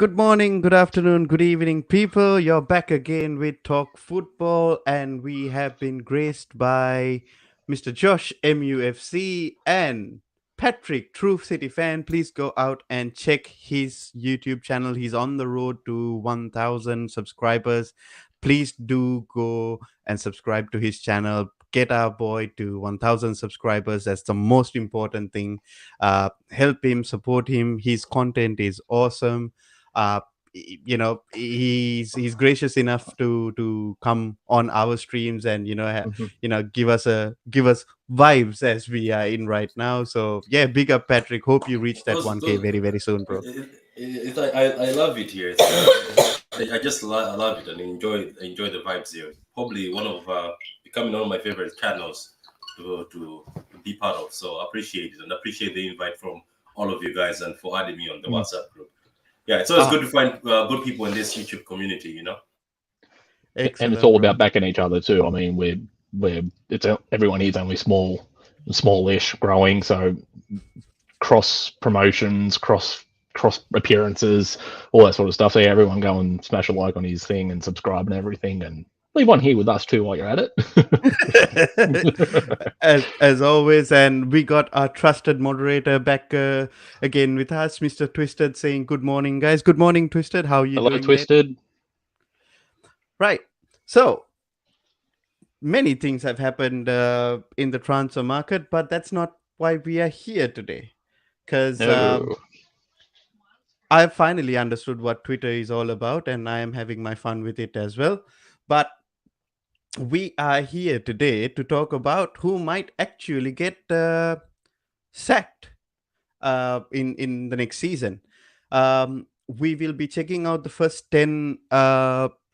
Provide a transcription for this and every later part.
Good morning, good afternoon, good evening, people. You're back again with Talk Football, and we have been graced by Mr. Josh MUFC and Patrick, True City fan. Please go out and check his YouTube channel. He's on the road to 1,000 subscribers. Please do go and subscribe to his channel. Get our boy to 1,000 subscribers. That's the most important thing. Help him, support him. His content is awesome. uh he's gracious enough to come on our streams and Mhm. give us vibes as we are in right now. So yeah, big up Patrick, hope you reach that Those 1K those very very soon, bro. it's like I love it here. I just I love it and enjoy the vibes here. Probably one of becoming one of my favorite channels to be part of. So I appreciate it and appreciate the invite from all of you guys and for adding me on the WhatsApp group. Yeah, it's always Ah, good to find good people in this YouTube community. And it's excellent, all bro. about backing each other too. I mean, everyone here's only smallish, growing. So cross promotions, cross appearances, all that sort of stuff. So yeah, everyone go and smash a like on his thing and subscribe and everything, and leave one here with us too while you're at it. as always, and we got our trusted moderator back again with us, Mr. Twisted, saying good morning, guys. Good morning, Twisted. How are you Hello, doing, mate? Twisted. Right. So many things have happened in the transfer market, but that's not why we are here today. Because No. I finally understood what Twitter is all about, and I am having my fun with it as well. But we are here today to talk about who might actually get sacked in the next season. We will be checking out the first 10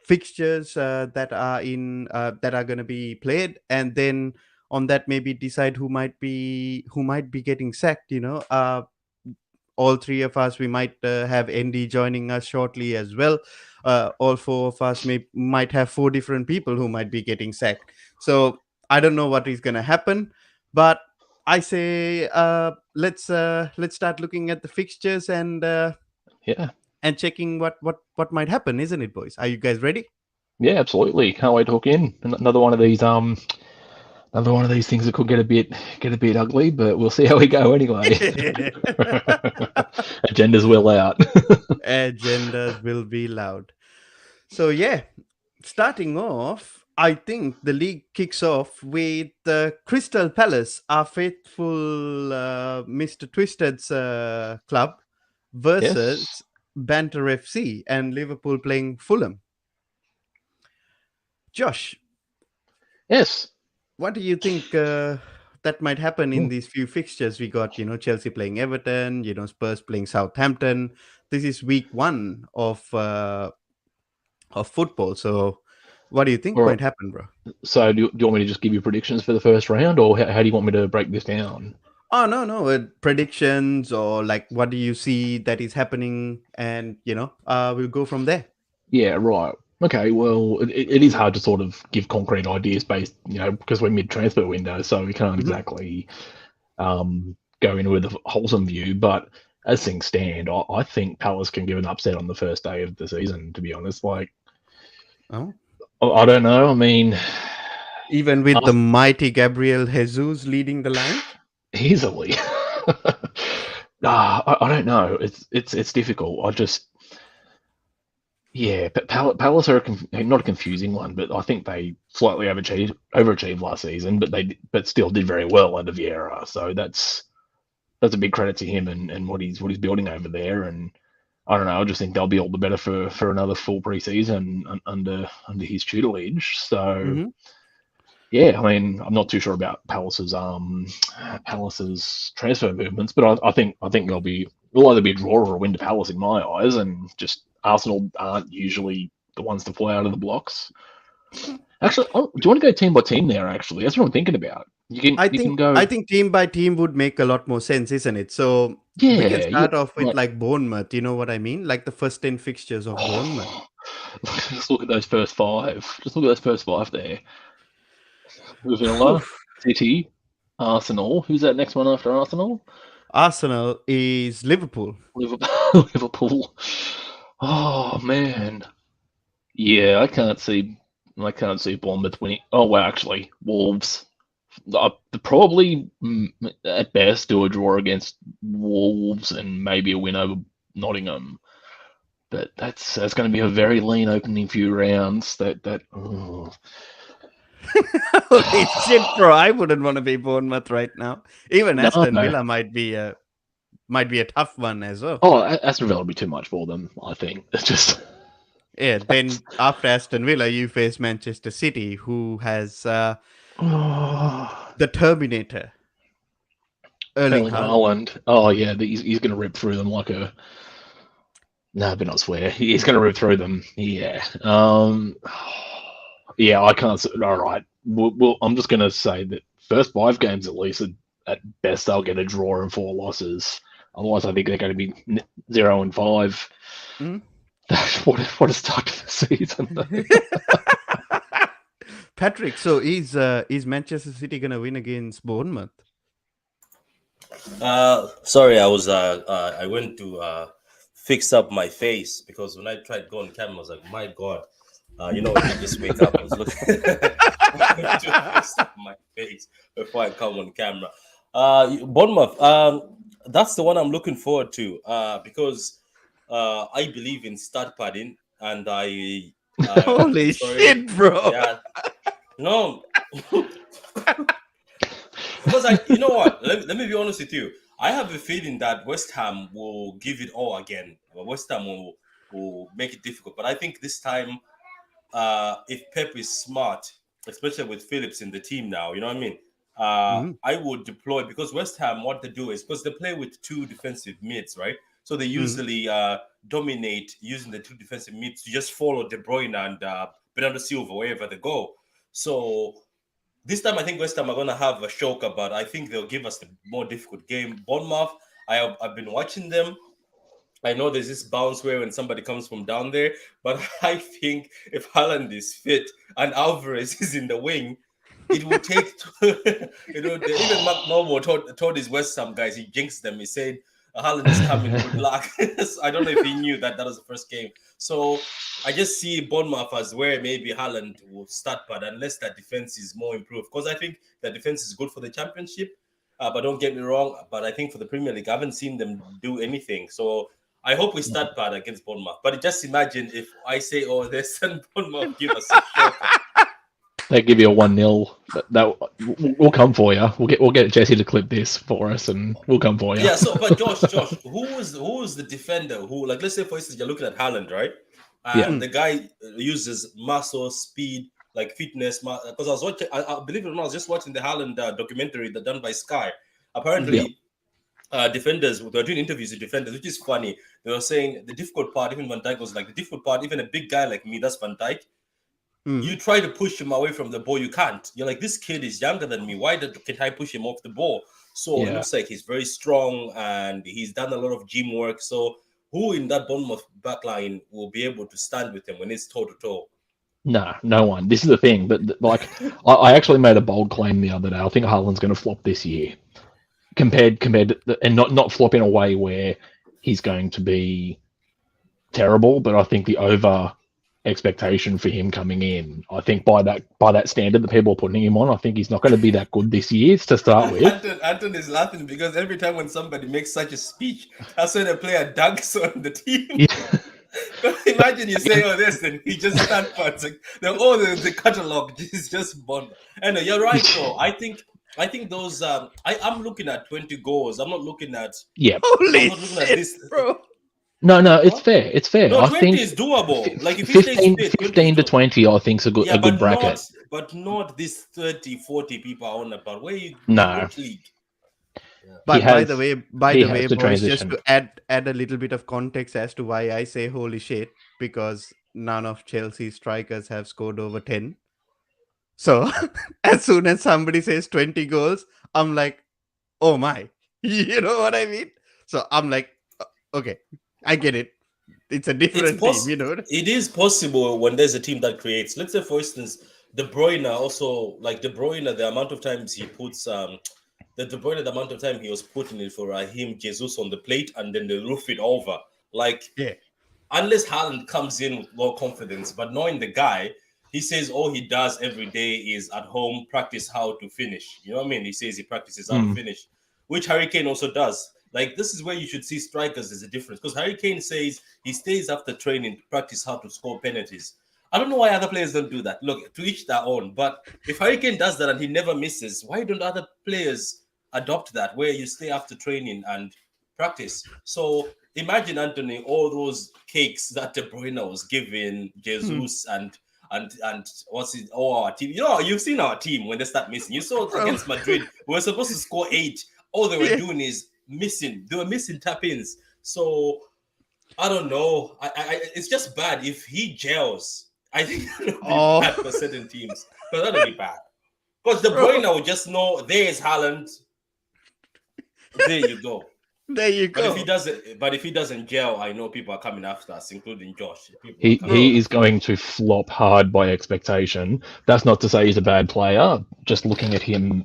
fixtures that are going to be played, and then on that maybe decide who might be getting sacked. All three of us, we might have Andy joining us shortly as well. All four of us might have four different people who might be getting sacked. So I don't know what is going to happen, but I say let's start looking at the fixtures Yeah. and checking what might happen, isn't it, boys? Are you guys ready? Yeah, absolutely. Can't wait to hook in. Another one of these things that could get a bit ugly, but we'll see how we go anyway. Agendas will out. Agendas will be loud. So yeah, starting off, I think the league kicks off with Crystal Palace, our faithful Mr. Twisted's club, versus Yes. Banter FC and Liverpool playing Fulham. Josh, Yes. what do you think that might happen in Mm. these few fixtures? We got, Chelsea playing Everton, Spurs playing Southampton. This is week one of football. So, what do you think All right. might happen, bro? So do you want me to just give you predictions for the first round, or how do you want me to break this down? Oh no, predictions or like what do you see that is happening, and we'll go from there. Yeah, right. Okay, well, it is hard to sort of give concrete ideas based, because we're mid-transfer window, so we can't Hmm. exactly go in with a wholesome view. But as things stand, I think Palace can give an upset on the first day of the season, to be honest. Like, Oh, I don't know. I mean, even with the us mighty Gabriel Jesus leading the line. easily. I don't know. It's difficult. Yeah, but Palace are not a confusing one, but I think they slightly overachieved last season, but still did very well under Vieira. So that's a big credit to him and what he's building over there. And I don't know, I just think they'll be all the better for another full preseason under his tutelage. So Hmm. yeah, I mean, I'm not too sure about Palace's transfer movements, but I think they'll either be a draw or a win to Palace in my eyes, and just Arsenal aren't usually the ones to fly out of the blocks. Actually, do you want to go team by team there? Actually, that's what I'm thinking about. You can I you can think go, I think team by team would make a lot more sense, isn't it? So we can yeah, yeah, start off with right. like Bournemouth. You know what I mean? Like the first 10 fixtures of Bournemouth. Oh, just look at those first five. Just look at those first five there. Phew. Villa, City, Arsenal. Who's that next one after Arsenal? Arsenal is Liverpool. Liverpool. Liverpool. Oh man, yeah, I can't see Bournemouth winning. Oh well, actually, Wolves. Probably at best do a draw against Wolves and maybe a win over Nottingham. But that's going to be a very lean opening few rounds. That oh. Holy shit, bro! I wouldn't want to be Bournemouth right now. Even No, Aston no. Villa might be a tough one as well. Oh, Aston Villa will be too much for them. I think it's just Yeah. Then after Aston Villa, you face Manchester City, who has oh, the Terminator, Erling Erling Haaland. Haaland. Oh yeah, he's going to rip through them like a. No, but not swear. He's going to rip through them. Yeah. Yeah, I can't. All right. I'm just going to say that first 5 games at least, at best, they'll get a draw and 4 losses. Otherwise, I think they're going to be 0-5. Mm? What a start to the season. Patrick, so is Manchester City gonna win against Bournemouth? Sorry, I went to fix up my face because when I tried to go on camera, I was like, my God, when you just wake up, I was looking to fix up my face before I come on camera. Bournemouth, that's the one I'm looking forward to because I believe in start padding and Holy sorry, shit, bro! yeah, no. Because you know what? Let me be honest with you. I have a feeling that West Ham will give it all again. West Ham will make it difficult. But I think this time, if Pep is smart, especially with Phillips in the team now, you know what I mean? Mm, I would deploy because West Ham, what they do is because they play with 2 defensive mids, right? So they mm. usually dominate using the 2 defensive mids to just follow De Bruyne and Bernardo Silva wherever they go. So this time, I think West Ham are going to have a shock, but I think they'll give us the more difficult game. Bournemouth, I've been watching them. I know there's this bounce where when somebody comes from down there, but I think if Haaland is fit and Alvarez is in the wing, it will take. Even Mark Noble told his West Ham guys, he jinxed them. He said, Haaland is coming. Good luck. So I don't know if he knew that was the first game. So I just see Bournemouth as where maybe Haaland will start, but unless that defense is more improved, because I think the defense is good for the championship. But don't get me wrong. But I think for the Premier League, I haven't seen them do anything. So I hope we start bad against Bournemouth. But just imagine if I say, "Oh, there's some Bournemouth give us a shocker." They give you a 1-0. We'll come for you. We'll get Jesse to clip this for us, and we'll come for you. Yeah. So, but Josh, who is the defender who, like, let's say for instance, you're looking at Haaland, right? Yeah. And the guy uses muscle, speed, like fitness. Because I was watching, I believe it or not, I was just watching the Haaland documentary that done by Sky. Yeah. Apparently, defenders, they were doing interviews with defenders, which is funny. They were saying the difficult part, even Van Dijk was like, the difficult part, even a big guy like me, that's Van Dijk. Mm. You try to push him away from the ball, you can't. You're like, this kid is younger than me. Why can't I push him off the ball? So it Yeah. looks like he's very strong and he's done a lot of gym work. So who in that Bournemouth backline will be able to stand with him when it's toe to toe? No one. This is the thing. But like, I actually made a bold claim the other day. I think Haaland's going to flop this year, compared to, and not flop in a way where he's going to be terrible. But I think the over expectation for him coming in, I think by that standard that people are putting him on, I think he's not going to be that good this year to start with. Anton is laughing because every time when somebody makes such a speech, that's when a player dunks on the team. Yeah. Imagine you say all this, and he just stands for like the catalog is just bond. And you're right, though. I think those. I'm looking at 20 goals. I'm not looking at. Yeah. Holy I'm not looking at shit, this. bro! No, it's fair. It's fair. No, I 20 think is doable. Like if he stays 15, fit, 15 to 20, I think is a yeah, good bracket. but not this 30, 40 people are on about. No. Which league? But has by the way, to boys, just transition. to add a little bit of context as to why I say holy shit, because none of Chelsea's strikers have scored over 10. So as soon as somebody says 20 goals, I'm like, oh my, you know what I mean? So I'm like, okay, I get it. It's a different team, you know. It is possible when there's a team that creates. Let's say, for instance, De Bruyne also, like De Bruyne, the amount of times he puts the De Bruyne, the amount of time he was putting it for Raheem Jesus on the plate, and then they roof it over. Like Yeah. unless Haaland comes in with more confidence. But knowing the guy, he says all he does every day is at home practice how to finish. You know what I mean? He says he practices how to finish, which Harry Kane also does. Like, this is where you should see strikers as a difference, because Harry Kane says he stays after training to practice how to score penalties. I don't know why other players don't do that. Look, to each their own. But if Harry Kane does that and he never misses, why don't other players adopt that, where you stay after training and practice? So imagine, Anthony, all those cakes that De Bruyne was giving Hmm. Jesus and what's it? Oh, our team. You know, you've seen our team when they start missing. You saw Bro. against Madrid, we were supposed to score 8. All they were Yeah. doing is missing. They were missing tap-ins. So I don't know. It's just bad if he gels. I think that would be Oh, bad for certain teams. Because that would be bad. Because De bro. Bruyne will just know there's Haaland. There you go. There you But if he go. doesn't gel, I know people are coming after us, including Josh. People are He coming Bro. he is after going to flop hard by expectation. That's not to say he's a bad player. Just looking at him,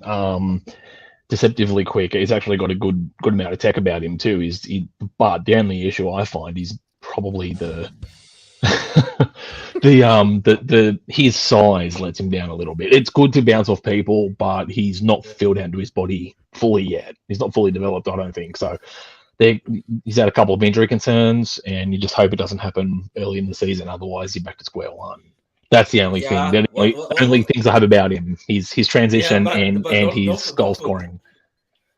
deceptively quick. He's actually got a good amount of tech about him too. But the only issue I find is probably the the his size lets him down a little bit. It's good to bounce off people, but he's not him. filled into his body fully yet. He's not fully developed, I don't think. So there, he's had a couple of injury concerns, and you just hope it doesn't happen early in the season. Otherwise, you're back to square one. That's the only thing. Yeah. The only things I have about him. His Yeah, transition but and don't his don't goal don't forget. scoring.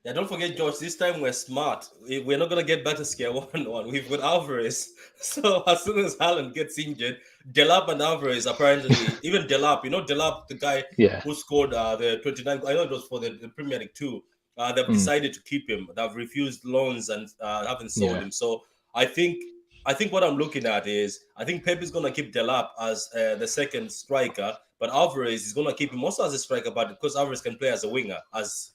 Yeah, don't forget, George. This time we're smart. We're not gonna get back to scare 1-1. We've got Alvarez. So as soon as Haaland gets injured, Delap and Alvarez apparently, even Delap, Delap, the guy Yeah. who scored the 29. I know it was for the Premier League too. They've Mm, decided to keep him. They've refused loans and haven't sold yeah. him. So I think I think what I'm looking at is I think Pep is gonna keep Delap as the second striker, but Alvarez is gonna keep him also as a striker, but because Alvarez can play as a winger, as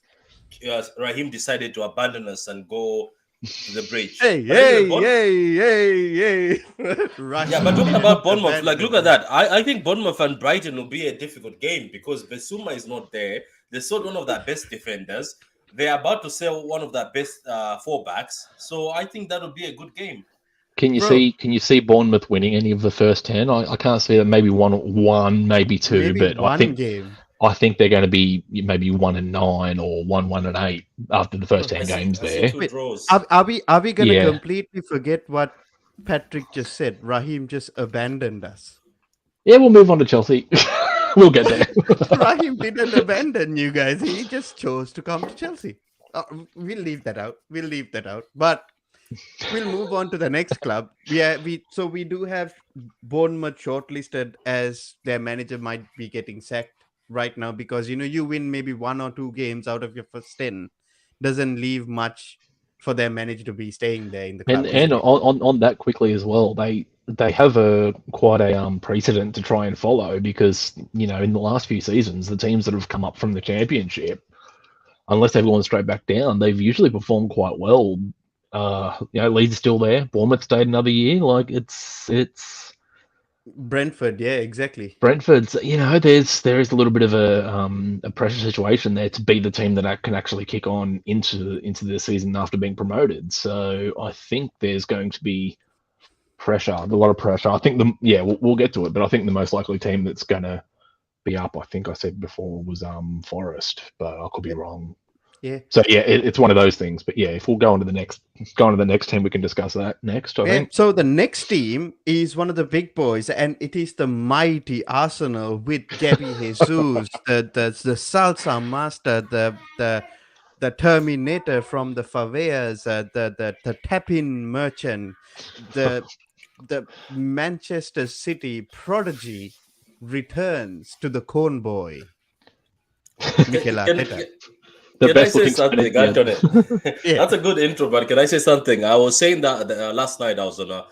Raheem decided to abandon us and go to the bridge. Hey, But anyway, hey, hey, hey, hey. yeah, but Raheem talking didn't about Bournemouth, like look abandon at us. that. I think Bournemouth and Brighton will be a difficult game because Besuma is not there. They sold one of their best defenders. They're about to sell one of their best fullbacks. So I think that will be a good game. Bro, Can you see Bournemouth winning any of the first 10? I can't see that. Maybe one, maybe two, maybe but one game. I think they're going to be maybe 1-9 or 1-8 after the first Bro, 10 I see games I see there. two wait, draws. are we gonna Yeah. completely forget what Patrick just said? Raheem just abandoned us. Yeah, we'll move on to Chelsea. We'll get there. Raheem didn't abandon you guys. He just chose to come to Chelsea. We'll leave that out. We'll leave that out. But we'll move on to the next club. We do have Bournemouth shortlisted as their manager might be getting sacked right now because you win maybe 1 or 2 games out of your first 10 doesn't leave much for their manager to be staying there in the And club, isn't it? on that quickly as well, they have a quite a precedent to try and follow because in the last few seasons, the teams that have come up from the championship, unless they've gone straight back down, they've usually performed quite well. Leeds still there. Bournemouth stayed another year. Like it's Brentford, yeah, exactly. Brentford's. There is a little bit of a pressure situation there to be the team that can actually kick on into the season after being promoted. So I think there's going to be pressure, a lot of pressure. I think we'll get to it, but I think the most likely team that's going to be up, I think I said before, was Forest, but I could be Yep. wrong. Yeah. So yeah, it's one of those things. But yeah, if we'll go on to the next team, we can discuss that next. I Yeah, think. so the next team is one of the big boys, and it is the mighty Arsenal with Gabby Jesus, the salsa master, the Terminator from the favelas, the tap-in merchant, the Manchester City prodigy returns to the Cone Boy, Mikel Can, Arteta. The can I best say looking something, yet. Anthony? Yeah, That's a good intro, but can I say something? I was saying that last night I was on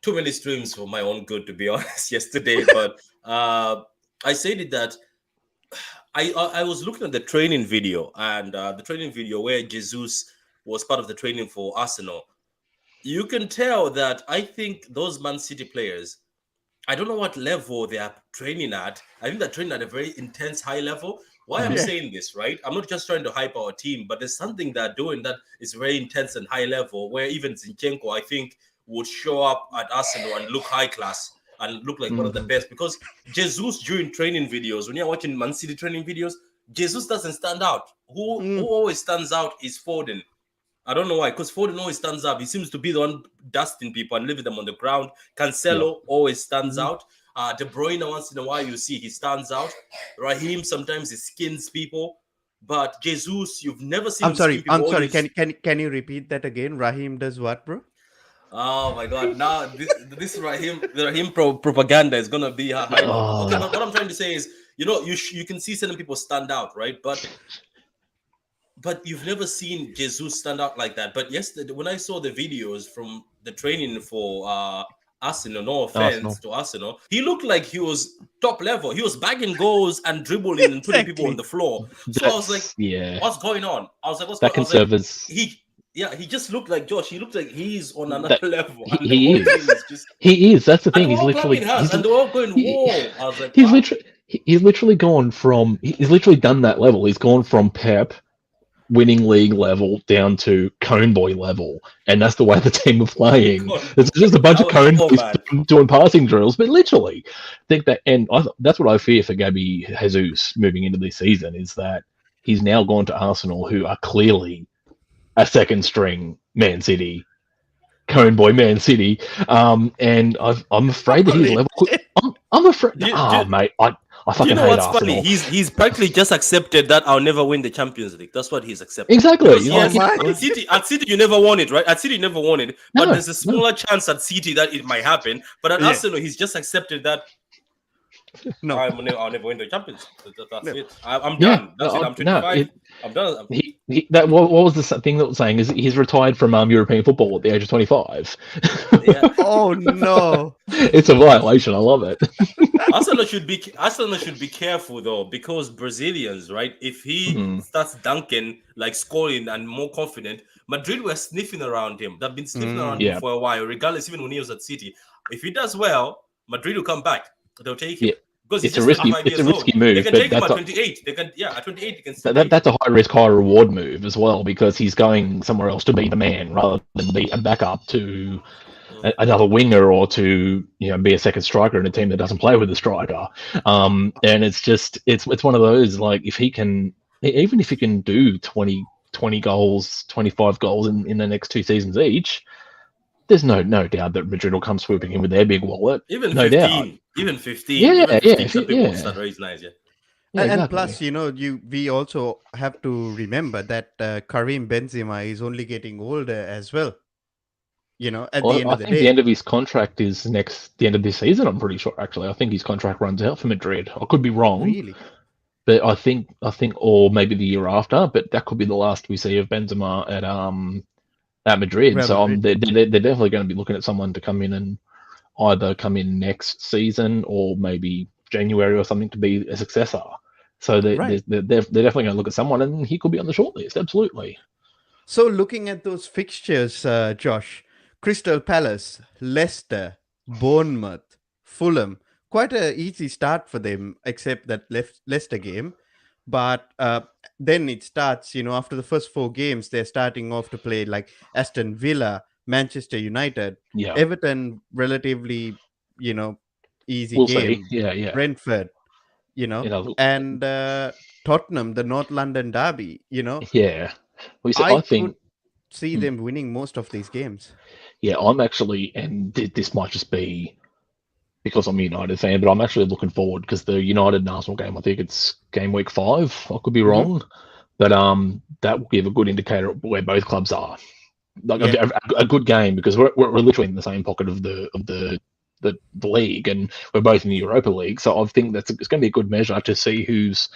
too many streams for my own good, to be honest, yesterday. But I said it that I was looking at the training video and the training video where Jesus was part of the training for Arsenal. You can tell that I think those Man City players, I don't know what level they are training at. I think they're training at a very intense, high level. Why I'm Mm. yeah, saying this, right? I'm not just trying to hype our team, but there's something they're doing that is very intense and high level. Where even Zinchenko, I think would show up at Arsenal and look high class and look like one of the best. Because Jesus during training videos, when you're watching Man City training videos, Jesus doesn't stand out. Who always stands out is Foden. I don't know why, because Foden always stands up. He seems to be the one dusting people and leaving them on the ground. Cancelo always stands out. De Bruyne, once in a while, you see he stands out. Raheem, sometimes he skins people. But Jesus, you've never seen him skin people. I'm sorry. Can you repeat that again? Raheem does what, bro? Oh my God! Now this Raheem propaganda is gonna be high. Okay, but what I'm trying to say is, you can see certain people stand out, right? But you've never seen Jesus stand out like that. But yesterday, when I saw the videos from the training for Arsenal, no offense to Arsenal, he looked like he was top level. He was bagging goals and dribbling and putting people on the floor. So I was like, what's going on? I was like, what's going on? He just looked like Josh. He looked like he's on another level. He is. That's the thing. He's literally and they're all going, whoa. I was like, he's literally done that level. He's gone from Pep winning league level down to cone boy level, and that's the way the team are playing. It's just a bunch of cone boys doing passing drills, but literally, I think that, and that's what I fear for Gabby Jesus moving into this season, is that he's now gone to Arsenal, who are clearly a second string Man City, cone boy Man City, and I'm afraid that he's level. I'm afraid. Mate, I fucking hate Arsenal. Funny? He's practically just accepted that I'll never win the Champions League. That's what he's accepted. Exactly. At City, you never won it, right? At City, you never won it. But there's a smaller chance at City that it might happen. But at Arsenal, he's just accepted that. No, I'll never win the Champions. That's it. I'm done. That's it. I'm 25. I'm done. What was the thing that was saying is he's retired from European football at the age of 25. Yeah. Oh no! It's a violation. I love it. Arsenal should be careful though, because Brazilians, right? If he starts dunking, like scoring and more confident, Madrid were sniffing around him. They've been sniffing around him for a while, regardless. Even when he was at City, if he does well, Madrid will come back. They'll take him. Because it's a risky move. They can take him at 28. At 28, they can still that's a high risk, high reward move as well, because he's going somewhere else to be the man rather than be a backup to another winger or to be a second striker in a team that doesn't play with a striker. And it's just it's one of those, like, if he can, even if he can do 20 goals, 25 goals in the next 2 seasons each, there's no doubt that Madrid will come swooping in with their big wallet. Even no 15. Doubt. Even 15. People start raising nice, and exactly. Plus, we also have to remember that Karim Benzema is only getting older as well. At the end of the day, the end of his contract is the end of this season. I'm pretty sure. Actually, I think his contract runs out for Madrid. I could be wrong. Really? But I think, or maybe the year after. But that could be the last we see of Benzema at Madrid. So they're definitely going to be looking at someone to come in and either come in next season or maybe January or something to be a successor. So they're definitely going to look at someone, and he could be on the shortlist. Absolutely. So looking at those fixtures, Josh, Crystal Palace, Leicester, Bournemouth, Fulham, quite an easy start for them, except that Leicester game. But then it starts, after the first 4 games, they're starting off to play like Aston Villa, Manchester United, Everton, relatively, easy game. See. Yeah. Brentford, and Tottenham, the North London derby, Yeah. Well, I could see them winning most of these games. Yeah, I'm actually, and this might just be because I'm a United fan, but I'm actually looking forward, because the United and Arsenal game, I think it's game week 5. I could be wrong, but that will give a good indicator of where both clubs are. Like a good game, because we're literally in the same pocket of the league, and we're both in the Europa League. So I think it's going to be a good measure to see who's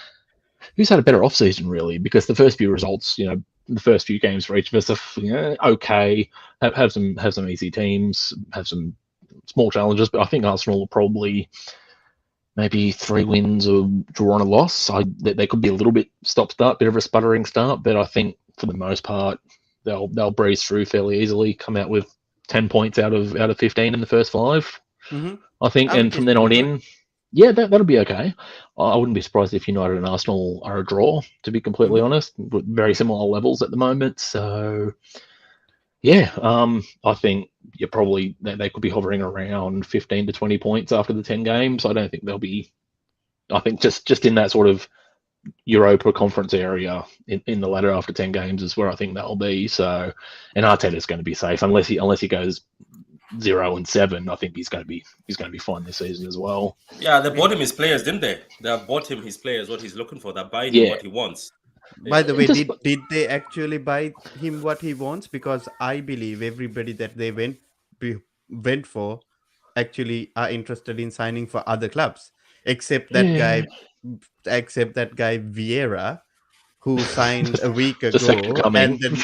had a better off season, really, because the first few results, the first few games for each of us are okay. Have some easy teams, have some small challenges, but I think Arsenal will probably maybe 3 wins or draw on a loss. They could be a little bit stop-start, bit of a sputtering start, but I think for the most part they'll breeze through fairly easily, come out with 10 points out of 15 in the first 5. I think, and from then on in, that'll be okay. I wouldn't be surprised if United and Arsenal are a draw, to be completely honest, with very similar levels at the moment. So I think you're probably they could be hovering around 15 to 20 points after the 10 games. I don't think they'll be. I think just in that sort of Europa conference area in the ladder after 10 games is where I think that'll be. So, and Arteta's going to be safe unless he goes 0-7. I think he's going to be fine this season as well. Yeah, they bought him his players, didn't they? They bought him his players, what he's looking for. They're buying him Yeah. what he wants. By the way, Just- did they actually buy him what he wants? Because I believe everybody that they went for actually are interested in signing for other clubs, except that Yeah. guy Vieira, who signed a week The second ago, coming. and then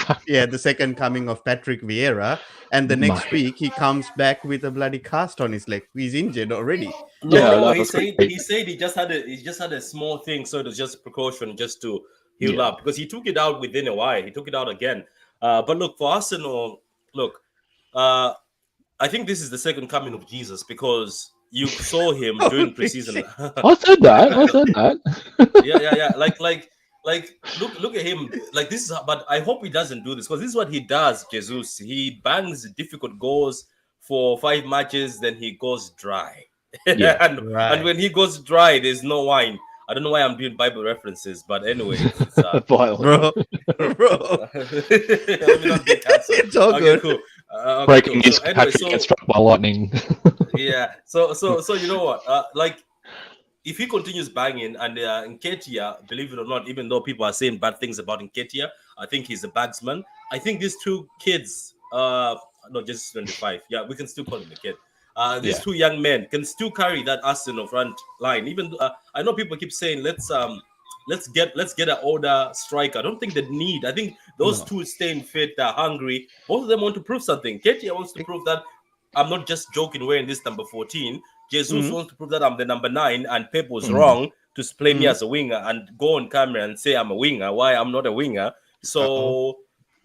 the second coming of Patrick Vieira, and the next Mate. week he comes back with a bloody cast on his leg. He's injured already. No, Yeah, that he was said great. he said he just had a small thing, so it was just a precaution just to heal Yeah. up, because he took it out within a while. He took it out again. But look, for Arsenal, I think this is the second coming of Jesus, because you saw him during Holy preseason. shit. I said that. yeah. Like look at him. Like this is, but I hope he doesn't do this, because this is what he does. Jesus, he bangs difficult goals for 5 matches, then he goes dry. Yeah. and when he goes dry, there's no wine. I don't know why I'm doing Bible references, but anyway, it's Violent. Bro. let me not get canceled. It's all good. Cool. Breaking cool. news: So anyway, Patrick gets struck by lightning. yeah. So you know what? Like, if he continues banging, and Nketiah, believe it or not, even though people are saying bad things about Nketiah, I think he's a bagsman. I think these two kids, no, just 25. Yeah, we can still call him a kid. These two young men can still carry that Arsenal front line. Even I know people keep saying let's get an older striker. I don't think they need. I think those two staying fit, they're hungry. Both of them want to prove something. Nketiah wants to prove that I'm not just joking wearing this number 14. Jesus wants to prove that I'm the number 9, and Pep was wrong to play me as a winger and go on camera and say I'm a winger. Why I'm not a winger? So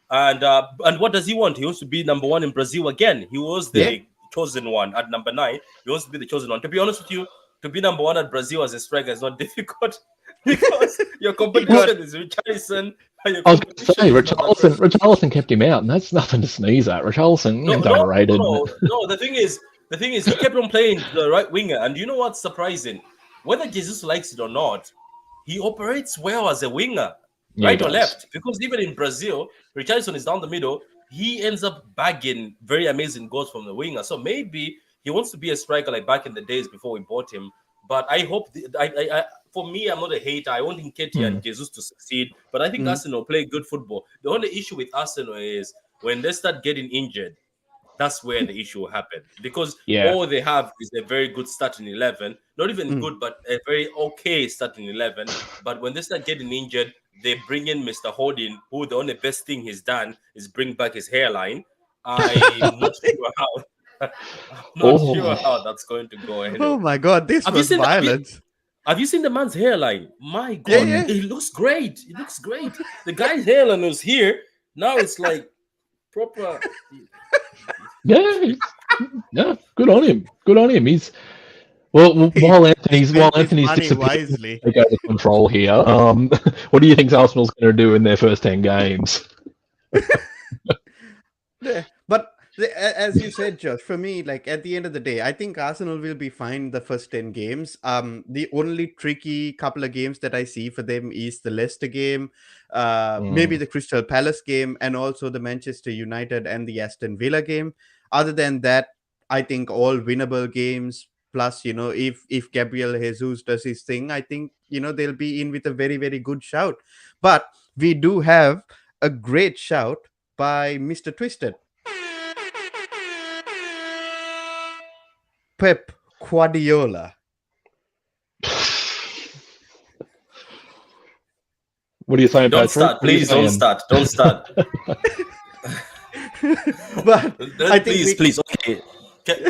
and what does he want? He wants to be number 1 in Brazil again. He was the chosen one at number 9. He wants to be the chosen one. To be honest with you, to be number 1 at Brazil as a striker is not difficult, because your competition is Richarlison. I was going to say, Richarlison kept him out, and that's nothing to sneeze at. Richarlison, underrated. No, the thing is, he kept on playing the right winger, and you know what's surprising? Whether Jesus likes it or not, he operates well as a winger, right or left. Because even in Brazil, Richarlison is down the middle. He ends up bagging very amazing goals from the winger. So maybe he wants to be a striker like back in the days before we bought him. But I hope, for me, I'm not a hater. I want Nketiah and Jesus to succeed. But I think Arsenal play good football. The only issue with Arsenal is when they start getting injured, that's where the issue will happen. Because all they have is a very good starting 11. Not even good, but a very okay starting 11. But when they start getting injured, they bring in Mr. Holding, who the only best thing he's done is bring back his hairline. I'm not sure how that's going to go. Anyway. Oh my God, this was violence. Have you seen the man's hairline? My God, it looks great. It looks great. The guy's hairline was here. Now it's like proper. Yeah, good on him. He's while Anthony's wisely. take over control here. What do you think Arsenal's going to do in their first 10 games? But as you said, Josh, for me, like at the end of the day, I think Arsenal will be fine the first 10 games. The only tricky couple of games that I see for them is the Leicester game, maybe the Crystal Palace game, and also the Manchester United and the Aston Villa game. Other than that, I think all winnable games. Plus, if Gabriel Jesus does his thing, I think, they'll be in with a very, very good shout. But we do have a great shout by Mr. Twisted. Pep Guardiola. What are you saying, Don't Patrick? start, please. Don't start. But I think please. Okay.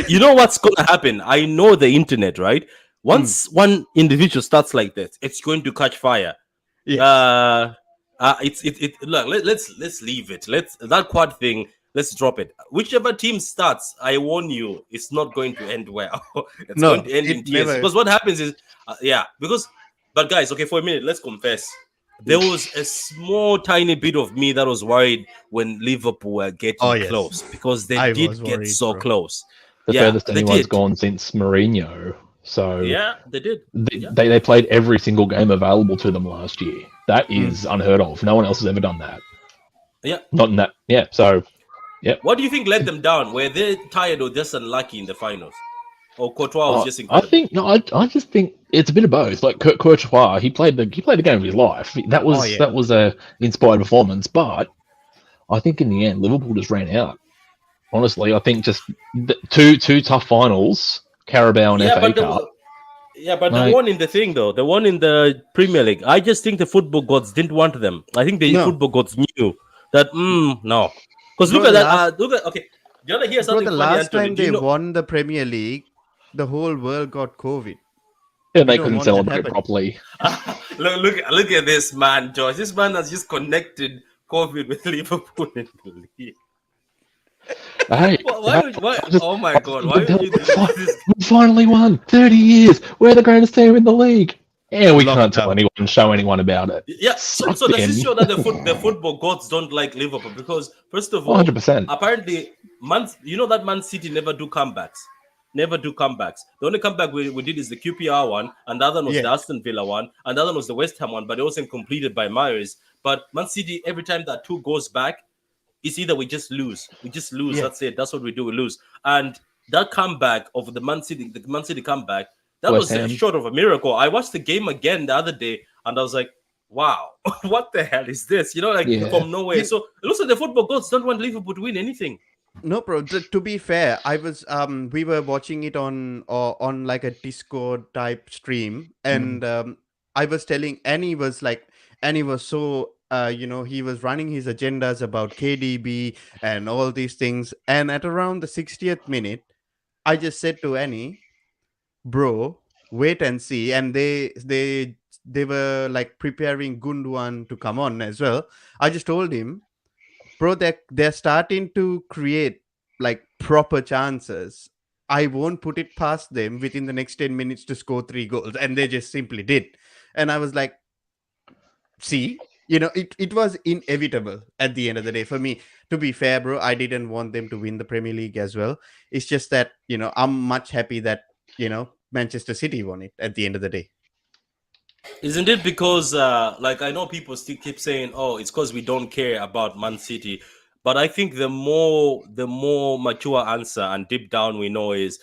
You know what's going to happen? I know the internet, right? Once one individual starts like that, it's going to catch fire. Yes. Look, let's leave it. That quad thing. Let's drop it. Whichever team starts, I warn you, it's not going to end well. It's going to end in tears. Because what happens is, but guys, okay, for a minute, let's confess. there was a small tiny bit of me that was worried when Liverpool were Oh getting yes, close because they I did was get worried, so bro. close. The Yeah, furthest they anyone's did. gone since Mourinho. So Yeah, they did. Yeah. they played every single game available to them last year. That is Mhm. unheard of. No one else has ever done that. Yeah. Not in that. Yeah. So yeah. What do you think let them down? Were they tired or just unlucky in the finals? Or Courtois was I, just I incredible? think no. I just think it's a bit of both. Like Courtois, he played the game of his life. That Oh was yeah, that was a inspired performance. But I think in the end, Liverpool just ran out. Honestly, I think just two tough finals, Carabao and Yeah, FA but Cup. the Mate, one in the thing though, the one in the Premier League, I just think the football gods didn't want them. I think the no, football gods knew that no, because look bro. at that. Look at okay. Do you want to hear something The funny, last Anthony? time Do you they know? won the Premier League, the whole world got COVID. and We they don't couldn't want that celebrate happening. properly. Look at this man, George. This man has just connected COVID with Liverpool in the league. Hey, Why hey, would why? I just, Oh my I god! just Why been would telling you you, do this? This we finally won 30 years. We're the greatest team in the league. And we Lock can't it tell up. anyone, show anyone about it. Yeah, so Sucked does this in. show that the football gods don't like Liverpool? Because first of all, 100%. apparently, you know that Man City never do comebacks, never do comebacks. The only comeback we did is the QPR one, and the other one was Yeah, the Aston Villa one, and the other one was the West Ham one, but it wasn't completed by Myers. But Man City, every time that two goes back, it's either we just lose. yeah, That's it. That's what we do. We lose. And that comeback of the Man City comeback, that West was a Ham. short of a miracle. I watched the game again the other day, and I was like, wow, what the hell is this? You know, like Yeah. from nowhere. you So it looks like the football gods don't want Liverpool to win anything. no, bro. To be fair, I was we were watching it on like a Discord type stream, Mm. and I was telling Annie was like Annie was so he was running his agendas about KDB and all these things, and at around the 60th minute, I just said to Annie, bro, wait and see. And they were like preparing Gunduan to come on as well. I just told him, bro, they're starting to create like proper chances. I won't put it past them within the next 10 minutes to score 3 goals. And they just simply did. And I was like, see, it was inevitable at the end of the day for me. To be fair, bro, I didn't want them to win the Premier League as well. It's just that, I'm much happy that, Manchester City won it at the end of the day. Isn't it because, like, I know people still keep saying, "Oh, it's because we don't care about Man City," but I think the more mature answer and deep down we know is,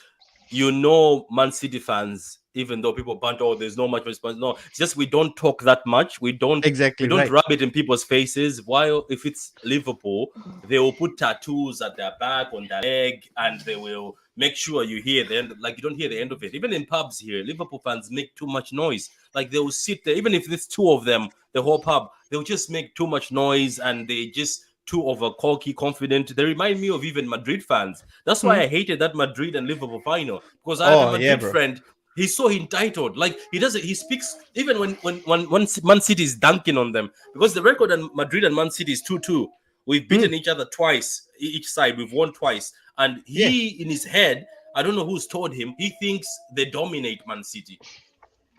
Man City fans, even though people banter, oh, there's no much response. No, it's just we don't talk that much. We Exactly don't right. rub it in people's faces. While if it's Liverpool, they will put tattoos at their back, on their leg, and they will make sure you hear the end. Like you don't hear the end of it. Even in pubs here, Liverpool fans make too much noise. Like they will sit there, even if there's two of them, the whole pub, they'll just make too much noise, and they just too over cocky, confident. They remind me of even Madrid fans. That's why Hmm. I hated that Madrid and Liverpool final, because I have a Oh, yeah, Madrid bro. friend. He's so entitled. Like he doesn't. He speaks even when Man City is dunking on them, because the record in Madrid and Man City is 2-2. We've Hmm. beaten each other twice, each side. We've won twice, and Yeah. he in his head, I don't know who's told him. He thinks they dominate Man City.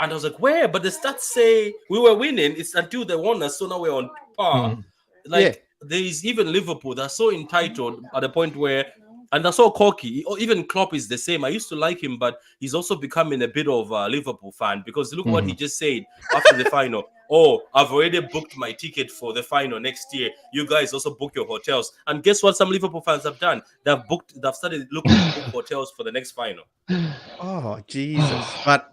And I was like, where? But the stats say we were winning. It's until they won us, so now we're on par. Mm. Yeah. Like there is even Liverpool that's so entitled at the point where, and that's so cocky. Or even Klopp is the same. I used to like him, but he's also becoming a bit of a Liverpool fan, because look what he Mm. just said after the final. Oh, I've already booked my ticket for the final next year. You guys also book your hotels. And guess what? Some Liverpool fans have done. They've started looking to book hotels for the next final. Oh, Jesus. But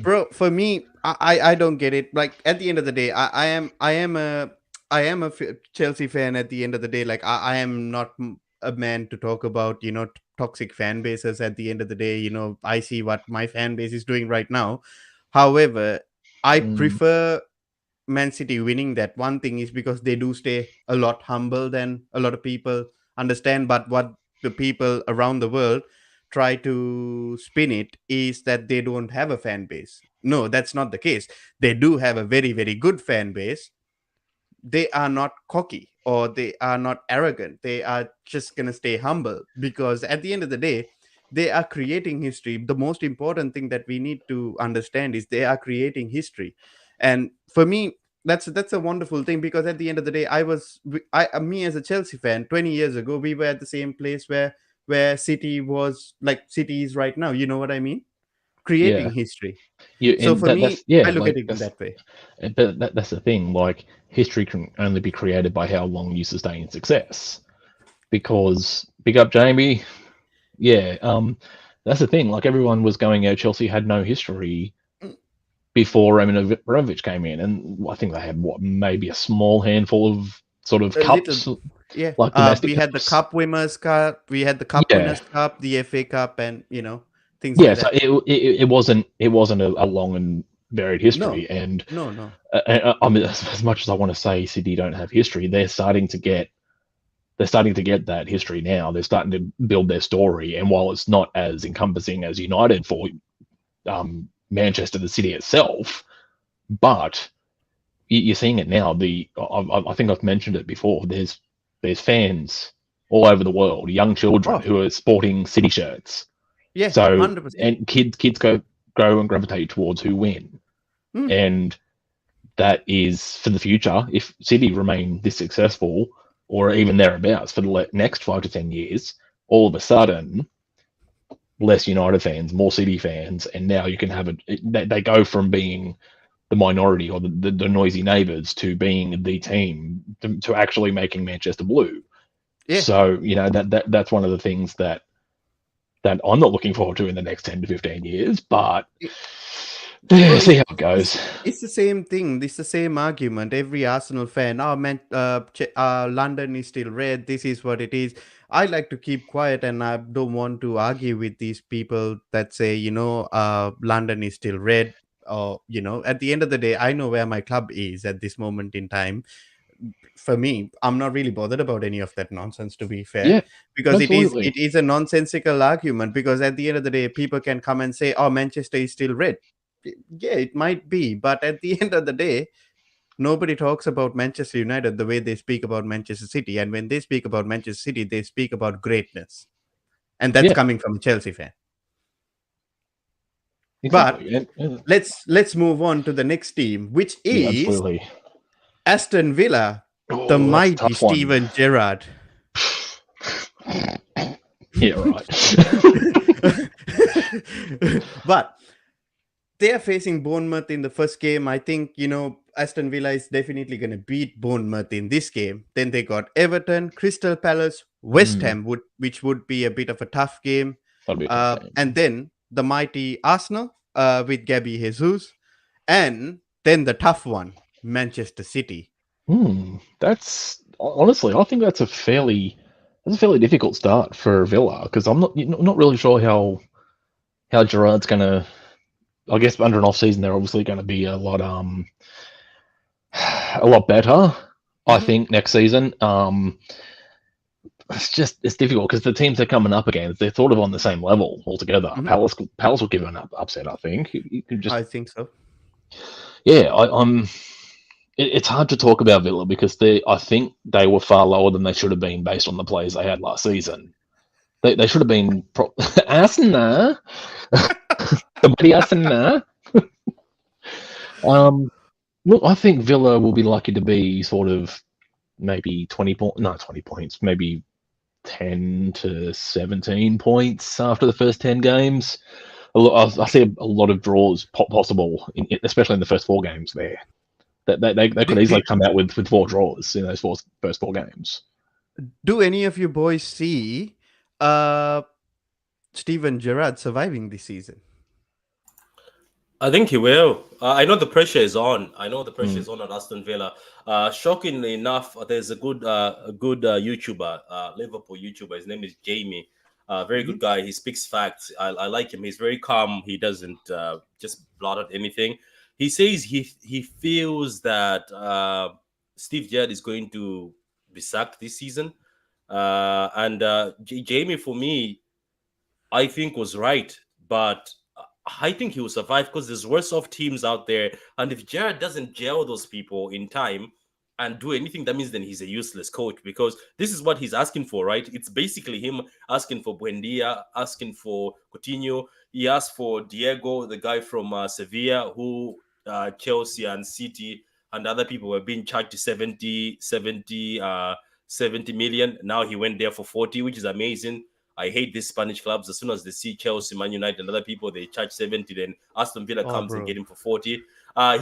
bro, for me, I don't get it. Like at the end of the day, I am a Chelsea fan. At the end of the day, like I am not a man to talk about toxic fan bases. At the end of the day, I see what my fan base is doing right now. However, I Mm. prefer Man City winning that. One thing is because they do stay a lot humble than a lot of people understand. But what the people around the world try to spin it is that they don't have a fan base. No, that's not the case. They do have a very, very good fan base. They are not cocky or they are not arrogant. They are just going to stay humble because at the end of the day, they are creating history. The most important thing that we need to understand is they are creating history. And for me, That's a wonderful thing, because at the end of the day, me as a Chelsea fan 20 years ago, we were at the same place where City was, like City is right now. You know what I mean? Yeah, Creating history. you So and for me, that's yeah, I look like at it in that's that way. but that's the thing. Like history can only be created by how long you sustain success. Because big up Jamie, yeah, that's the thing. Like everyone was going out, Chelsea had no history Mm, before Roman Abramovich came in, and I think they had what maybe a small handful of sort of a little, cups, yeah. like domestic We had the cups. Cup Winners' Cup, we had the Cup Yeah, Winners' Cup, the FA Cup, and things yeah. like So that. it wasn't a long and varied history, No, and no. I mean, as much as I want to say City don't have history, they're starting to get that history now. They're starting to build their story, and while it's not as encompassing as United for Manchester, the city itself, but you're seeing it now. I think I've mentioned it before. There's fans all over the world, young children Oh, who are sporting city shirts. yeah, So 100%. and kids grow and gravitate towards who win, Mm, and that is for the future. If City remain this successful, or even thereabouts for the next 5 to 10 years, all of a sudden, less United fans, more City fans, and now you can have they go from being the minority or the noisy neighbours to being the team to actually making Manchester blue. yeah. So that's one of the things that I'm not looking forward to in the next 10 to 15 years, but Well, see how it goes. it's the same thing. It's the same argument. Every Arsenal fan, oh man, London is still red. This is what it is. I like to keep quiet, and I don't want to argue with these people that say, London is still red. Or at the end of the day, I know where my club is at this moment in time. For me, I'm not really bothered about any of that nonsense, to be fair, Yeah, because it is absolutely. it is a nonsensical argument. Because at the end of the day, people can come and say, oh, Manchester is still red. Yeah, it might be, but at the end of the day, nobody talks about Manchester United the way they speak about Manchester City. And when they speak about Manchester City, they speak about greatness, and that's Yeah, coming from a Chelsea fan. But exactly. And let's move on to the next team, which yeah, is absolutely. Aston Villa, the Oh, that's a mighty tough one. Steven Gerrard. Yeah, right. But they are facing Bournemouth in the first game. I think, Aston Villa is definitely going to beat Bournemouth in this game. Then they got Everton, Crystal Palace, West Mm, Ham, which would be a bit of a tough game. that'll be a tough game. And then the mighty Arsenal with Gabby Jesus. And then the tough one, Manchester City. That's honestly, I think that's a fairly difficult start for Villa because I'm not really sure how Gerard's gonna. I guess under an off season, they're obviously going to be a lot better. I Mhm. think next season. It's difficult because the teams they're coming up against, they're sort of on the same level altogether. Mhm. Palace will give an upset. I think you can just I think so. yeah. It's hard to talk about Villa because I think they were far lower than they should have been based on the players they had last season. They should have been Arsenal, the mighty Arsenal. Um, Look, I think Villa will be lucky to be sort of maybe 20 points, maybe 10 to 17 points after the first 10 games. I see a lot of draws possible, especially in the first 4 games there. That they Do, could do, easily come out with 4 draws in those first 4 games. do any of you boys see uh, Steven Gerrard surviving this season? I think he will. I know the pressure is on. I know the pressure Mm, is on at Aston Villa. Shockingly enough, there's a good YouTuber, Liverpool YouTuber. His name is Jamie. Very Mhm. good guy. He speaks facts. I like him. He's very calm. He doesn't just blot out anything. He says he feels that Steve Gerrard is going to be sacked this season. And Jamie, for me, I think was right, but I think he will survive because there's worse off teams out there. And if Jared doesn't gel those people in time and do anything, that means then he's a useless coach because this is what he's asking for, right? It's basically him asking for Buendia, asking for Coutinho. He asked for Diego, the guy from Sevilla, who Chelsea and City and other people were being charged 70 million. Now he went there for 40, which is amazing. I hate these Spanish clubs. As soon as they see Chelsea, Man United, and other people, they charge 70. Then Aston Villa Oh, comes and bro. get him for 40.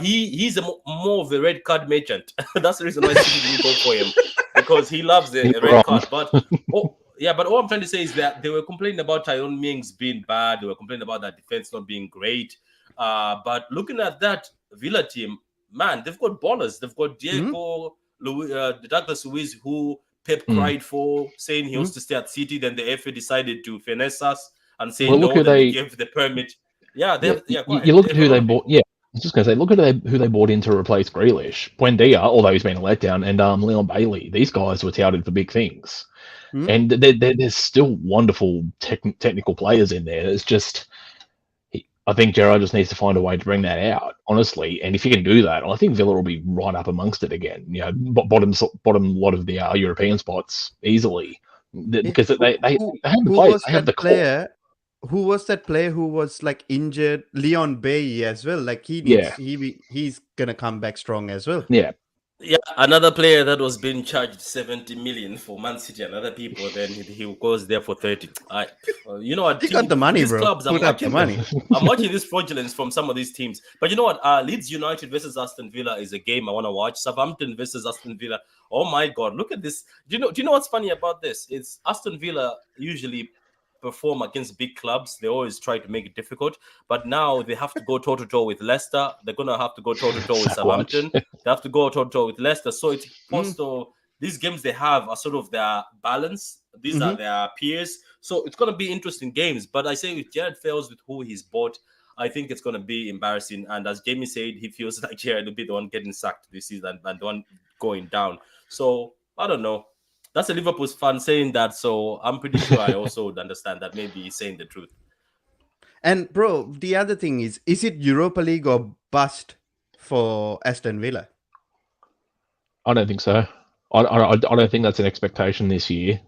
He's more of a red card merchant. That's the reason why City didn't go for him, because he loves the You're red wrong. card. But but all I'm trying to say is that they were complaining about Tyrone Mings being bad. They were complaining about that defense not being great. But looking at that Villa team, man, they've got ballers. They've got Diego Douglas Luiz, who Pep cried for, saying he wants to stay at City. Then the FA decided to finesse us and say Well, no. look who Then they they- gave the permit. Yeah, they Yeah, have. Yeah, go you, ahead. you look They at have who a lot they of bought. Yeah, I was just going to say, look at who they bought in to replace Grealish. Buendia, although he's been a letdown, and Leon Bailey. These guys were touted for big things, and there's still wonderful technical players in there. It's just, I think Gerrard just needs to find a way to bring that out, honestly. And if he can do that, I think Villa will be right up amongst it again. You know, bottom lot of the European spots easily, because they have the Who players, was they have that the core. player? Who was that player who was like injured? Leon Bailey as well. Like he's gonna come back strong as well. Yeah. Yeah, another player that was being charged 70 million for Man City and other people, then he goes there for 30. You know what? He got the money, these bro. clubs, I'm Put up the watching money. I'm watching this fraudulence from some of these teams. But you know what? Leeds United versus Aston Villa is a game I want to watch. Southampton versus Aston Villa. Oh my God, look at this. Do you know what's funny about this? It's Aston Villa usually perform against big clubs. They always try to make it difficult, but now they have to go toe to toe with Leicester. They're gonna have to go toe to toe with Southampton. They have to go toe to toe with Leicester. So it's possible these games they have are sort of their balance. These are their peers. So it's gonna be interesting games. But I say if Jared fails with who he's bought, I think it's gonna be embarrassing. And as Jamie said, he feels like Jared will be the one getting sacked this season and the one going down. So I don't know. That's a Liverpool fan saying that, so I'm pretty sure I also would understand that maybe he's saying the truth. And bro, the other thing is it Europa League or bust for Aston Villa? I don't think so. I don't think that's an expectation this year.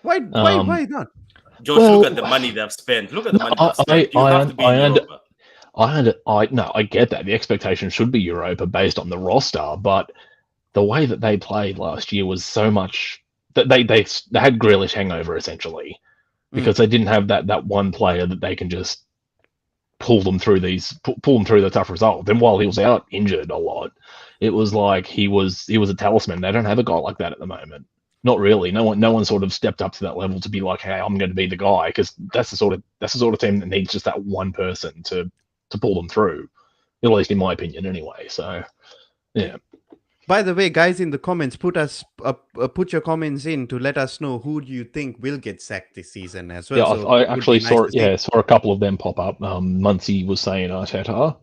Why not? Josh, look at the money they've spent. Look at the money they've spent. You have to be in Europa. I get that. The expectation should be Europa based on the roster, but the way that they played last year was so much that they had Grealish hangover essentially, because they didn't have that one player that they can just pull them through the tough result. Then while he was out injured a lot, it was like he was a talisman. They don't have a guy like that at the moment. Not really. No one sort of stepped up to that level to be like, hey, I'm going to be the guy, because that's the sort of team that needs just that one person to pull them through, at least in my opinion, anyway. So, yeah. By the way, guys, in the comments, put your comments in to let us know who do you think will get sacked this season as well. Yeah, so I actually saw nice saw a couple of them pop up. Muncie was saying Arteta.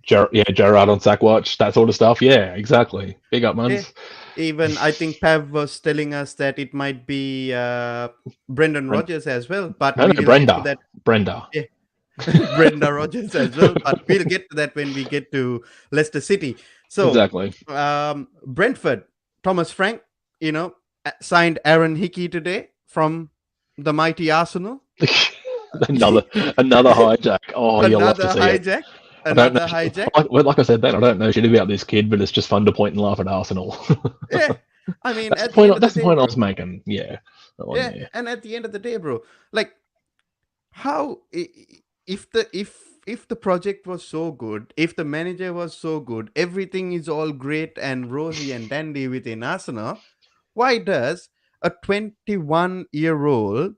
Gerrard on sack watch, that sort of stuff. Yeah, exactly. Big up, Muns. Yeah. Even I think Pav was telling us that it might be Brendan Rodgers as well. But Brenda. Yeah. Brenda Rodgers as well, but we'll get to that when we get to Leicester City. So exactly. Brentford, Thomas Frank, signed Aaron Hickey today from the mighty Arsenal. another hijack. Oh, you'll love to see it. Another hijack. Like I said, I don't know shit about this kid, but it's just fun to point and laugh at Arsenal. Yeah, I mean, that's the point I was making. Yeah. And at the end of the day, bro, like, how if the project was so good, if the manager was so good, everything is all great and rosy and dandy within Arsenal, why does a 21-year-old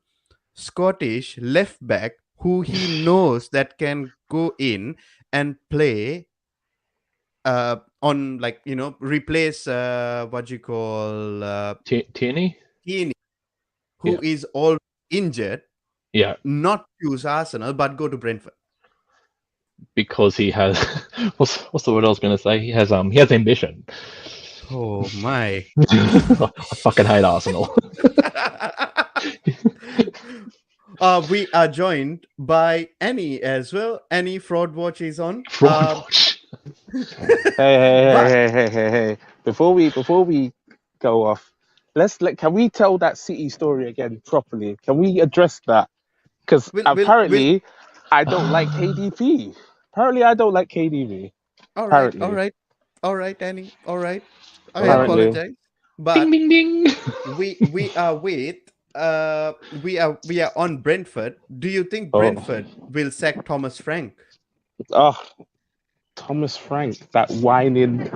Scottish left back who he knows that can go in and play on, like, replace what you call Tierney, who is all injured, not choose Arsenal but go to Brentford? Because he has what's the word I was going to say? He has ambition. Oh my! I fucking hate Arsenal. We are joined by Annie as well. Annie, Fraud Watch is on. Fraud Watch. Hey! Before we go off, can we tell that City story again properly? Can we address that? Because apparently I don't like KDB. Apparently I don't like KDB. All right, all Apparently, right, all right, Annie. All right. I apparently. apologize, Ding, but ding, ding. we are with we are on Brentford. Do you think Oh, Brentford will sack Thomas Frank? oh, Thomas Frank, that whining,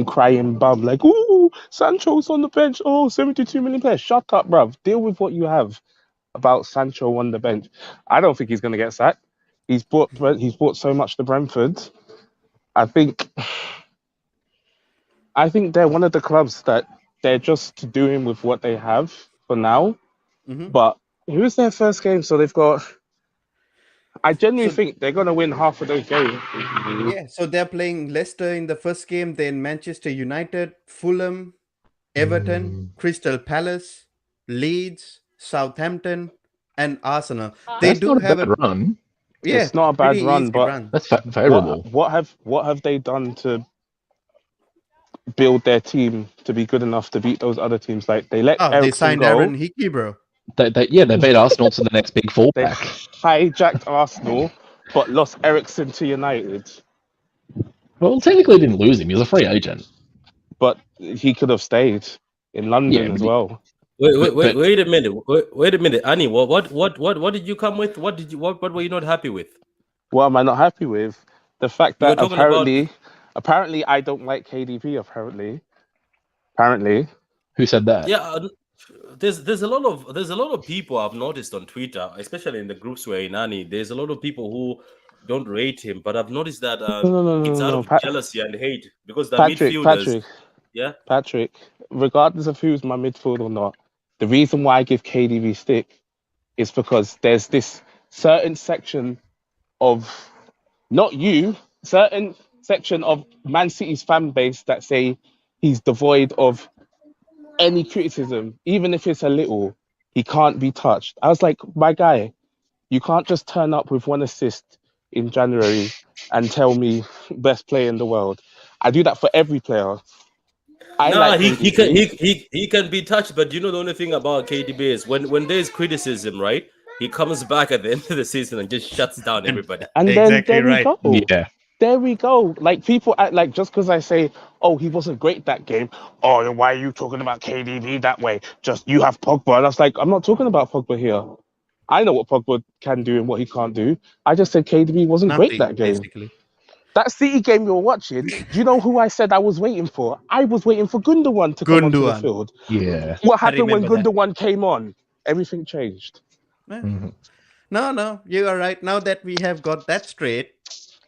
crying bum, like, ooh, Sancho's on the bench. Oh, 72 million players. Shut up, bruv. Deal with what you have about Sancho on the bench. I don't think he's going to get sacked. He's brought so much to Brentford. I think I think they're one of the clubs that they're just doing with what they have for now. Hmm. But who's their first game? So they've got. I genuinely So think they're going to win half of those games. yeah, so they're playing Leicester in the first game, then Manchester United, Fulham, Everton, Mm, Crystal Palace, Leeds, Southampton, and Arsenal. They that's do not a have bad a run. yeah, It's not a pretty bad run, easy but run. That's what favorable. what have they done to build their team to be good enough to beat those other teams? Like they let Oh, they Ericsson signed go, Aaron Hickey, bro. They beat Arsenal to the next big they fallback. hijacked Arsenal, but lost Ericsson to United. Well, technically, they didn't lose him. He was a free agent. But he could have stayed in Yeah, London as well. but Wait a minute. Wait a minute, Annie. What did you come with? What were you not happy with? What am I not happy with? The fact You were that talking about apparently I don't like KDB. Apparently, who said that? yeah. There's a lot of people I've noticed on Twitter, especially in the groups where in Annie. There's a lot of people who don't rate him, but I've noticed that no, no, no, it's no, out no. of jealousy and hate because the Patrick, midfielders. Patrick, Yeah. Patrick. Regardless of who's my midfield or not, the reason why I give KDB stick is because there's this certain section of not you, certain section of Man City's fan base that say he's devoid of any criticism, even if it's a little. He can't be touched. I was like, my guy, you can't just turn up with one assist in January and tell me best player in the world. I do that for every player. I Nah, like KDB. he can be touched, but you know the only thing about KDB is when there's criticism, right? He comes back at the end of the season and just shuts down And everybody. And then exactly there we right. go. Yeah, There we go. Like people act like just because I say, oh, he wasn't great that game. Oh, then why are you talking about KDB that way? Just you have Pogba. And I was like, I'm not talking about Pogba here. I know what Pogba can do and what he can't do. I just said KDB wasn't great Nothing, that game. basically. That City game you were watching, do you know who I said I was waiting for? I was waiting for Gundogan to come onto the Gundogan. field. yeah. What I happened when remember that. Gundogan came on? Everything changed. Eh, Mhm. No, no, you are right. Now that we have got that straight,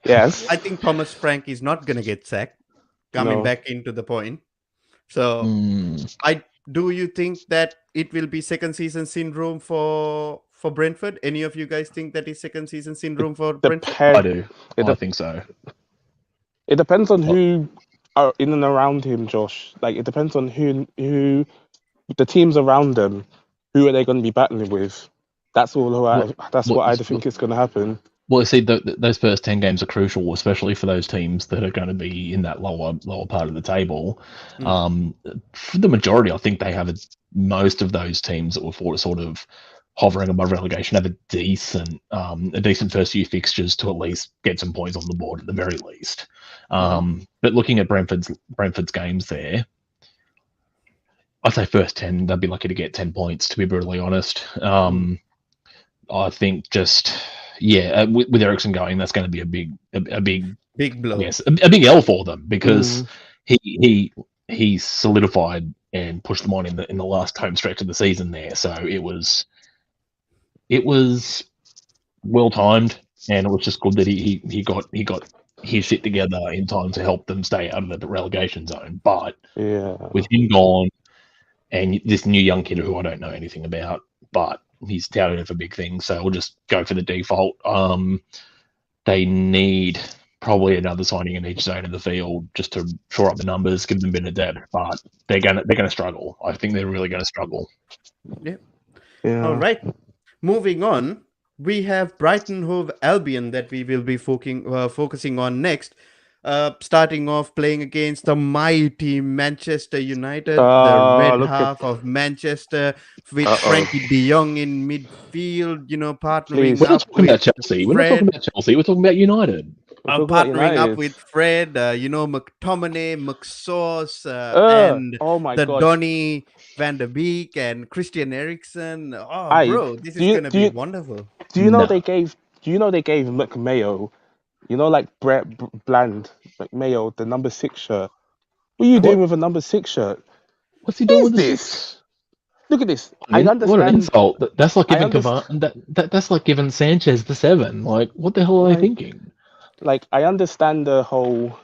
Yes. I think Thomas Frank is not going to get sacked. Coming No. back into the point. So, Mm. I do you think that it will be second season syndrome for Brentford? Any of you guys think that is second season syndrome for Brentford? I Depend. do. It, I de- think so. it depends on Well, who are in and around him, Josh. Like it depends on who the teams around them. Who are they going to be battling with? That's all. well, That's well, what I think is going to happen. well, see, those first 10 games are crucial, especially for those teams that are going to be in that lower part of the table. Mm. For the majority, I think they have most of those teams that were sort of hovering above relegation have a decent first few fixtures to at least get some points on the board at the very least. But looking at Brentford's games there, I'd say first 10, they'd be lucky to get 10 points, to be brutally honest. I think with Ericsson going, that's going to be a big, Big blow. yes, a big L for them because he solidified and pushed them on in the last home stretch of the season there. So it was well timed, and it was just good that he got his shit together in time to help them stay out of the relegation zone. But Yeah. with him gone and this new young kid who I don't know anything about, but he's touted for big things, so we'll just go for the default. They need probably another signing in each zone of the field just to shore up the numbers, give them a bit of depth, but they're gonna struggle. I think they're really gonna struggle. Yeah. Yeah. All right. Moving on, we have Brighton Hove Albion that we will be focusing on next. Starting off playing against the mighty Manchester United, the red Look at. half of Manchester, with Uh-oh. Frankie De Jong in midfield, partnering Please. We're not up talking with about Chelsea. We're not Fred. talking about Chelsea. We're talking about United. We're talking about partnering up United. with Fred, McTominay, McSauce, and Oh my the God. Donny Van der Beek and Christian Eriksen. Oh, I bro, this do is you gonna do be you wonderful. do you know No. they gave McMayo, like Bland McMayo, the number 6 shirt. What are you doing What? with a number 6 shirt? What's he What doing is with the this? six? Look at this. I mean, what an insult! That's like I giving understand. that's like giving Sanchez the 7. Like, what the hell are they Like, thinking? I understand the whole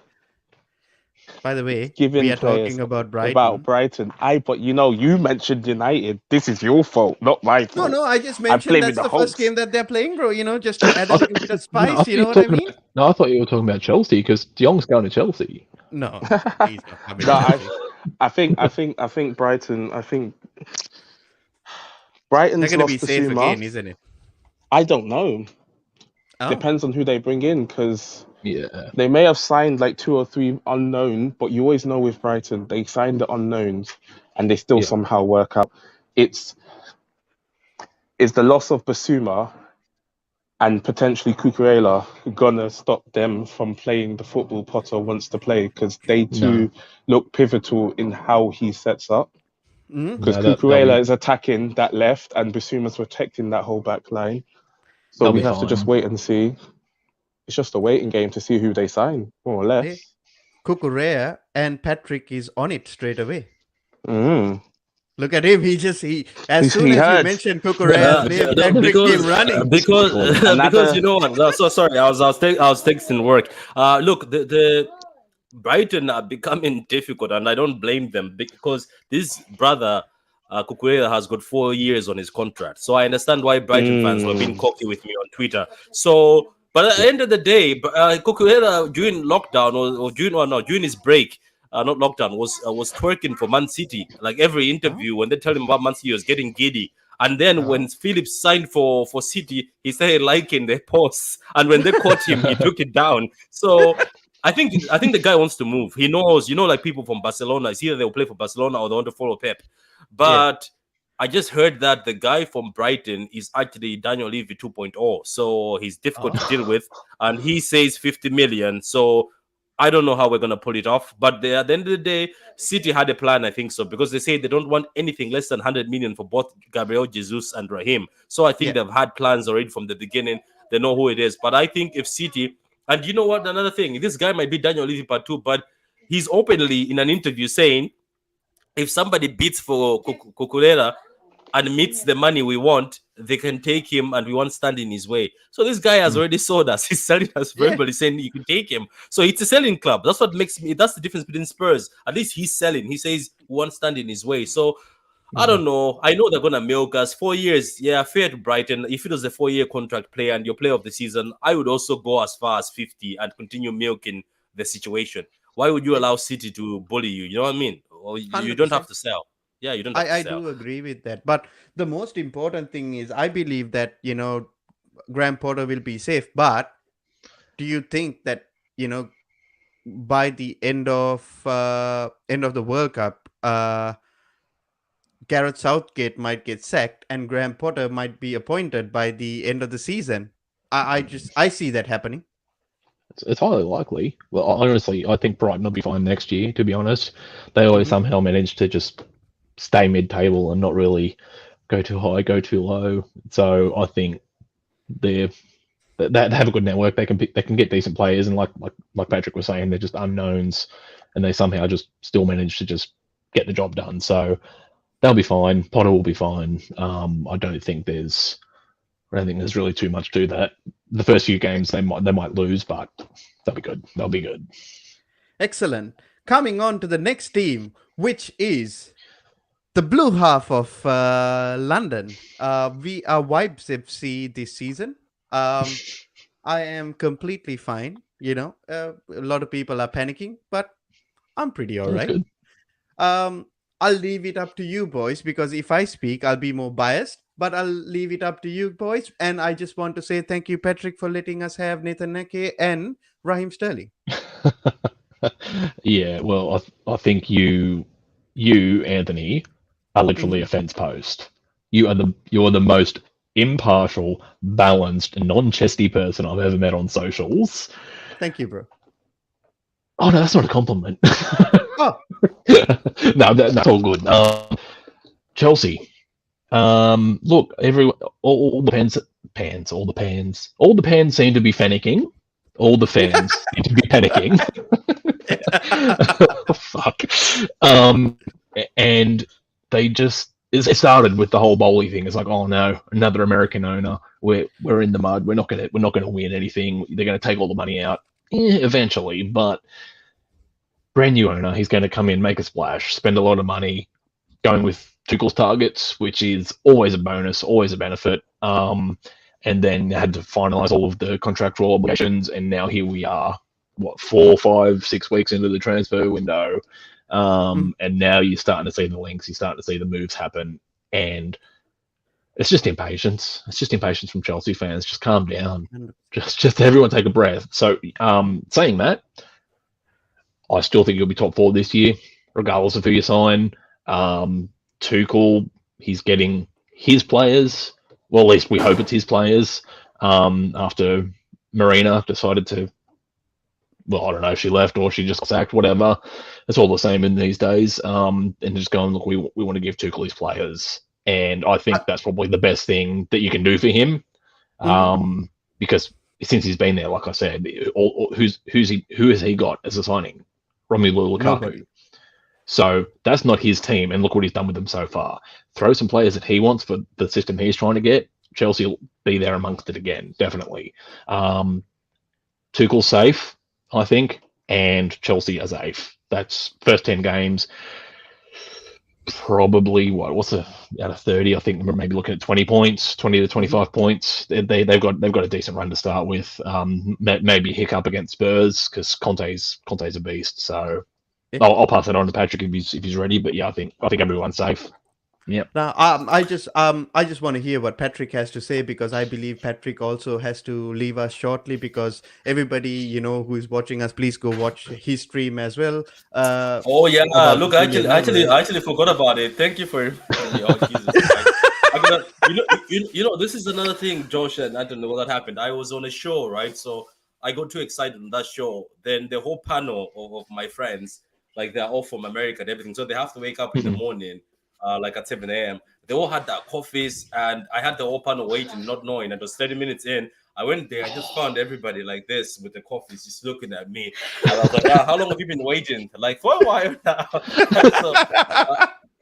By the way, we giving are talking players about about Brighton. Brighton. But you mentioned United. This is your fault, not my No, fault. no, I just I'm mentioned blaming that's the the first host. game that they're playing, bro. Just to add a I little bit of no, I spice. thought You you know were what I talking mean? about. No, I thought you were talking about Chelsea because De Jong's going to Chelsea. No, no, he's not coming No, to Chelsea. I think Brighton. I think They're Brighton's gonna be lost safe Basuma. again, isn't it? I don't know. Oh, Depends on who they bring in because Yeah, they may have signed like 2 or 3 unknown, but you always know with Brighton they signed the unknowns and they still yeah, somehow work out. It's is the loss of Basuma and potentially Cucurella gonna stop them from playing the football Potter wants to play because they no, too look pivotal in how he sets up. mm, Because no. They'll Cucurella be is attacking that left and Basuma's protecting that whole back line. So they'll we be have to just fine. wait and see. It's just a waiting game to see who they sign, more or hey, less. Cucurella and Patrick is on it straight away. Mm. Look at him. He as soon He as you heard mentioned Cucurella's name, No, Patrick came because running. because because another. you know what? No, so sorry, I was texting work. Look, the Brighton are becoming difficult, and I don't blame them because this brother, Kukurea, has got 4 years on his contract. So I understand why Brighton fans were being Mm. cocky with me on Twitter. So, but at the Yeah, end of the day, Kukurea during lockdown or during his break, not lockdown, was twerking for Man City. Like every Oh, interview, when they tell him about Man City, he was getting giddy. And then when oh. Phillips signed for City, he started liking their posts. And when they caught him, he took it down. So I think the guy wants to move. He knows, like people from Barcelona, it's either they'll play for Barcelona or they want to follow Pep. Yeah. But I just heard that the guy from Brighton is actually Daniel Levy 2.0. So he's difficult to Oh. deal with. And he says 50 million. So I don't know how we're going to pull it off. But at the end of the day, City had a plan, I think so, because they say they don't want anything less than 100 million for both Gabriel Jesus and Raheem. So I think Yeah. they've had plans already from the beginning. They know who it is. But I think if City, and you know what, another thing, this guy might be Daniel Levy part two, but he's openly in an interview saying if somebody bids for Kukurela and meets the money we want, they can take him and we won't stand in his way. So this guy has Mm. already sold us. He's selling us Yeah. verbally saying you can take him. So it's a selling club. That's what makes me, that's the difference between Spurs. At least he's selling. He says we won't stand in his way. So I yeah. don't know. I know they're gonna milk us 4 years. Yeah, fair to Brighton. If it was a 4-year contract player and your player of the season, I would also go as far as 50 and continue milking the situation. Why would you Yeah. allow City to bully you? You know what I mean? Or you don't have 100%. to sell. Yeah, you don't have to I sell. do agree with that. But the most important thing is I believe that, Graham Potter will be safe. But do you think that, by the end of the World Cup, Gareth Southgate might get sacked and Graham Potter might be appointed by the end of the season? I see that happening. It's highly likely. Well, honestly, I think Brighton will be fine next year. To be honest, they always Hmm. somehow manage to just stay mid-table and not really go too high, go too low. So I think they're they have a good network. They can get decent players, and like Patrick was saying, they're just unknowns, and they somehow just still manage to just get the job done. So they'll be fine. Potter will be fine. I don't think there's really too much to that. The first few games they might lose, but they'll be good. They'll be good. Excellent. Coming on to the next team, which is the blue half of London. We are Vibes FC this season. I am completely fine. A lot of people are panicking, but I'm pretty all That's right. good. I'll leave it up to you, boys, because if I speak, I'll be more biased. But I'll leave it up to you, boys. And I just want to say thank you, Patrick, for letting us have Nathan Neke and Raheem Sterling. Yeah, well, I think you Anthony are literally a fence post. You're the most impartial, balanced, non-chesty person I've ever met on socials. Thank you, bro. Oh no, that's not a compliment. Oh, No, that's all good. Chelsea. Look, all the all the pans seem to be panicking. All the fans seem to be panicking. Fuck. Um, and they just it started with the whole Bowley thing. It's like, oh no, another American owner. We're in the mud. We're not gonna win anything. They're gonna take all the money out eventually, but brand new owner. He's going to come in, make a splash, spend a lot of money, going with Tuchel's targets, which is always a bonus, always a benefit. And then had to finalize all of the contractual obligations, and now here we are, what, 4, 5, 6 weeks into the transfer window, and now you're starting to see the links, you're starting to see the moves happen, and it's just impatience. It's just impatience from Chelsea fans. Just calm down. Just everyone take a breath. So, saying that, I still think he'll be top 4 this year, regardless of who you sign. Tuchel, he's getting his players. Well, at least we hope it's his players. After Marina decided to, well, I don't know if she left or she just got sacked, whatever. It's all the same in these days. And just going, look, we want to give Tuchel his players. And I think that's probably the best thing that you can do for him. Because since he's been there, like I said, who has he got as a signing? Romelu Lukaku. Nobody. So that's not his team, and look what he's done with them so far. Throw some players that he wants for the system he's trying to get. Chelsea will be there amongst it again, definitely. Tuchel's safe, I think, and Chelsea are safe. That's first 10 games. Probably what's out of 30? I think we're maybe looking at 20 points, 20 to 25 points. They've got a decent run to start with. Maybe a hiccup against Spurs because Conte's a beast. So I'll pass it on to Patrick if he's ready. But yeah, I think everyone's safe. Yep. Now, I just want to hear what Patrick has to say, because I believe Patrick also has to leave us shortly, because everybody, who is watching us, please go watch his stream as well. Oh yeah, about look, the I brilliant actually numbers. I actually forgot about it. Thank you for reminding me. Oh Jesus Christ. I gotta, this is another thing, Josh, and I don't know what happened. I was on a show, right? So I got too excited on that show. Then the whole panel of my friends, like they're all from America and everything, so they have to wake up in the morning, like at 7 a.m. They all had their coffees, and I had the whole panel waiting, not knowing. It was 30 minutes in. I went there. I just found everybody like this with the coffees, just looking at me. And I was like, how long have you been waiting? Like, for a while now. So,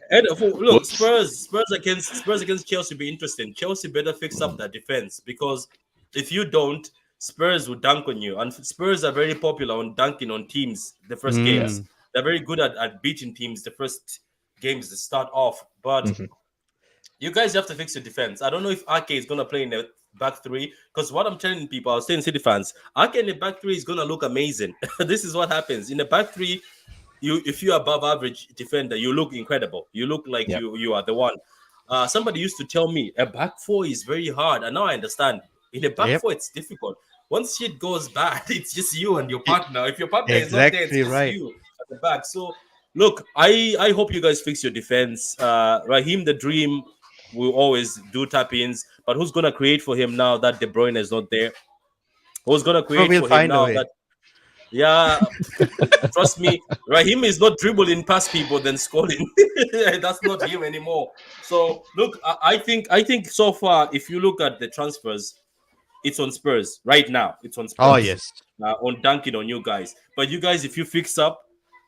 and look, Spurs against Chelsea be interesting. Chelsea better fix up their defense, because if you don't, Spurs will dunk on you. And Spurs are very popular on dunking on teams the first games. They're very good at beating teams the first games that start off. But you guys have to fix your defense. I don't know if Ake is going to play in the back three, because what I'm telling people, I was saying City fans, Ake in the back three is going to look amazing. This is what happens. In the back three, if you're above average defender, you look incredible. You look like you are the one. Somebody used to tell me a back four is very hard, and now I understand. In a back four, it's difficult. Once shit goes bad, it's just you and your partner. If your partner is not there, it's Exactly just right. you at the back. So look, I hope you guys fix your defense. Raheem the Dream will always do tap-ins, but who's gonna create for him now that De Bruyne is not there? Who's gonna But create we'll for him find a now way. that? Yeah, trust me, Raheem is not dribbling past people then scoring. That's not him anymore. So look, I think so far, if you look at the transfers, it's on Spurs right now. It's on Oh Spurs, yes. on dunking on you guys. But you guys, if you fix up,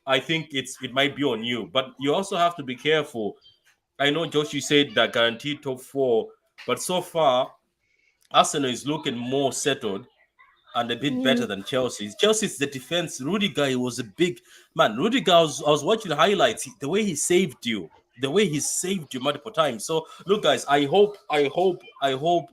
I think it might be on you. But you also have to be careful. I know Joshi said that guaranteed top 4, but so far Arsenal is looking more settled and a bit better than Chelsea. Chelsea's the defense. Rudiger was a big man. Rudiger, I was watching the highlights. The way he saved you, multiple times. So look, guys, I hope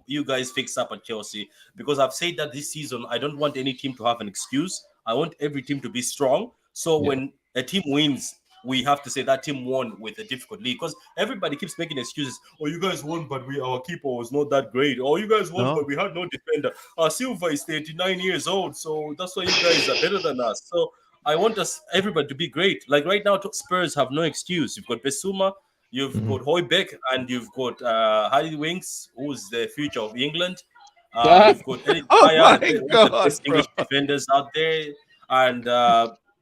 you guys fix up at Chelsea, because I've said that this season I don't want any team to have an excuse. I want every team to be strong. So when a team wins, we have to say that team won with a difficult league, because everybody keeps making excuses. Oh, you guys won, but our keeper was not that great. Oh, you guys won, but we had no defender. Silva is 39 years old, so that's why you guys are better than us. So I want everybody to be great. Like right now, Spurs have no excuse. You've got Besuma, you've got Hoiberg, and you've got Harry Winks, who's the future of England. You've got Eric Oh Dyer, my one of the God, best bro. English defenders out there. And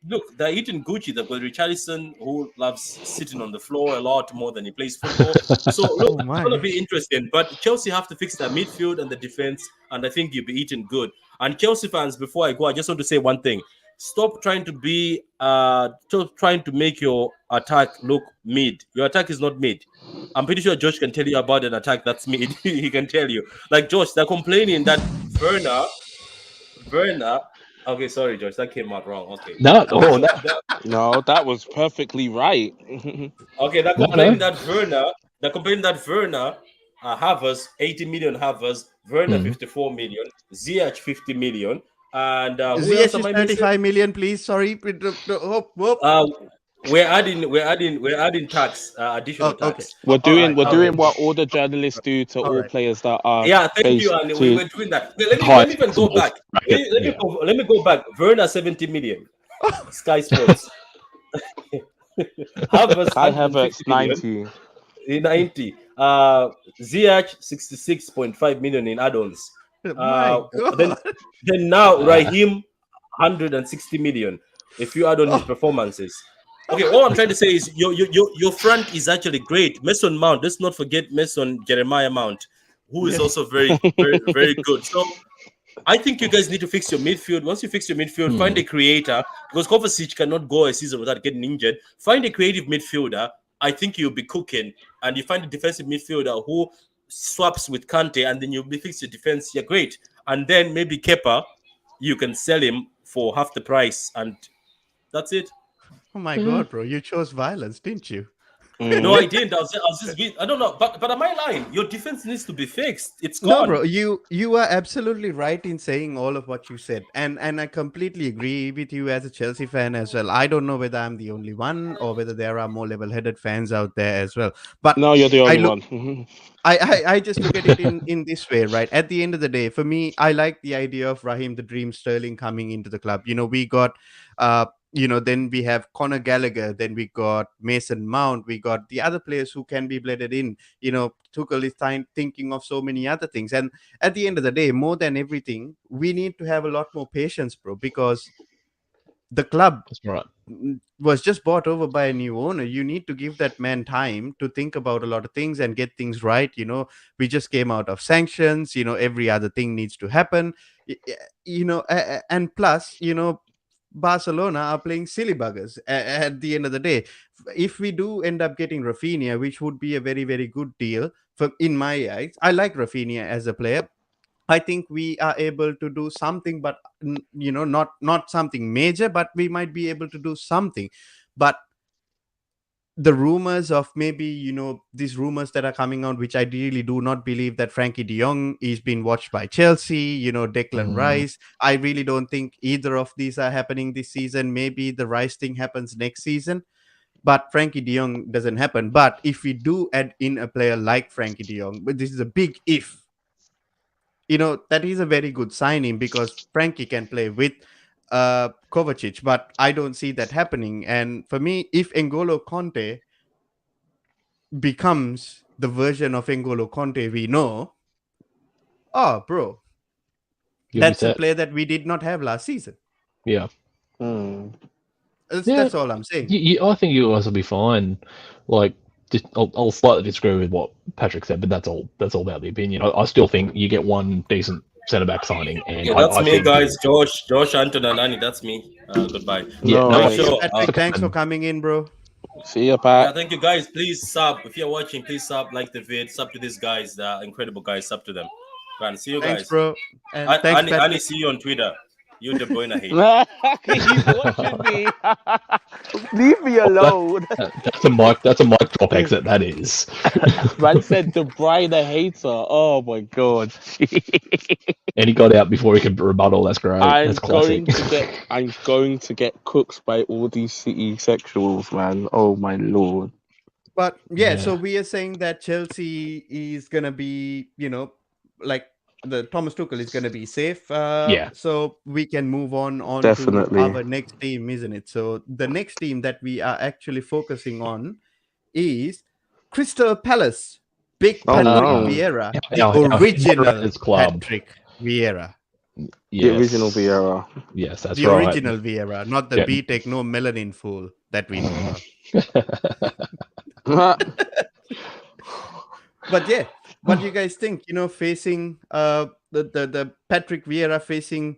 look, they're eating Gucci. They've got Richarlison, who loves sitting on the floor a lot more than he plays football. So look, Oh it's going to my. be interesting. But Chelsea have to fix their midfield and the defense, and I think you'll be eating good. And Chelsea fans, before I go, I just want to say one thing: stop trying to stop trying to make your attack look mid. Your attack is not mid. I'm pretty sure Josh can tell you about an attack that's mid. He can tell you. Like Josh, they're complaining that Werner. Okay, sorry, Josh, that came out wrong. Okay, No, oh so no, No, that was perfectly right. okay, they're no, complaining no. that Werner, Havers 80 million, Havers Werner Mm. 54 million, Ziyech 50 million, and who else ZH am is I missing? 35 million, please. Sorry. Whoop, whoop. Uh, we're adding tax, additional Oh, okay. tax. We're All doing right. we're All right. doing what all the journalists do to All all right. players that are Yeah, thank you, based and we to were doing that. Okay, let me Highest even go possible back. bracket. Yeah. Let me go back. Werner 70 million, Sky Sports. Havers Kai 150 Havertz million 90. in 90. Ziyech 66.5 million in add-ons. My Uh, then God. then now Uh, Raheem 160 million. If you add on his Oh, performances. Okay, all I'm trying to say is your front is actually great. Mason Mount, let's not forget Mason Jeremiah Mount, who is yeah. also very good. So I think you guys need to fix your midfield. Once you fix your midfield, find a creator because Kovacic cannot go a season without getting injured. Find a creative midfielder. I think you'll be cooking, and you find a defensive midfielder who swaps with Kante, and then you'll be fix your defense. You're great, and then maybe Kepa, you can sell him for half the price, and that's it. Oh my God, bro. You chose violence, didn't you? No, Mm. I didn't. I don't know, but am I lying? Your defense needs to be fixed. It's No, gone. bro, you are absolutely right in saying all of what you said, and I completely agree with you as a Chelsea fan as well. I don't know whether I'm the only one or whether there are more level-headed fans out there as well. But No, you're the I only look, one. Mhm. I just look at it in this way, right? At the end of the day, for me, I like the idea of Raheem the Dream Sterling coming into the club. We got uh then we have Conor Gallagher, then we got Mason Mount, we got the other players who can be blended in. Tuchel is thinking of so many other things. And at the end of the day, more than everything, we need to have a lot more patience, bro, because the club that's right. was just bought over by a new owner. You need to give that man time to think about a lot of things and get things right. We just came out of sanctions. Every other thing needs to happen. And plus, Barcelona are playing silly buggers at the end of the day. If we do end up getting Rafinha, which would be a very, very good deal for in my eyes. I like Rafinha as a player. I think we are able to do something, but not something major, but we might be able to do something. But the rumors of maybe these rumors that are coming out, which I really do not believe, that Frankie De Jong is being watched by Chelsea. Declan Mm. Rice. I really don't think either of these are happening this season. Maybe the Rice thing happens next season. But Frankie De Jong doesn't happen. But if we do add in a player like Frankie De Jong, but this is a big if, that is a very good signing because Frankie can play with Kovacic, but I don't see that happening. And for me, if N'Golo Conte becomes the version of N'Golo Conte we know, oh, bro, You'll be that's a set. player that we did not have last season. Yeah. Mm. Yeah. That's all I'm saying. I think you guys will be fine. Like, I'll slightly disagree with what Patrick said, but that's all. That's all about the opinion. I still think you get one decent centre back signing, and Yeah, that's I me, think guys. Josh, Anton, and Annie. That's me. Goodbye. yeah, No no, I'm See you, worries. sure. Patrick. Thanks for coming in, bro. See you Yeah, back. thank you, guys. Please sub if you're watching. Please sub, like the vid. Sub to these guys. They're incredible guys. Sub to them. Man, see you Thanks, guys. bro. And thanks, Annie, Patrick. see you on Twitter. You De Bruyne hate. He's watching me. Leave me alone. that's a mic. That's a mic drop exit. That is. Man said De Bruyne hater. Oh my god. And he got out before he could rebuttal. That's great. That's classic. I'm going to get cooked by all these city sexuals, man. Oh my lord. But yeah, Yeah. so we are saying that Chelsea is gonna be, like the Thomas Tuchel is gonna be safe. Yeah. So we can move on to Definitely. our next team, isn't it? So the next team that we are actually focusing on is Crystal Palace. Big Oh Patrick no. Vieira, the Our original moderators club. Patrick. Vieira. Yes. The original Vieira. Yes, that's The right. original Vieira, not the Yeah. B-Tech no melanin fool that we know about. But yeah, what do you guys think? Facing the Patrick Vieira facing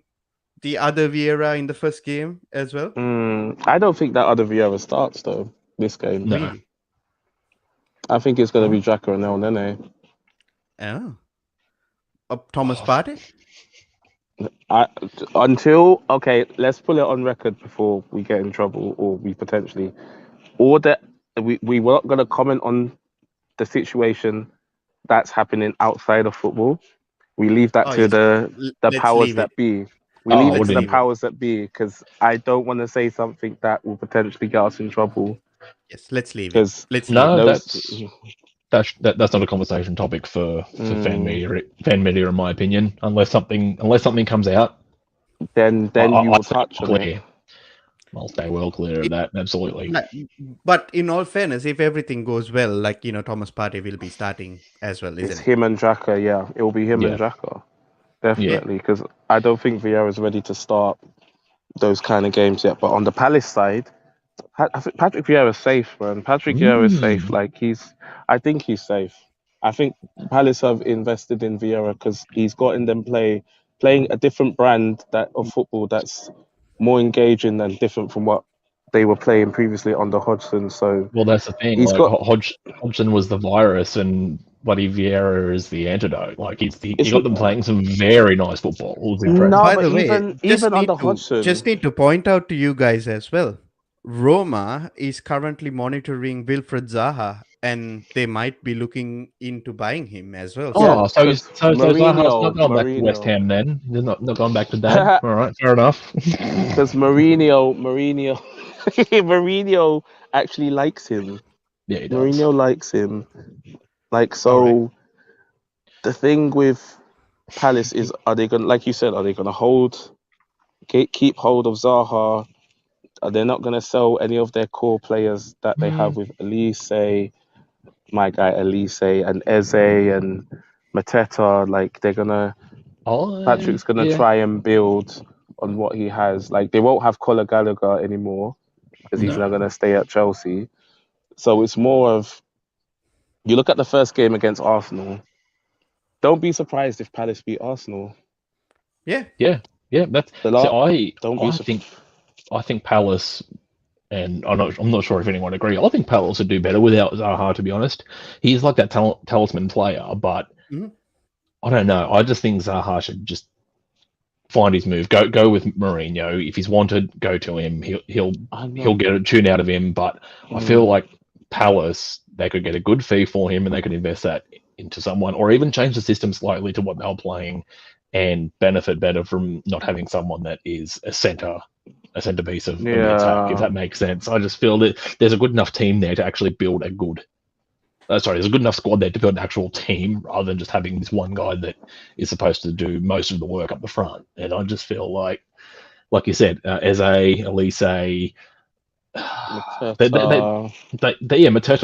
the other Vieira in the first game as well. I don't think that other Vieira starts though this game. No. Really? I think it's going to Oh. be Xhaka and El Nene. Oh. Thomas Partey? Okay, let's pull it on record before we get in trouble or we potentially order. We were not going to comment on the situation that's happening outside of football. We leave that Oh, to yes. the Let's powers leave that it. be. We Oh, leave I it to the wouldn't. powers that be because I don't want to say something that will potentially get us in trouble. Yes, let's leave it. Because Let's leave No, it. that's not a conversation topic for fan media. Fan media, in my opinion, unless something comes out, then you will touch on it. I'll stay well clear of that. Absolutely. But in all fairness, if everything goes well, Thomas Partey will be starting as well, It's isn't it? him and Xhaka, yeah. It will be him and Yeah. Xhaka. Definitely. Because I don't think Vieira's ready to start those kind of games yet. But on the Palace side, I think Patrick Vieira's safe, man. Patrick Vieira is safe. I think he's safe. I think Palace have invested in Vieira because he's gotten them playing a different brand of football that's more engaging and different from what they were playing previously under Hodgson. So Well, that's the thing. he's Like got. Hodgson was the virus, and Buddy Vieira is the antidote. Like he It's got them playing some very nice football. It was impressive. no, By but the way, even under Hodgson, just need to point out to you guys as well. Roma is currently monitoring Wilfred Zaha, and they might be looking into buying him as well. Oh, so because Zaha's not going back to West Ham then? They're not going back to Dad? All right, fair enough. Because Mourinho Mourinho actually likes him. Yeah, he does. Mourinho likes him. Alright. The thing with Palace is, are they gonna, like you said, are they gonna keep hold of Zaha? Are they not gonna sell any of their core players that they have with Elise, my guy Elise and Eze and Mateta? Like Patrick's gonna try and build on what he has. Like they won't have Conor Gallagher anymore because he's not gonna stay at Chelsea. So it's more of, you look at the first game against Arsenal. Don't be surprised if Palace beat Arsenal. Yeah. That's Don't I think Palace, and I'm not sure if anyone agree. I think Palace would do better without Zaha. To be honest, he's like that talisman player, but I don't know. I just think Zaha should just find his move. Go with Mourinho. If he's wanted, go to him. He'll get a tune out of him. But I feel like Palace, they could get a good fee for him, and they could invest that into someone, or even change the system slightly to what they're playing, and benefit better from not having someone that is a centerpiece of the attack. If that makes sense, I just feel that there's a good enough team there to actually build a good. There's a good enough squad there to build an actual team rather than just having this one guy that is supposed to do most of the work up the front. And I just feel like you said, Eze, Elise, Mateta,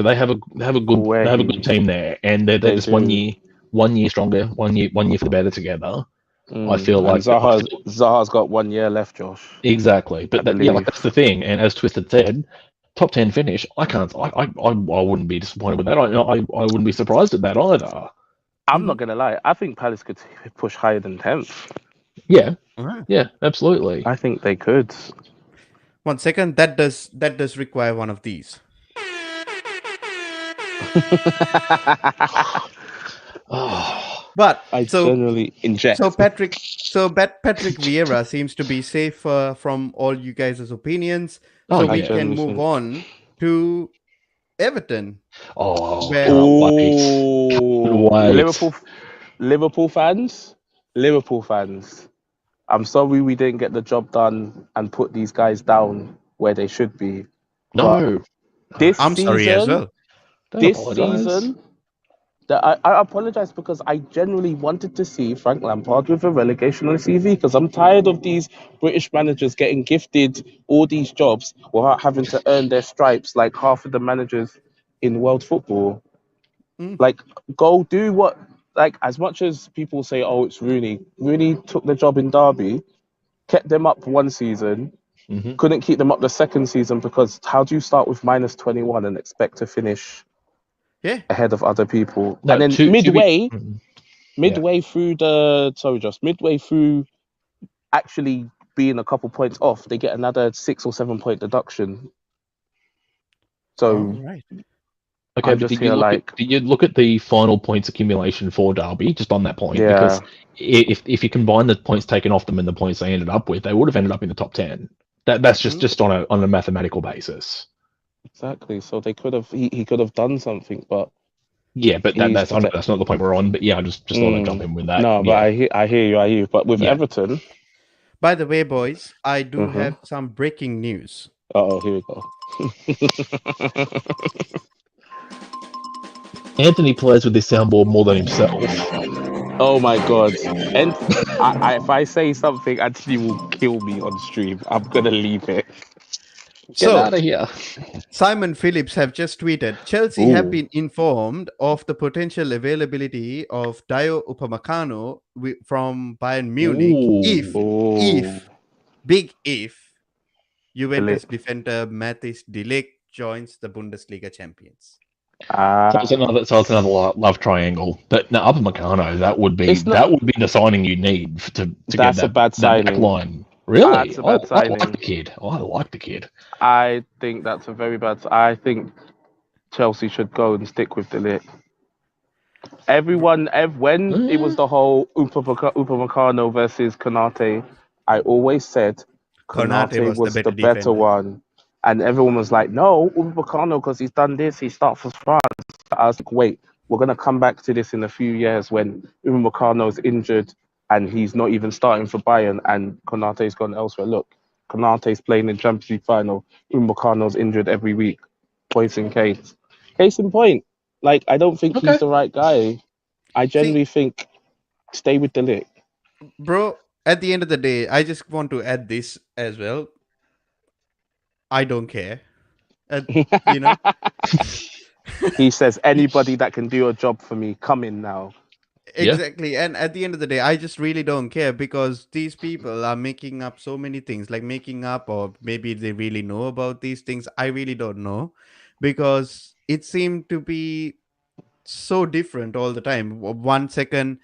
they have a good team there, and they're just 1 year stronger, one year for the better together. I feel like Zaha's got 1 year left, Josh. Exactly, but that's the thing. And as Twisted said, top 10 finish. I wouldn't be disappointed with that. I wouldn't be surprised at that either. I'm not gonna lie. I think Palace could push higher than 10th. Yeah, yeah, absolutely. I think they could. 1 second. That does require one of these. But I generally inject. So Patrick Vieira seems to be safe from all you guys' opinions. So we can move on to Everton. Liverpool fans. I'm sorry we didn't get the job done and put these guys down where they should be. No, I'm sorry as well. Season, I apologize because I genuinely wanted to see Frank Lampard with a relegation on his CV, because I'm tired of these British managers getting gifted all these jobs without having to earn their stripes like half of the managers in world football. Like, go do what like as much as people say, "Oh, it's Rooney." Rooney took the job in Derby, kept them up one season, Hmm. couldn't keep them up the second season because how do you start with -21 and expect to finish Yeah. ahead of other people? No, And then to be. Yeah. midway through the sorry, just midway through actually being a couple points off, they get another 6 or 7 point deduction. All So right. Okay, I'm but just here like, did you look at the final points accumulation for Derby just on that point? Because yeah, if you combine the points taken off them and the points they ended up with, they would have ended up in the top 10. That's Mm. just on a mathematical basis. exactly. So they could have he could have done something, but Yeah, but he's I know that's not the point we're on. But yeah, I just thought I'd jump in with that. no, but Yeah, I hear you. But with yeah. Everton, By the way, boys, I do uh-huh. have some breaking news. Oh, here we go. Anthony plays with this soundboard more than himself. Oh my god. And if I say something, Anthony will kill me on stream. I'm gonna leave it. Get So, out of here. Simon Phillips have just tweeted, Chelsea have Ooh, been informed of the potential availability of Dio Upamecano from Bayern Munich ooh. Oh, big if, delete. Juventus defender Mathis de Ligt joins the Bundesliga champions. So it's another love triangle. But no, Upper Meccano, It's not. that would be the signing you need to get That's a bad that back signing. line. Really? That's a Oh, bad I like signing. the kid. Oh, I like the kid. I think that's a very bad. I think Chelsea should go and stick with delete. When it was the whole Upamecano versus Konate, I always said Konate Konate was the was better the better defender. one, and everyone was like, "No, Upamecano because he's done this. He starts for France." I was like, "Wait, we're gonna come back to this in a few years when Upamecano's injured and he's not even starting for Bayern, and Konate's gone elsewhere. Look, Konate's playing in Champions League final. Upamecano's injured every week. Points in case. Case in point." Like, I don't think he's Okay. the right guy. I See, generally think stay with the lick. bro, at the end of the day, I just want to add this as well. I don't care. You know, He says, anybody that can do a job for me, come in now. Yeah. exactly. And at the end of the day, I just really don't care because these people are making up so many things, like making up, or maybe they really know about these things. I really don't know because it seemed to be so different all the time. 1 second,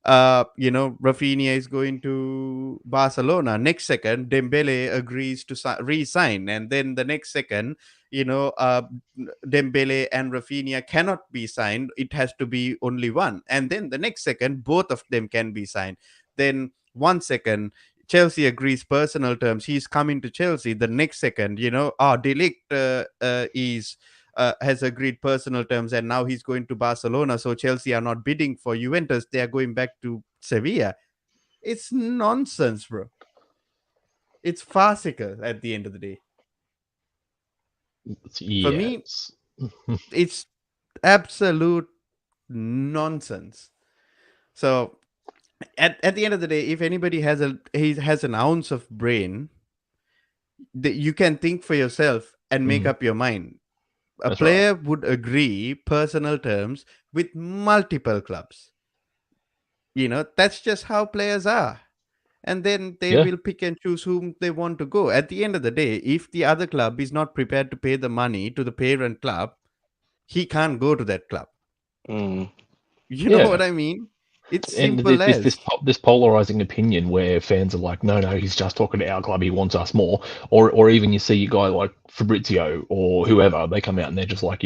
Rafinha is going to Barcelona. Next second, Dembele agrees to re-sign, and then the next second, Dembele and Rafinha cannot be signed. It has to be only one, and then the next second, both of them can be signed. Then 1 second. Chelsea agrees personal terms. He's coming to Chelsea. The next second, De Ligt is has agreed personal terms and now he's going to Barcelona. So Chelsea are not bidding for Juventus. They are going back to Sevilla. It's nonsense, bro. It's farcical at the end of the day. For me, Yes. it's absolute nonsense. So at the end of the day, if anybody has an ounce of brain, you can think for yourself and make up your mind. A That's player would agree personal terms with multiple clubs. That's just how players are. And then they Yeah. will pick and choose whom they want to go. At the end of the day, if the other club is not prepared to pay the money to the parent club, he can't go to that club. Mm. You know Yeah. what I mean? It's And simple as. this polarizing opinion where fans are like, no, he's just talking to our club. He wants us more. Or even you see a guy like Fabrizio or whoever, they come out and they're just like,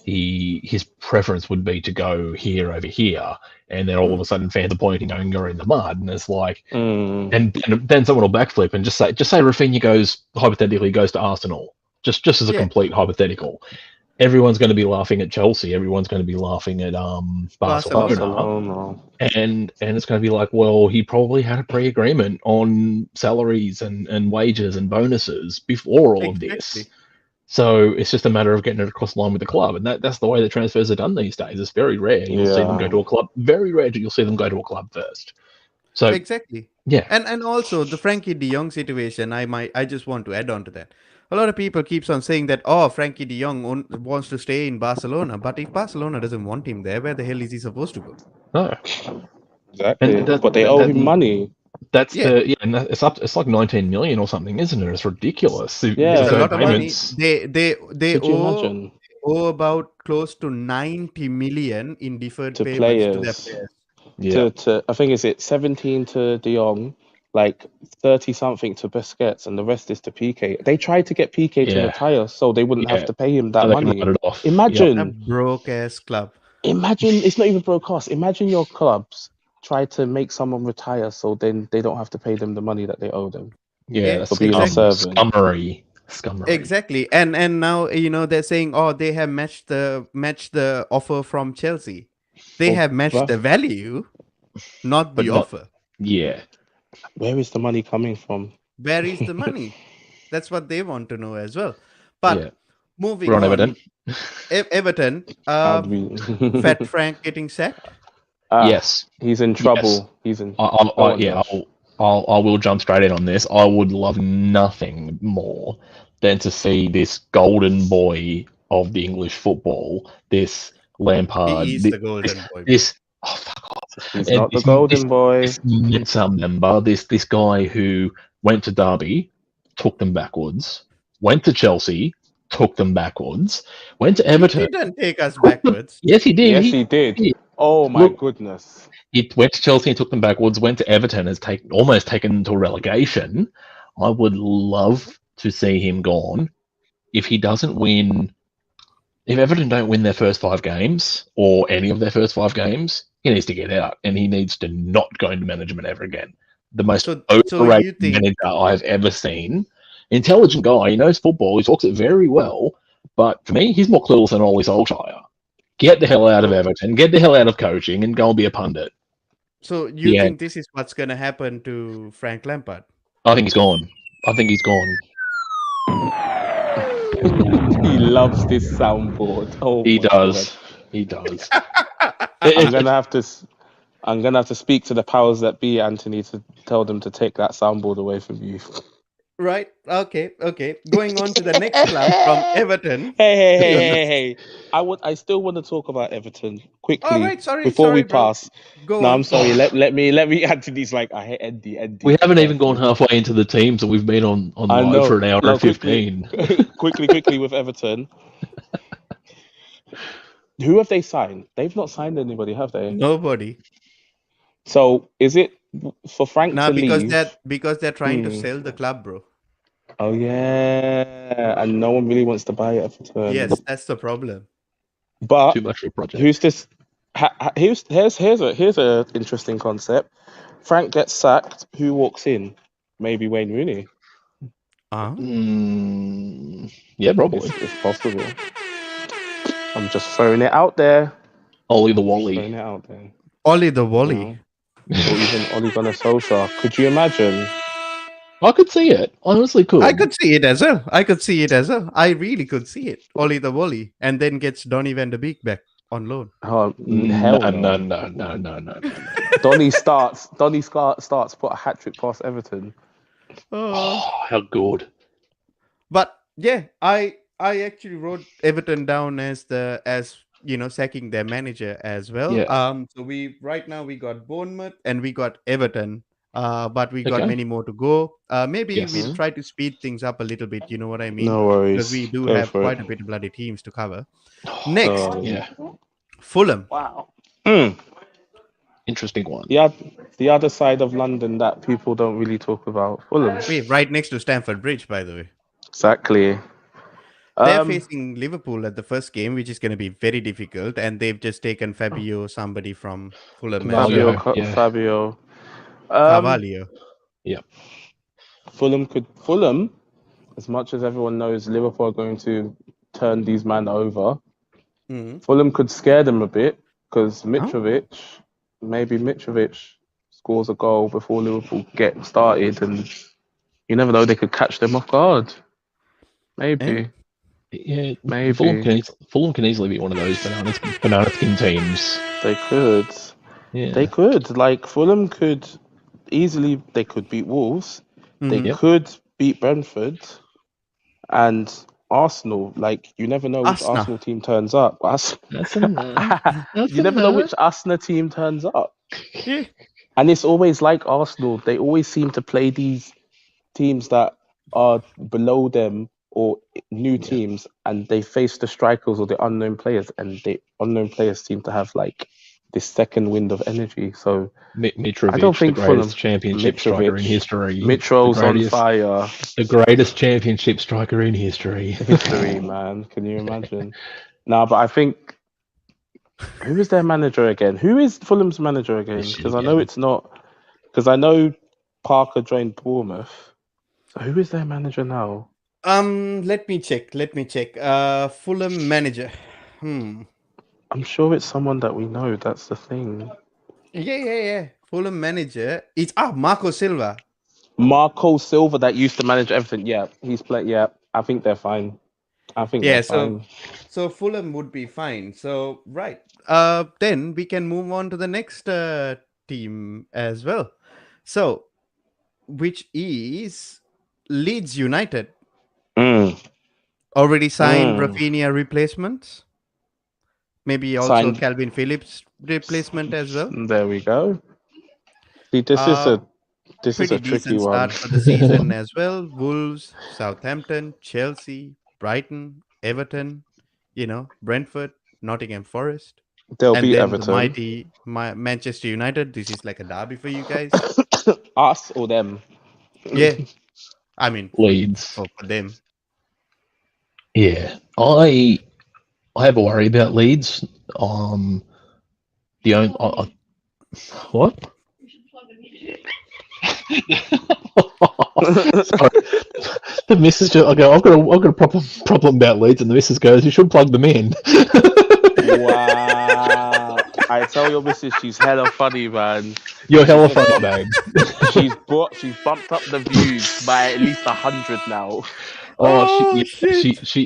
his preference would be to go here over here. And then all of a sudden fans are pointing, going, you're in the mud. And it's like, and then someone will backflip and just say Rafinha hypothetically goes to Arsenal, just as a Yeah, complete hypothetical. Everyone's going to be laughing at Chelsea. Everyone's going to be laughing at Barcelona. Barcelona. And it's going to be like, well, he probably had a pre-agreement on salaries and wages and bonuses before all of this. exactly. So it's just a matter of getting it across the line with the club. And that's the way that transfers are done these days. It's very rare you'll see them go to a club. Very rare you'll see them go to a club first. So Exactly. yeah. And also the Frankie de Jong situation, I just want to add on to that. A lot of people keeps on saying that, oh, Frankie de Jong wants to stay in Barcelona. But if Barcelona doesn't want him there, where the hell is he supposed to go? No, Exactly. and But they owe him money. that's Yeah, and it's like 19 million or something, isn't it? It's ridiculous. The it's Yeah. a deferred lot of money. payments. They Could you imagine owe about close to 90 million in deferred to payments to their players? players. Yeah, To I think is it 17 to De Jong, like 30 something to Busquets, and the rest is to PK. They tried to get PK to yeah, retire so they wouldn't have yeah. to pay him So that they can money. write it off. What a Imagine, broke ass club. it's not even broadcast. Imagine your clubs try to make someone retire so then they don't have to pay them the money that they owe them Yeah, that's for being a Exactly. servant. scummery. Exactly. And now they're saying, oh, they have matched the offer from Chelsea. They Well, have matched bruh, the value, not But the not. offer. Yeah, where is the money coming from? Where is the money? That's what they want to know as well. But yeah. moving We're on on, Everton. Everton, How do we? Fat Frank getting sacked. Yes. He's in Yes. trouble. He's in. I, Go I, on, yeah, Josh. I will jump straight in on this. I would love nothing more than to see this golden boy of the English football, this Lampard, He is the golden boy, bro. this oh fuck off, He's and not the golden boy. this Mensa member, this guy who went to Derby, took them backwards, went to Chelsea, took them backwards, went to He Everton. didn't take us backwards. Yes, he did. Yes, he did. did. Oh my Look, goodness. He went to Chelsea and took them backwards, went to Everton, has almost taken them to a relegation. I would love to see him gone. If he doesn't win, if Everton don't win their first 5 games, or any of their first 5 games, he needs to get out and he needs to not go into management ever again. The most So overrated you think manager I've ever seen. Intelligent guy, he knows football, he talks it very well, but for me, he's more clueless than Ollie Solskjaer. Get the hell out of Everton, get the hell out of coaching, and go and be a pundit. so you Yeah. think this is what's gonna happen to Frank Lampard? I think he's gone. I think he's gone. He loves this soundboard. Oh, He my does. God. He does. I'm gonna have to. I'm gonna have to speak to the powers that be, Anthony, to tell them to take that soundboard away from you. Right. Okay. Going on to the next club from Everton. Hey. I still want to talk about Everton quickly. All right. Sorry. Before we bro. pass. Go No, on. I'm sorry. Let me. Anthony's like, I hate Andy. We haven't even gone halfway into the teams, and we've been on I live know. for an hour No, and 15. quickly with Everton. Who have they signed? They've not signed anybody, have they? Nobody. So is it for Frank Nah, to because leave? they're trying to sell the club, bro. Oh yeah, and no one really wants to buy Everton. Yes, that's the problem. But Too much for a project. who's this? Here's a interesting concept. Frank gets sacked. Who walks in? Maybe Wayne Rooney. Yeah, probably. It's possible. I'm just throwing it out there. Ollie the Throwing Wally. it out there. Ollie the Wally. You know? Or even Ole Gunnar Solskjaer. Could you imagine? I could see it. I honestly could. I could see it as well. I really could see it. Ollie the Wally, and then gets Donny van de Beek back on loan. Oh, hell no. no. Donny starts. Put a hat trick past Everton. Oh, how good. But yeah, I actually wrote Everton down as sacking their manager as well. Yeah. So right now we got Bournemouth and we got Everton. But we got Okay. many more to go. Maybe Yes. we'll try to speed things up a little bit. You know what I mean? No worries. Because we do Go have for quite it. a bit of bloody teams to cover. Next, Yeah. Fulham. Wow. Interesting one. Yeah, the other side of London that people don't really talk about. Fulham. Wait, right next to Stamford Bridge, by the way. Exactly. They're facing Liverpool at the first game, which is going to be very difficult. And they've just taken Fabio, somebody from Fulham as well. Fabio. Carvalho. Fulham, as much as everyone knows Liverpool are going to turn these men over, Fulham could scare them a bit because Mitrovic scores a goal before Liverpool get started, and you never know, they could catch them off guard. Maybe. Yeah, Maybe. Fulham can easily be one of those banana skin teams. They could. Yeah. They could. Like Fulham could easily. They could beat Wolves. They Yep. could beat Brentford, And Arsenal, like you never know which Arsenal. Arsenal team turns up. That's a no. That's You a never know no. which Arsenal team turns up. Yeah. And it's always like Arsenal. They always seem to play these teams that are below them or new Yeah. teams, and they face the strikers or the unknown players, and the unknown players seem to have like this second wind of energy. So I don't Mitrovic, the think Fulham, greatest championship striker in Mitrovic, history, Mitro's on fire. the greatest championship striker in history. History, man. Can you imagine? No, but I think who is their manager again? Who is Fulham's manager again? This shit Because I know again. it's not. Because I know Parker joined Bournemouth. So who is their manager now? Let me check. Fulham manager. I'm sure it's someone that we know. That's the thing. Yeah. Fulham manager. It's Marco Silva. Marco Silva that used to manage everything. Yeah, he's played. Yeah, I think they're fine. I think Yeah, they're fine. so Fulham would be fine. So right. Then we can move on to the next team as well. So, which is Leeds United. Mm. Already signed Mm. Rafinha replacements. Maybe also Signed. Calvin Phillips replacement as well. There we go. See, this is Pretty a tricky decent one. start for the season as well. Wolves, Southampton, Chelsea, Brighton, Everton, Brentford, Nottingham Forest, They'll and beat then the Everton. mighty Manchester United. This is like a derby for you guys. Us or them? Yeah, I mean Leeds. for them. Yeah, I have a worry about Leeds. The only what? Sorry. The missus just, I go, I've got a problem about Leeds, and the missus goes, you should plug them in. Wow. I tell your missus she's hella funny, man. You're hella funny, babe. She's bumped up the views by at least 100 now.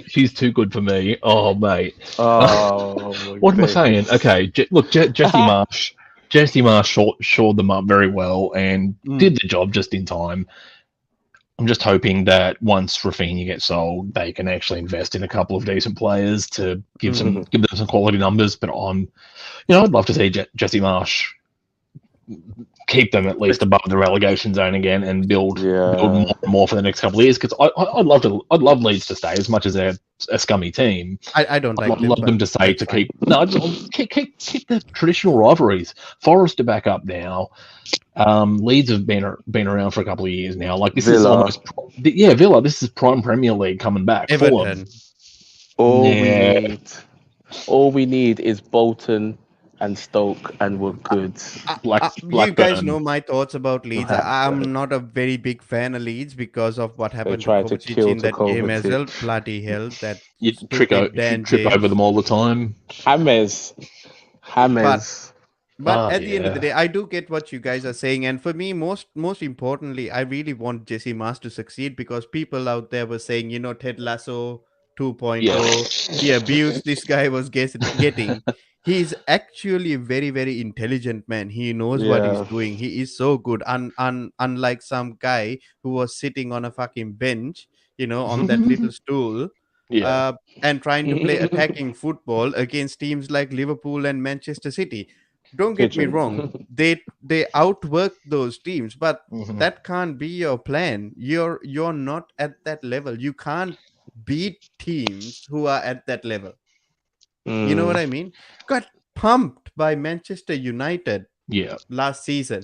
She's too good for me. Oh, mate. Oh, What am I saying? Okay, look, Jesse Marsh shored them up very well and did the job just in time. I'm just hoping that once Rafinha gets sold, they can actually invest in a couple of decent players to give them some quality numbers. But I'd love to see Jesse Marsh keep them at least above the relegation zone again and build more and more for the next couple of years. Because I'd love Leeds to stay as much as they're a scummy team. I don't like I'd love them to say to keep the traditional rivalries. Forest are back up now. Leeds have been around for a couple of years now. Like this is almost Villa. This is prime Premier League coming back. Everton. All we need is Bolton and Stoke, and we're good. You guys know my thoughts about Leeds. I'm not a very big fan of Leeds because of what happened to Kovacic in that game as well. Bloody hell, that you trip over them all the time. Hammers. But at the end of the day, I do get what you guys are saying, and for me, most importantly, I really want Jesse Marsh to succeed because people out there were saying, Ted Lasso 2.0, the abuse this guy was getting. He's actually a very, very intelligent man. He knows what he's doing. He is so good. Unlike some guy who was sitting on a fucking bench, on that little stool, and trying to play attacking football against teams like Liverpool and Manchester City. Don't get me wrong. They outwork those teams, but that can't be your plan. You're not at that level. You can't beat teams who are at that level. You know what I mean? Got pumped by Manchester United last season.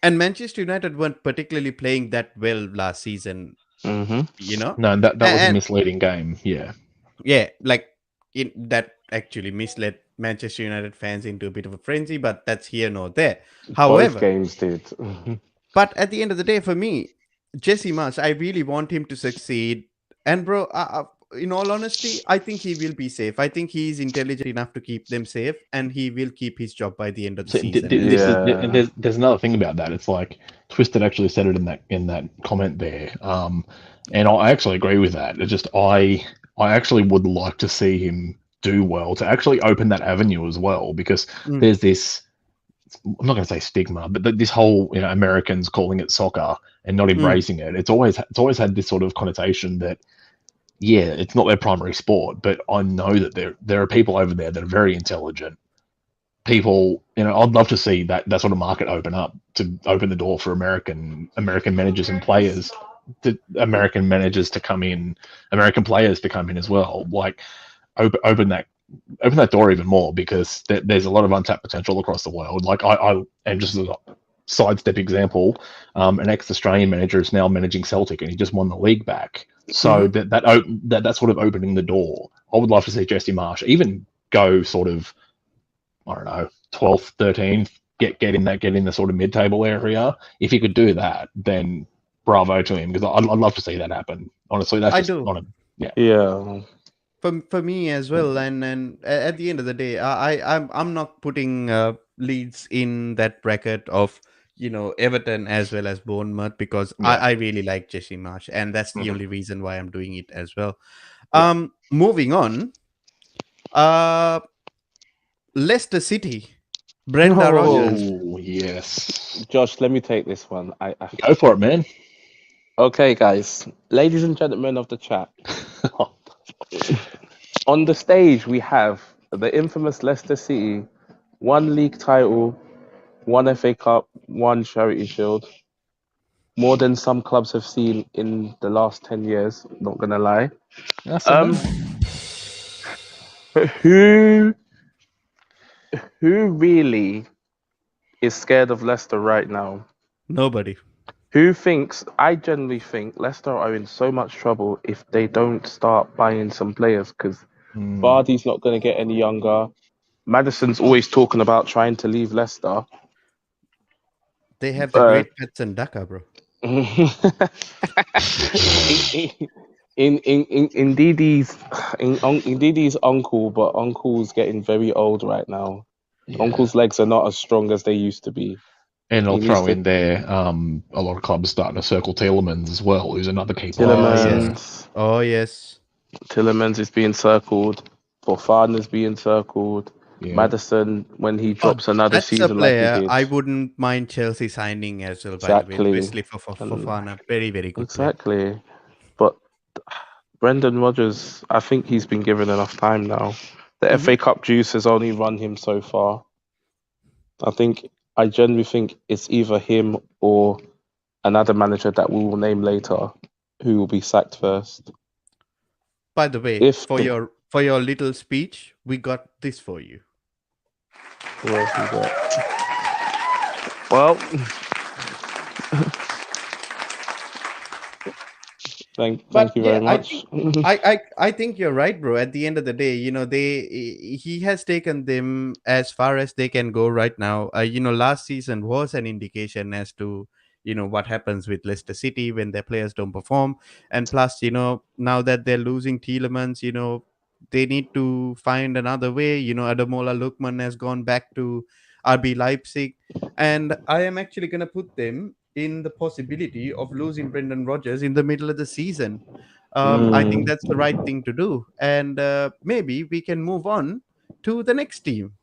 And Manchester United weren't particularly playing that well last season. No, that was a misleading game. Yeah. Yeah, that actually misled Manchester United fans into a bit of a frenzy, but that's here nor there. However, both games did. But at the end of the day, for me, Jesse Marsh, I really want him to succeed. And bro, in all honesty, I think he will be safe. I think he's intelligent enough to keep them safe, and he will keep his job by the end of the season. And there's another thing about that. It's like Twisted actually said it in that comment there, and I actually agree with that. It's just I actually would like to see him do well to actually open that avenue as well, because there's this. I'm not going to say stigma, but this whole Americans calling it soccer and not embracing it. It's always had this sort of connotation that yeah, it's not their primary sport, but I know that there are people over there that are very intelligent. People, I'd love to see that sort of market open up, to open the door for American managers and players, American managers to come in, American players to come in as well. Like, open that door even more, because there's a lot of untapped potential across the world. Like, I am just a sidestep example. An ex-Australian manager is now managing Celtic, and he just won the league back. So that's sort of opening the door. I would love to see Jesse Marsh even go sort of, I don't know, 12th, 13th, get in the sort of mid-table area. If he could do that, then bravo to him, because I'd love to see that happen. Honestly, that's I just do. on a Yeah. For me as well, and at the end of the day, I'm not putting Leeds in that bracket of Everton as well as Bournemouth, because Yeah. I really like Jesse Marsh, and that's the Mhm. only reason why I'm doing it as well. Yeah. Moving on, uh Leicester City, Brenda Rogers. Oh yes, Josh, let me take this one. go for it, man. Okay, guys, ladies and gentlemen of the chat, on the stage we have the infamous Leicester City, one league title, one FA Cup, one Charity Shield, more than some clubs have seen in the last 10 years. Not gonna lie. That's Um, who really is scared of Leicester right now? Nobody. Who thinks? I generally think Leicester are in so much trouble if they don't start buying some players, because Vardy's not going to get any younger. Madison's always talking about trying to leave Leicester. They have the great Pets and Daka, bro. in Didi's uncle, but uncle's getting very old right now. Yeah. Uncle's legs are not as strong as they used to be. And I'll He throw needs to- in there, a lot of clubs starting to circle Tielemans as well, who's another key player. Tielemans. Oh yes. Tillemans is being circled. Fofana's being circled. Yeah. Madison, when he drops another That's a season like he player did. I wouldn't mind Chelsea signing as well, by the way. Exactly. Especially for Fofana. Very, very good player. Exactly. But Brendan Rodgers, I think he's been given enough time now. The FA Cup juice has only run him so far. I generally think it's either him or another manager that we will name later who will be sacked first. By the way, If for your little speech, we got this for you. Who else we got? Well, thank you very much. I think you're right, bro. At the end of the day, he has taken them as far as they can go right now. Last season was an indication as to what happens with Leicester City when their players don't perform, and plus, now that they're losing Tielemans, they need to find another way. Ademola Lookman has gone back to RB Leipzig, and I am actually gonna put them in the possibility of losing Brendan Rodgers in the middle of the season. I think that's the right thing to do, and maybe we can move on to the next team,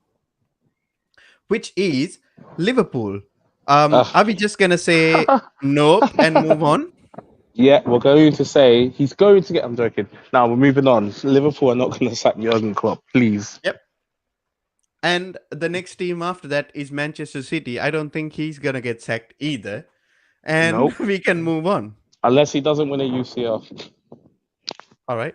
which is Liverpool. Are we just gonna say nope and move on? Yeah, we're going to say he's going to get. I'm joking. Now we're moving on. Liverpool are not going to sack Jurgen Klopp, please. Yep. And the next team after that is Manchester City. I don't think he's gonna get sacked either, and Nope. we can move on. Unless he doesn't win a UCL. All right.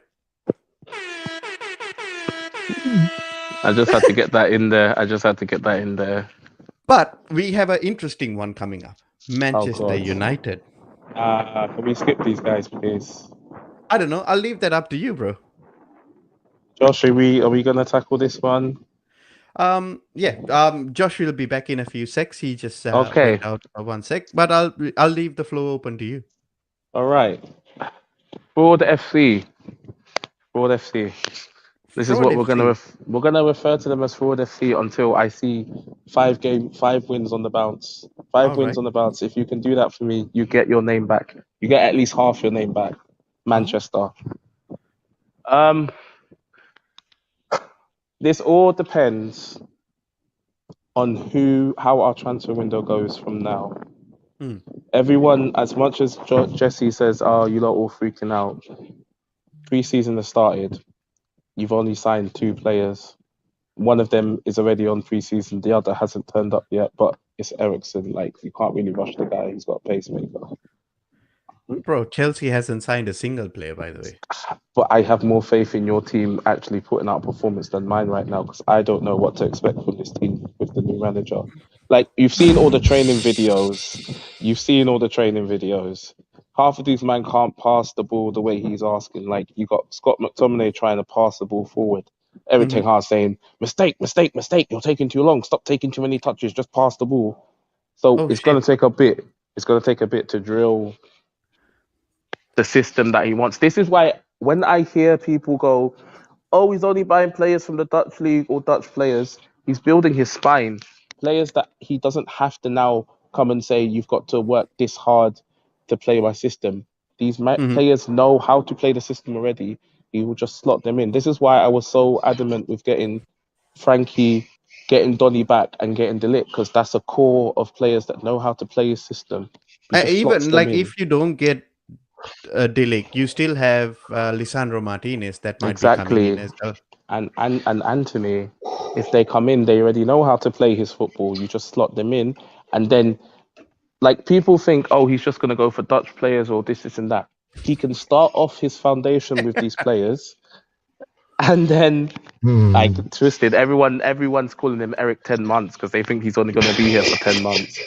I just had to get that in there. But we have an interesting one coming up. Manchester God. United. Can we skip these guys, please? I don't know. I'll leave that up to you, bro. Josh, are we gonna tackle this one? Yeah. Josh will be back in a few secs. He just Okay. went out for 1 sec. But I'll leave the floor open to you. All right. Fraud FC. This is what we're gonna refer to them as Fraud FC until I see 5 wins on the bounce. Five All wins right. on the bounce. If you can do that for me, you get your name back. You get at least half your name back. Manchester. This all depends on how our transfer window goes from now. Everyone, as much as Jesse says, "Oh, you lot all freaking out," Pre-season has started. You've only signed 2 players. One of them is already on pre-season. The other hasn't turned up yet, but it's Ericsson. Like, you can't really rush the guy. He's got a pacemaker. Bro, Chelsea hasn't signed a single player, by the way. But I have more faith in your team actually putting out performance than mine right now, because I don't know what to expect from this team with the new manager. Like, you've seen all the training videos. Half of these men can't pass the ball the way he's asking. Like, you got Scott McTominay trying to pass the ball forward. Eric Ten Hag saying, mistake, you're taking too long. Stop taking too many touches, just pass the ball. So Oh, it's going shit. to take a bit. It's going to take a bit to drill the system that he wants. This is why when I hear people go, oh, he's only buying players from the Dutch league or Dutch players, he's building his spine. Players that he doesn't have to now come and say, you've got to work this hard to play my system. These players know how to play the system already. He will just slot them in. This is why I was so adamant with getting Frankie, getting Donny back, and getting De Ligt, because that's a core of players that know how to play his system. He just slots Even them like in. if you don't get Delic, you still have Lisandro Martinez that might be coming in Exactly. as well. And Anthony, if they come in, they already know how to play his football. You just slot them in. And then, like, people think, oh, he's just going to go for Dutch players or this and that. He can start off his foundation with these players. And then, like, twisted. Everyone's calling him Eric 10 months because they think he's only going to be here for 10 months.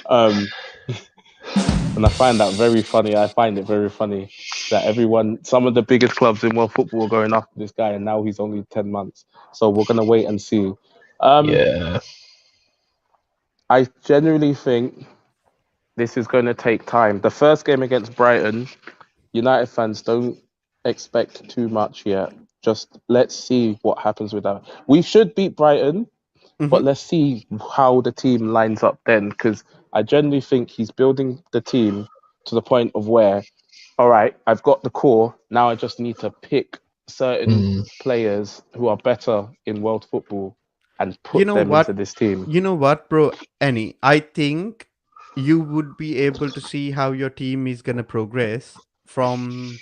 And I find that very funny. I find it very funny that some of the biggest clubs in world football are going after this guy, and now he's only 10 months. So we're going to wait and see. Yeah. I genuinely think this is going to take time. The first game against Brighton, United fans don't expect too much yet. Just let's see what happens with that. We should beat Brighton, but let's see how the team lines up then, because I genuinely think he's building the team to the point of where, all right, I've got the core. Now I just need to pick certain players who are better in world football and put them into this team. You know what, bro? Annie, I think you would be able to see how your team is gonna progress from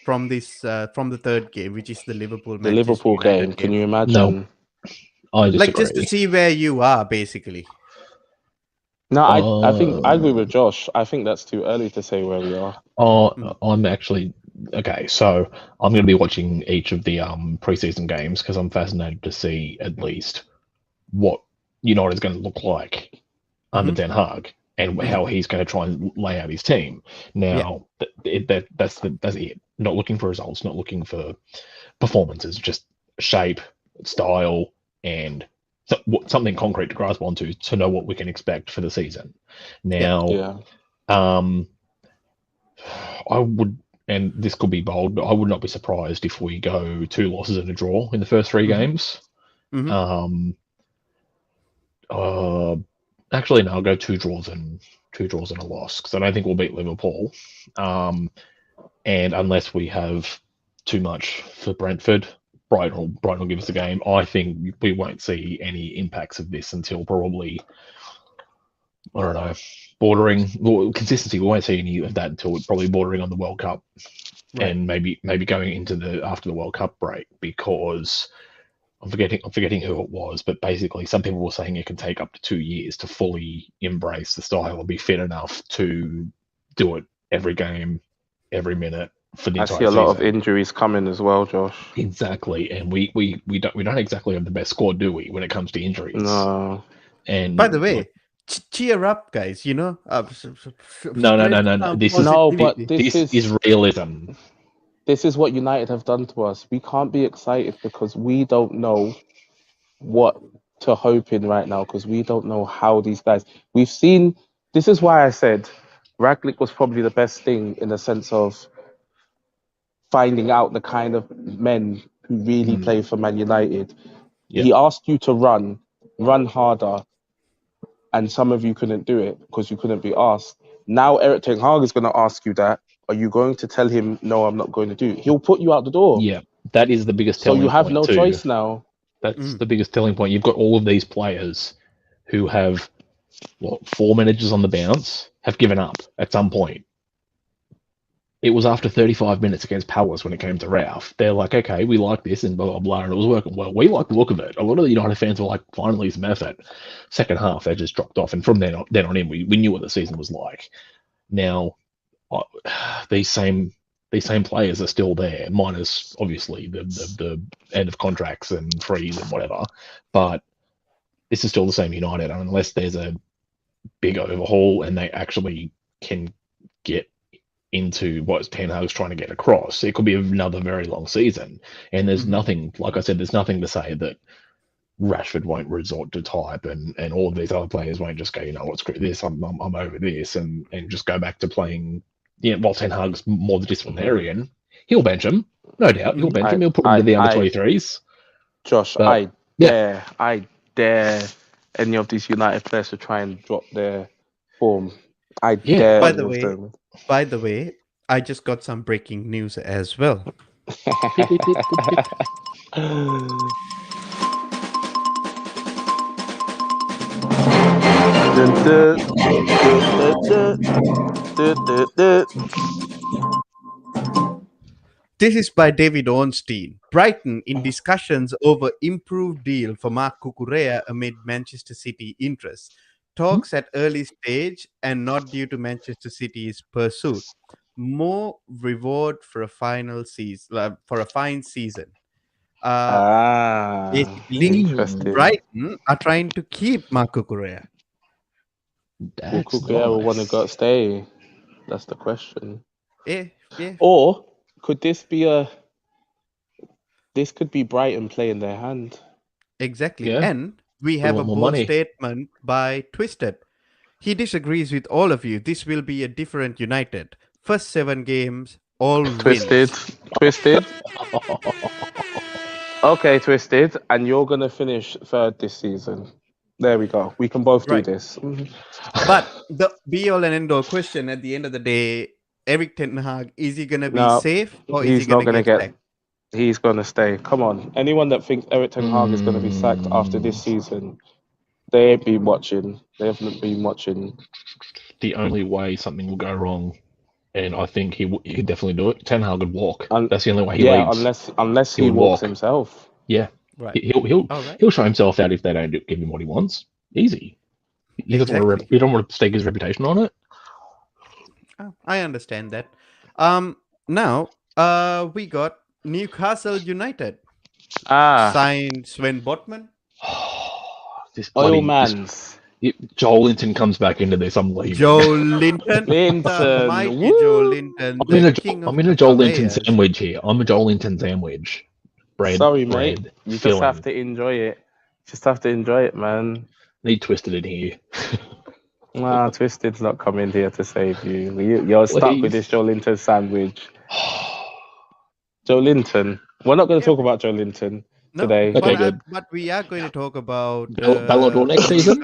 the third game, which is the Liverpool The Manchester Liverpool game, United can game. you imagine? No, I Like just to disagree. see where you are, basically. No, I think I agree with Josh. I think that's too early to say where we are. I'm actually okay. So I'm going to be watching each of the preseason games because I'm fascinated to see at least what United is going to look like under Den Hag and how he's going to try and lay out his team. Now, that's it. Not looking for results, not looking for performances, just shape, style, and something concrete to grasp onto to know what we can expect for the season. Now, I would, and this could be bold, but I would not be surprised if we go 2 losses and a draw in the first 3 games. Actually, no, I'll go 2 draws and a loss because I don't think we'll beat Liverpool. And unless we have too much for Brentford, Brighton will give us a game. I think we won't see any impacts of this until probably, I don't know, bordering consistency. We won't see any of that until probably bordering on the World Cup, and maybe going into after the World Cup break, because I'm forgetting who it was, but basically some people were saying it can take up to 2 years to fully embrace the style and be fit enough to do it every game, every minute for the entire season. I see a lot of injuries coming as well, Josh. Exactly, and we don't exactly have the best squad, do we, when it comes to injuries? No. And by the way, cheer up, guys. No. This is realism. This is what United have done to us. We can't be excited because we don't know what to hope in right now, because we don't know how these guys. We've seen. This is why I said Ragnick was probably the best thing in the sense of finding out the kind of men who really play for Man United. He asked you to run harder, and some of you couldn't do it because you couldn't be asked. Now Eric Ten Hag is going to ask you that. Are you going to tell him, no, I'm not going to do it? He'll put you out the door. Yeah, that is the biggest telling point. So you have no choice now. That's the biggest telling point. You've got all of these players who have 4 managers on the bounce, have given up at some point. it was after 35 minutes against Palace when it came to Ralph. They're like, okay, we like this and blah, blah, blah, and it was working well. We like the look of it. A lot of the United fans were like, finally some effort. Second half, they just dropped off. And from then on in, we knew what the season was like. Now, these same players are still there, minus obviously the end of contracts and freeze and whatever. But this is still the same United, unless there's a big overhaul and they actually can get into what Ten Hag's trying to get across. It could be another very long season. And there's nothing, like I said, there's nothing to say that Rashford won't resort to type and all of these other players won't just go, you know what, screw this, I'm over this and just go back to playing. Yeah, while Ten Hag's more the disciplinarian, he'll bench him, no doubt. He'll bench him. He'll put him to the under 23s. Josh, But, I dare any of these United players to try and drop their form. I dare. By any the of way, them. By the way, I just got some breaking news as well. This is by David Ornstein. Brighton in discussions over improved deal for Mark Cucurella amid Manchester City interest. Talks at early stage and not due to Manchester City's pursuit. More reward for a final season for a fine season. Basically, interesting. Brighton are trying to keep Mark Cucurella. Will Cucurella want to go stay? That's the question. Yeah. Or could this be this could be Brighton playing their hand? Exactly. Yeah. And we have a bold statement by Twisted. He disagrees with all of you. This will be a different United. First 7 games, all Twisted. wins. Twisted. Okay, Twisted. And you're going to finish third this season. There we go. We can both do this. But the be-all and end-all question at the end of the day, Eric Ten Hag, is he going to be safe or is he going to get sacked? He's going to stay. Come on. Anyone that thinks Eric Ten Hag is going to be sacked after this season, they ain't been watching. They haven't been watching. The only way something will go wrong, and I think he could definitely do it, Ten Hag would walk. That's the only way he leaves. Unless he walks himself. Yeah. Right. He'll show himself out if they don't give him what he wants. Easy. He doesn't want to. You don't want to stake his reputation on it. I understand that. Now, we got Newcastle United. Signed Sven Botman. Joelinton comes back into this. I'm leaving. Joelinton. The mighty Joelinton. I'm in a Joelinton sandwich here. I'm a Joelinton sandwich. Sorry, mate. You just have to enjoy it. Just have to enjoy it, man. Need Twisted in here. Nah, Twisted's not coming here to save you. You're stuck with this Joelinton sandwich. Joelinton. We're not going to talk about Joelinton today. But we are going to talk about Ballon d'Or next season.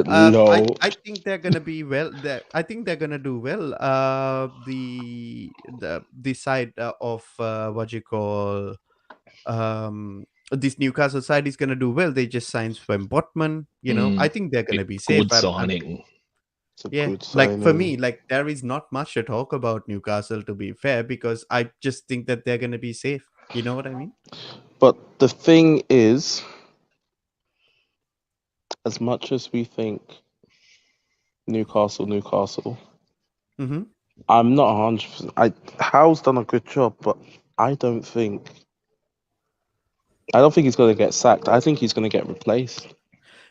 No, I think they're gonna be well. I think they're gonna do well. The side of what you call this Newcastle side is gonna do well. They just signed Sven Botman. I think they're gonna be safe. Good signing. Like for me, like there is not much to talk about Newcastle, to be fair, because I just think that they're gonna be safe. You know what I mean? But the thing is, as much as we think Newcastle, I'm not 100%. Howe's done a good job, but I don't think he's going to get sacked. I think he's going to get replaced.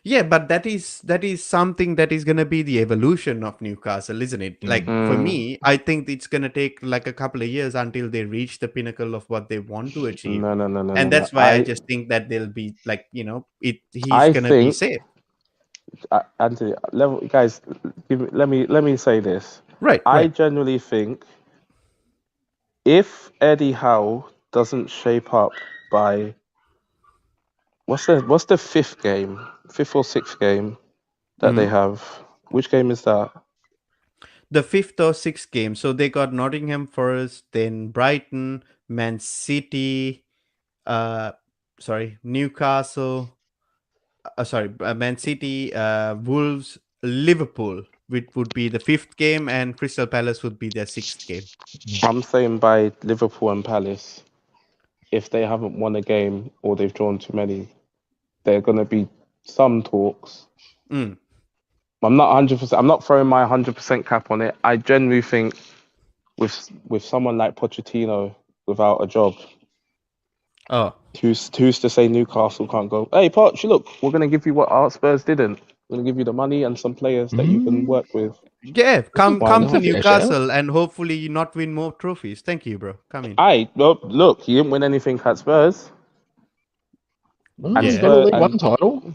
Yeah, but that is something that is going to be the evolution of Newcastle, isn't it? Like for me, I think it's going to take like a couple of years until they reach the pinnacle of what they want to achieve. No. And that's why I just think that they'll be like, he's going to be safe. Anthony, guys, let me say this. Right. I genuinely think if Eddie Howe doesn't shape up by what's the fifth or sixth game that they have? Which game is that? The 5th or 6th game. So they got Nottingham Forest, then Brighton, Man City, Newcastle. Man City, Wolves, Liverpool. would be the 5th game, and Crystal Palace would be their 6th game. I'm saying by Liverpool and Palace, if they haven't won a game or they've drawn too many, there are going to be some talks. Mm. I'm not 100%. I'm not throwing my 100% cap on it. I genuinely think with someone like Pochettino without a job, Oh, who's to say Newcastle can't go? Hey, Poch, look, we're going to give you what our Spurs didn't. We're going to give you the money and some players that you can work with. yeah, come Why to not? Newcastle and hopefully you not win more trophies. Thank you, bro. Come in. Look, he didn't win anything at Spurs. Well, And he's Yeah. got a Spurs, League and One title.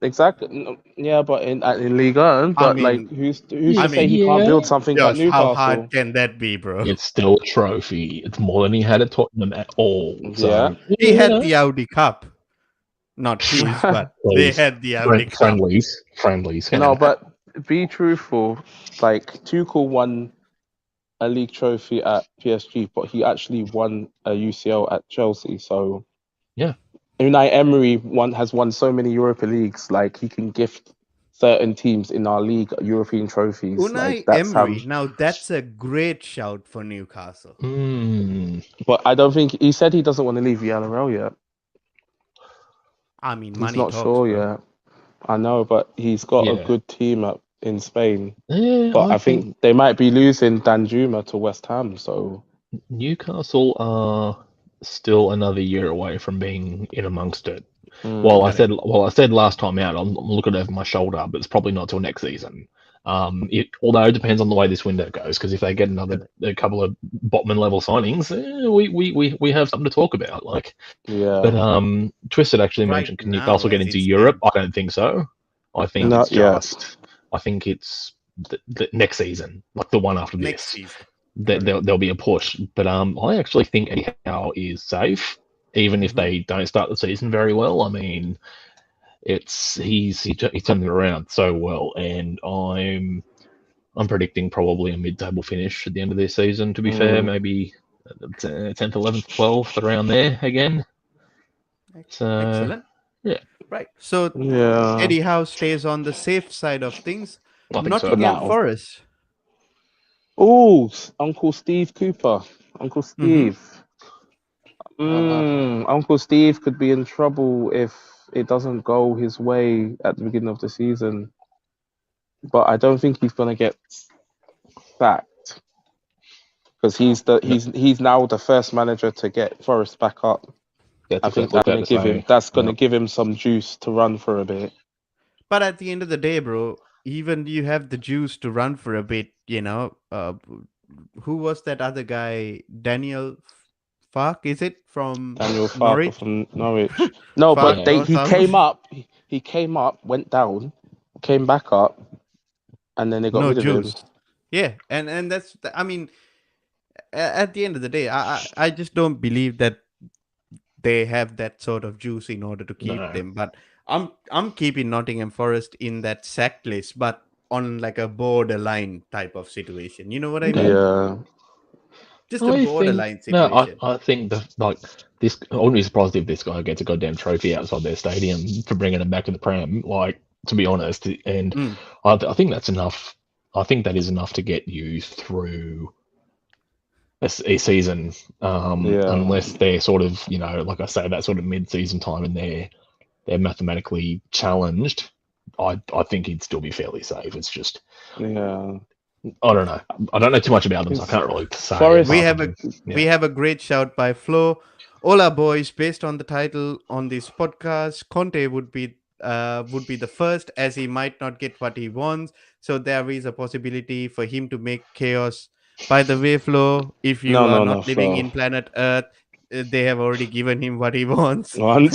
exactly, yeah, but in Ligue 1, I but like, mean, who's I to say mean, he can't build something at Josh, how hard Newcastle? can that be, bro? It's still a trophy. It's more than he had at Tottenham at all. Yeah. So He had the Audi Cup. Not his, but they Please. had the Audi Cup. Friendlies. Come No, on. but be truthful. Like Tuchel won a league trophy at PSG, but he actually won a UCL at Chelsea. So Yeah. Unai Emery has won so many Europa Leagues. Like he can gift certain teams in our league European trophies. Unai Like that's how. Emery. Now that's a great shout for Newcastle. But I don't think he said he doesn't want to leave Villarreal yet. I mean, He's money not talks, sure bro. yet. I know, but he's got a Yeah. good team in Spain. Yeah, But I think they might be losing Danjuma to West Ham. So Newcastle are still another year away from being in amongst it. mm, Well, I said last time out, I'm looking over my shoulder, but it's probably not till next season. Although it depends on the way this window goes, because if they get a couple of Botman level signings, we have something to talk about. Like, yeah, but Twisted actually Right mentioned, can now, Newcastle get as into it Europe? stands. I don't think so. I think Not it's just. I think it's the next season, like the one after Next this. season. There'll be a push, but I actually think Eddie Howe is safe, even if they don't start the season very well. I mean, he's turned it around so well, and I'm predicting probably a mid-table finish at the end of this season. To be fair, maybe 10th, 11th, 12th, around there again. So Excellent. yeah, Right. So yeah. Eddie Howe stays on the safe side of things. I think so. Nottingham now. Forest. Oh, Uncle Steve Cooper. Uncle Steve. Uncle Steve could be in trouble if it doesn't go his way at the beginning of the season. But I don't think he's gonna get sacked because he's now the first manager to get Forest back up. I think that's gonna give him some juice to run for a bit. But at the end of the day, bro, even you have the juice to run for a bit, who was that other guy? Daniel Fark, is it from Daniel Farke Norwich? from Norwich. No, Farke but or he something? came up. He came up, went down, came back up, and then they got No rid of him. juice. Yeah, and that's, I mean, at the end of the day, I just don't believe that they have that sort of juice in order to keep them. But I'm keeping Nottingham Forest in that sack list, but on like a borderline type of situation. You know what I mean? Yeah. Just a borderline situation. I think this. I wouldn't be surprised if this guy gets a goddamn trophy outside their stadium for bringing him back in the Prem. Like, to be honest, and I think that's enough. I think that is enough to get you through a season, unless they're sort of, like I say, that sort of mid-season time, and they're mathematically challenged. I think he'd still be fairly safe. It's just, I don't know. I don't know too much about them, so I can't really say. Forest- We have a great shout by Flo. Hola, boys. Based on the title on this podcast, Conte would be the first, as he might not get what he wants. So there is a possibility for him to make chaos. By the way, Flo, if you are not living in planet Earth, they have already given him what he wants, and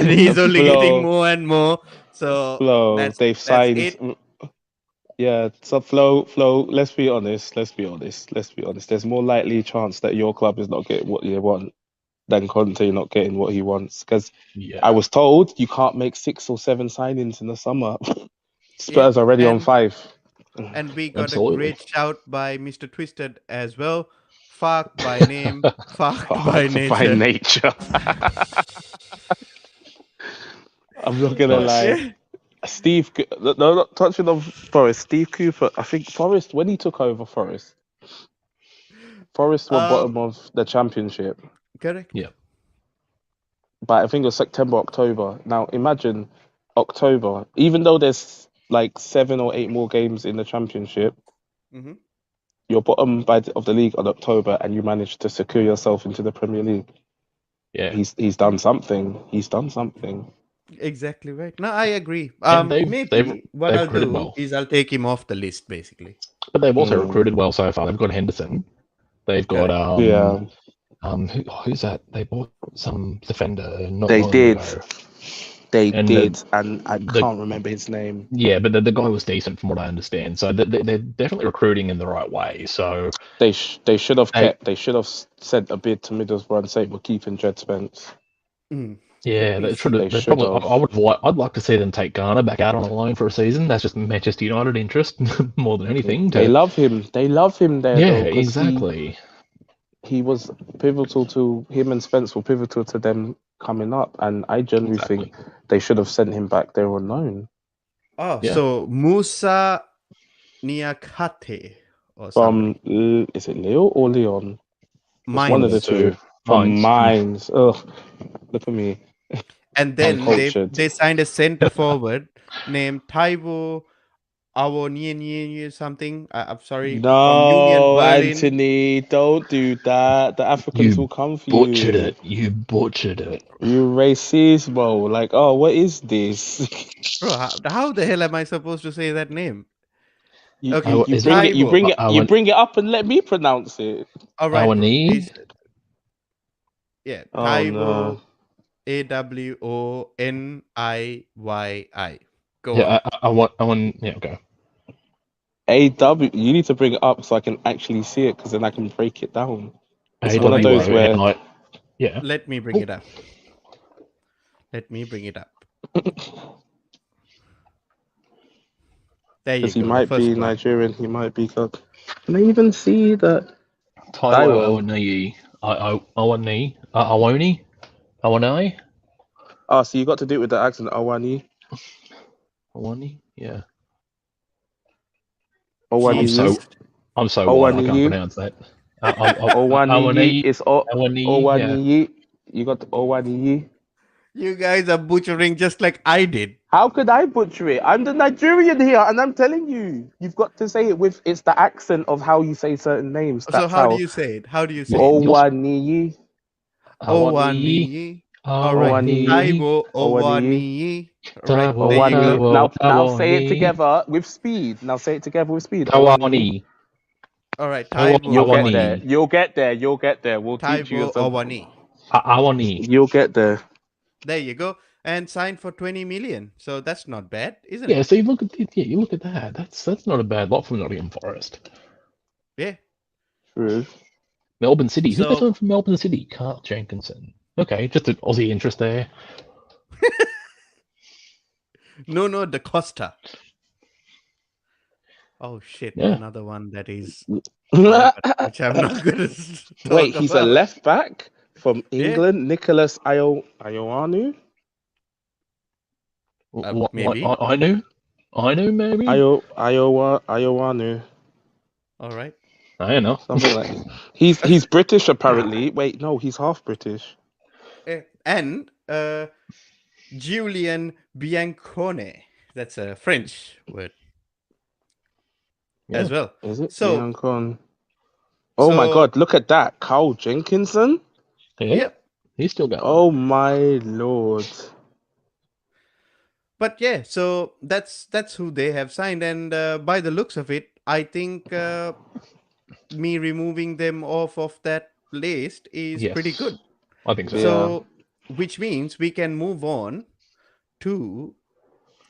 he's only getting more and more. So they've signed. it. Yeah, so Flo, let's be honest. There's more likely chance that your club is not getting what you want than Conte not getting what he wants. Because I was told you can't make 6 or 7 signings in the summer. Spurs are already on 5. And we got a great shout by Mr. Twisted as well. Fuck by name, fuck by nature. I'm not gonna lie. Steve, no, not touching on Forest. Steve Cooper. I think Forest when he took over Forest were Um, bottom of the championship. correct. Yeah. But I think it was September, October. Now imagine October, even though there's like 7 or 8 more games in the championship, Hmm. you're bottom of the league on October, and you managed to secure yourself into the Premier League. Yeah. He's done something. He's done something. Exactly right. No, I agree. And they've Maybe what I'll recruited do well. is I'll take him off the list, basically. But they've also Mm. recruited well so far. They've got Henderson. They've got Correct. Yeah, who's that? They bought some defender not they long did. ago. They And did, and I the- can't remember his name. Yeah, but the guy was decent from what I understand. So they're definitely recruiting in the right way. So They should have Hey. kept. They should have sent a bid to Middlesbrough and say we're keeping Jed Spence. Mm. yeah, they should have. They They should probably. have. I'd like to see them take Garner back out on a loan for a season. That's just Manchester United interest more than anything. They love him. They love him there. Yeah, though, 'cause exactly. He was pivotal to him, and Spence were pivotal to them coming up. And I generally think they should have sent him back there on loan. Oh, Yeah. so Musa Niakate or From something. is it Leo or Leon? Mines. One of the two. From Mines. Mines. Ugh, look at me. And then Uncultured. they signed a center forward named Taiwo Awoniyi something. I'm sorry. From Union No, Berlin. Anthony, don't do that. The Africans will come for Butchered you. it. You butchered it. You racismo. Like, oh, what is this? Bro, how the hell am I supposed to say that name? You, Okay, you, is bring it. You Taiwo. bring it. You bring it up and let me pronounce it. All right, bro. Awoniyi? Yeah, Oh Taiwo no. Awoniyi. Go on. Yeah, I want. Yeah, okay. AW. You need to bring it up so I can actually see it, because then I can break it down. It's one of those where. Yeah. Let me bring it up. Let me bring it up. There you Because he go. might be Nigerian. He might be. Can I even see that? Taiwo Awoniyi. Awoni? Oh, so you got to do it with the accent. Awani. Yeah. Jesus. I'm so white, I can't Awoniyi. pronounce that. Owaniyi is Awoniyi. Owaniyi. You got Owaniyi. You guys are butchering just like I did. How could I butcher it? I'm the Nigerian here, and I'm telling you, you've got to say it with. It's the accent of how you say certain names. So That's how do you say it? How do you say it? Owaniyi. Owaniyi. All right. Taiwo Owaniyi. Right. There you go. Now say it together with speed. Now say it together with speed. Awoni. All right. Awani. You'll get there. We'll teach you Taiwo something. Awani. You'll get there. There you go. And signed for 20 million. So that's not bad, isn't Yeah, it? so you look at that. That's not a bad lot from Nottingham Forest. Yeah. True. Melbourne City. Who's So- they signed from Melbourne City? Carl Jenkinson. Okay, just an Aussie interest there. No, Da Costa. Oh shit! Yeah. Another one that is which I'm not good to Wait, he's a about. left back from Yeah. England. Nicholas Ioanu. Maybe. I knew, maybe. Ioanu. All right. I don't know. Something like he's British apparently. Wait, no, he's half British. And Julian Biancone. That's a French word as well. Is it? So- Biancon. Oh my so- God! Look at that, Carl Jenkinson. Yeah, Yep. he's still going. Oh my Lord! But yeah, so that's who they have signed, and by the looks of it, I think me removing them off of that list is Yes. pretty good. I think so. Yeah. So, which means we can move on to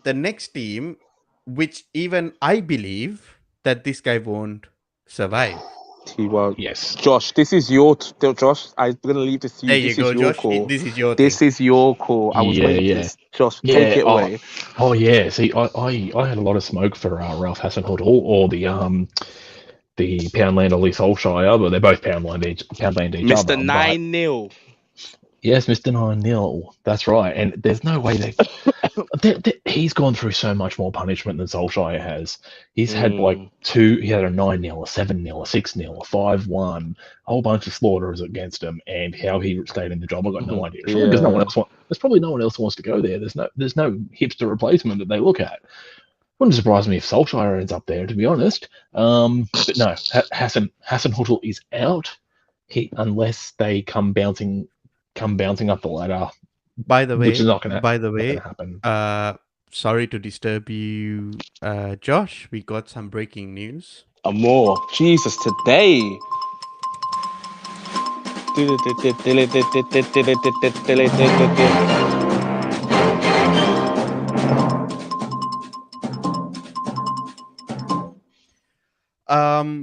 the next team, which even I believe that this guy won't survive. He won't. Yes. Josh, this is your Josh. I'm gonna leave this to you. There you This go, is your Josh. call. This is your This thing. is your call. I was Yeah, waiting. yeah. Josh, Yeah, take it away. Oh yeah. See, I had a lot of smoke for Ralph Hasenhüttl or the Poundland Ollie Solskjaer, but they're both Poundland each Mr. other. 9-0. Yes, Mr. 9-0. That's right. And there's no way he's gone through so much more punishment than Solskjaer has. He's had like he had a 9-0, a 7-0, a 6-0, a 5-1, a whole bunch of slaughters against him, and how he stayed in the job, I got no idea. Surely because there's probably no one else who wants to go there. There's no hipster replacement that they look at. Wouldn't surprise me if Solskjaer ends up there, to be honest. But no, Hassan Huttel is out. Unless they come bouncing up the ladder, By the way, which is not going to happen. Sorry to disturb you, Josh. We got some breaking news. More. Jesus, today.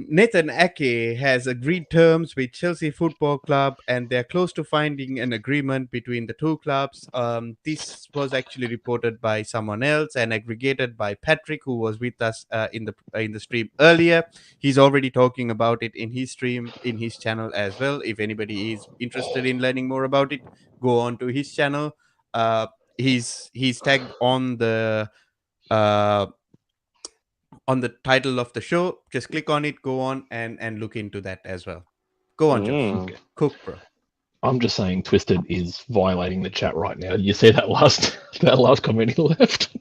Nathan Ake has agreed terms with Chelsea Football Club, and they're close to finding an agreement between the two clubs. This was actually reported by someone else and aggregated by Patrick, who was with us in the stream earlier. He's already talking about it in his stream, in his channel as well. If anybody is interested in learning more about it, go on to his channel. He's tagged on the title of the show. Just click on it, go on and look into that as well. Go on, Josh. Cook, bro. I'm just saying Twisted is violating the chat right now. You see that last comment he left?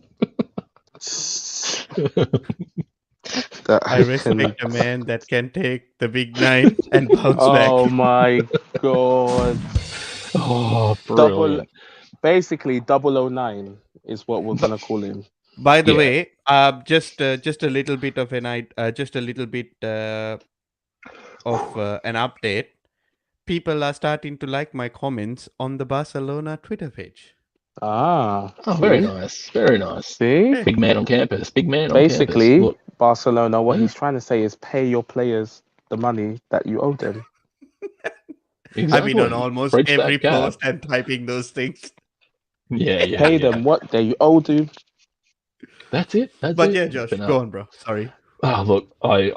I respect a man that can take the big nine and bounce back. Oh my god. Oh, brilliant. Basically 009 is what we're gonna call him. By the way, just a little bit of an update. People are starting to like my comments on the Barcelona Twitter page. Very nice, very nice. See, big man on campus. Basically, Look. Barcelona. What he's trying to say is pay your players the money that you owe them. Exactly. I've been on almost every post and typing those things. Yeah. Pay them what they owe them. That's it. Yeah, Josh, go on, bro. Sorry. Look, I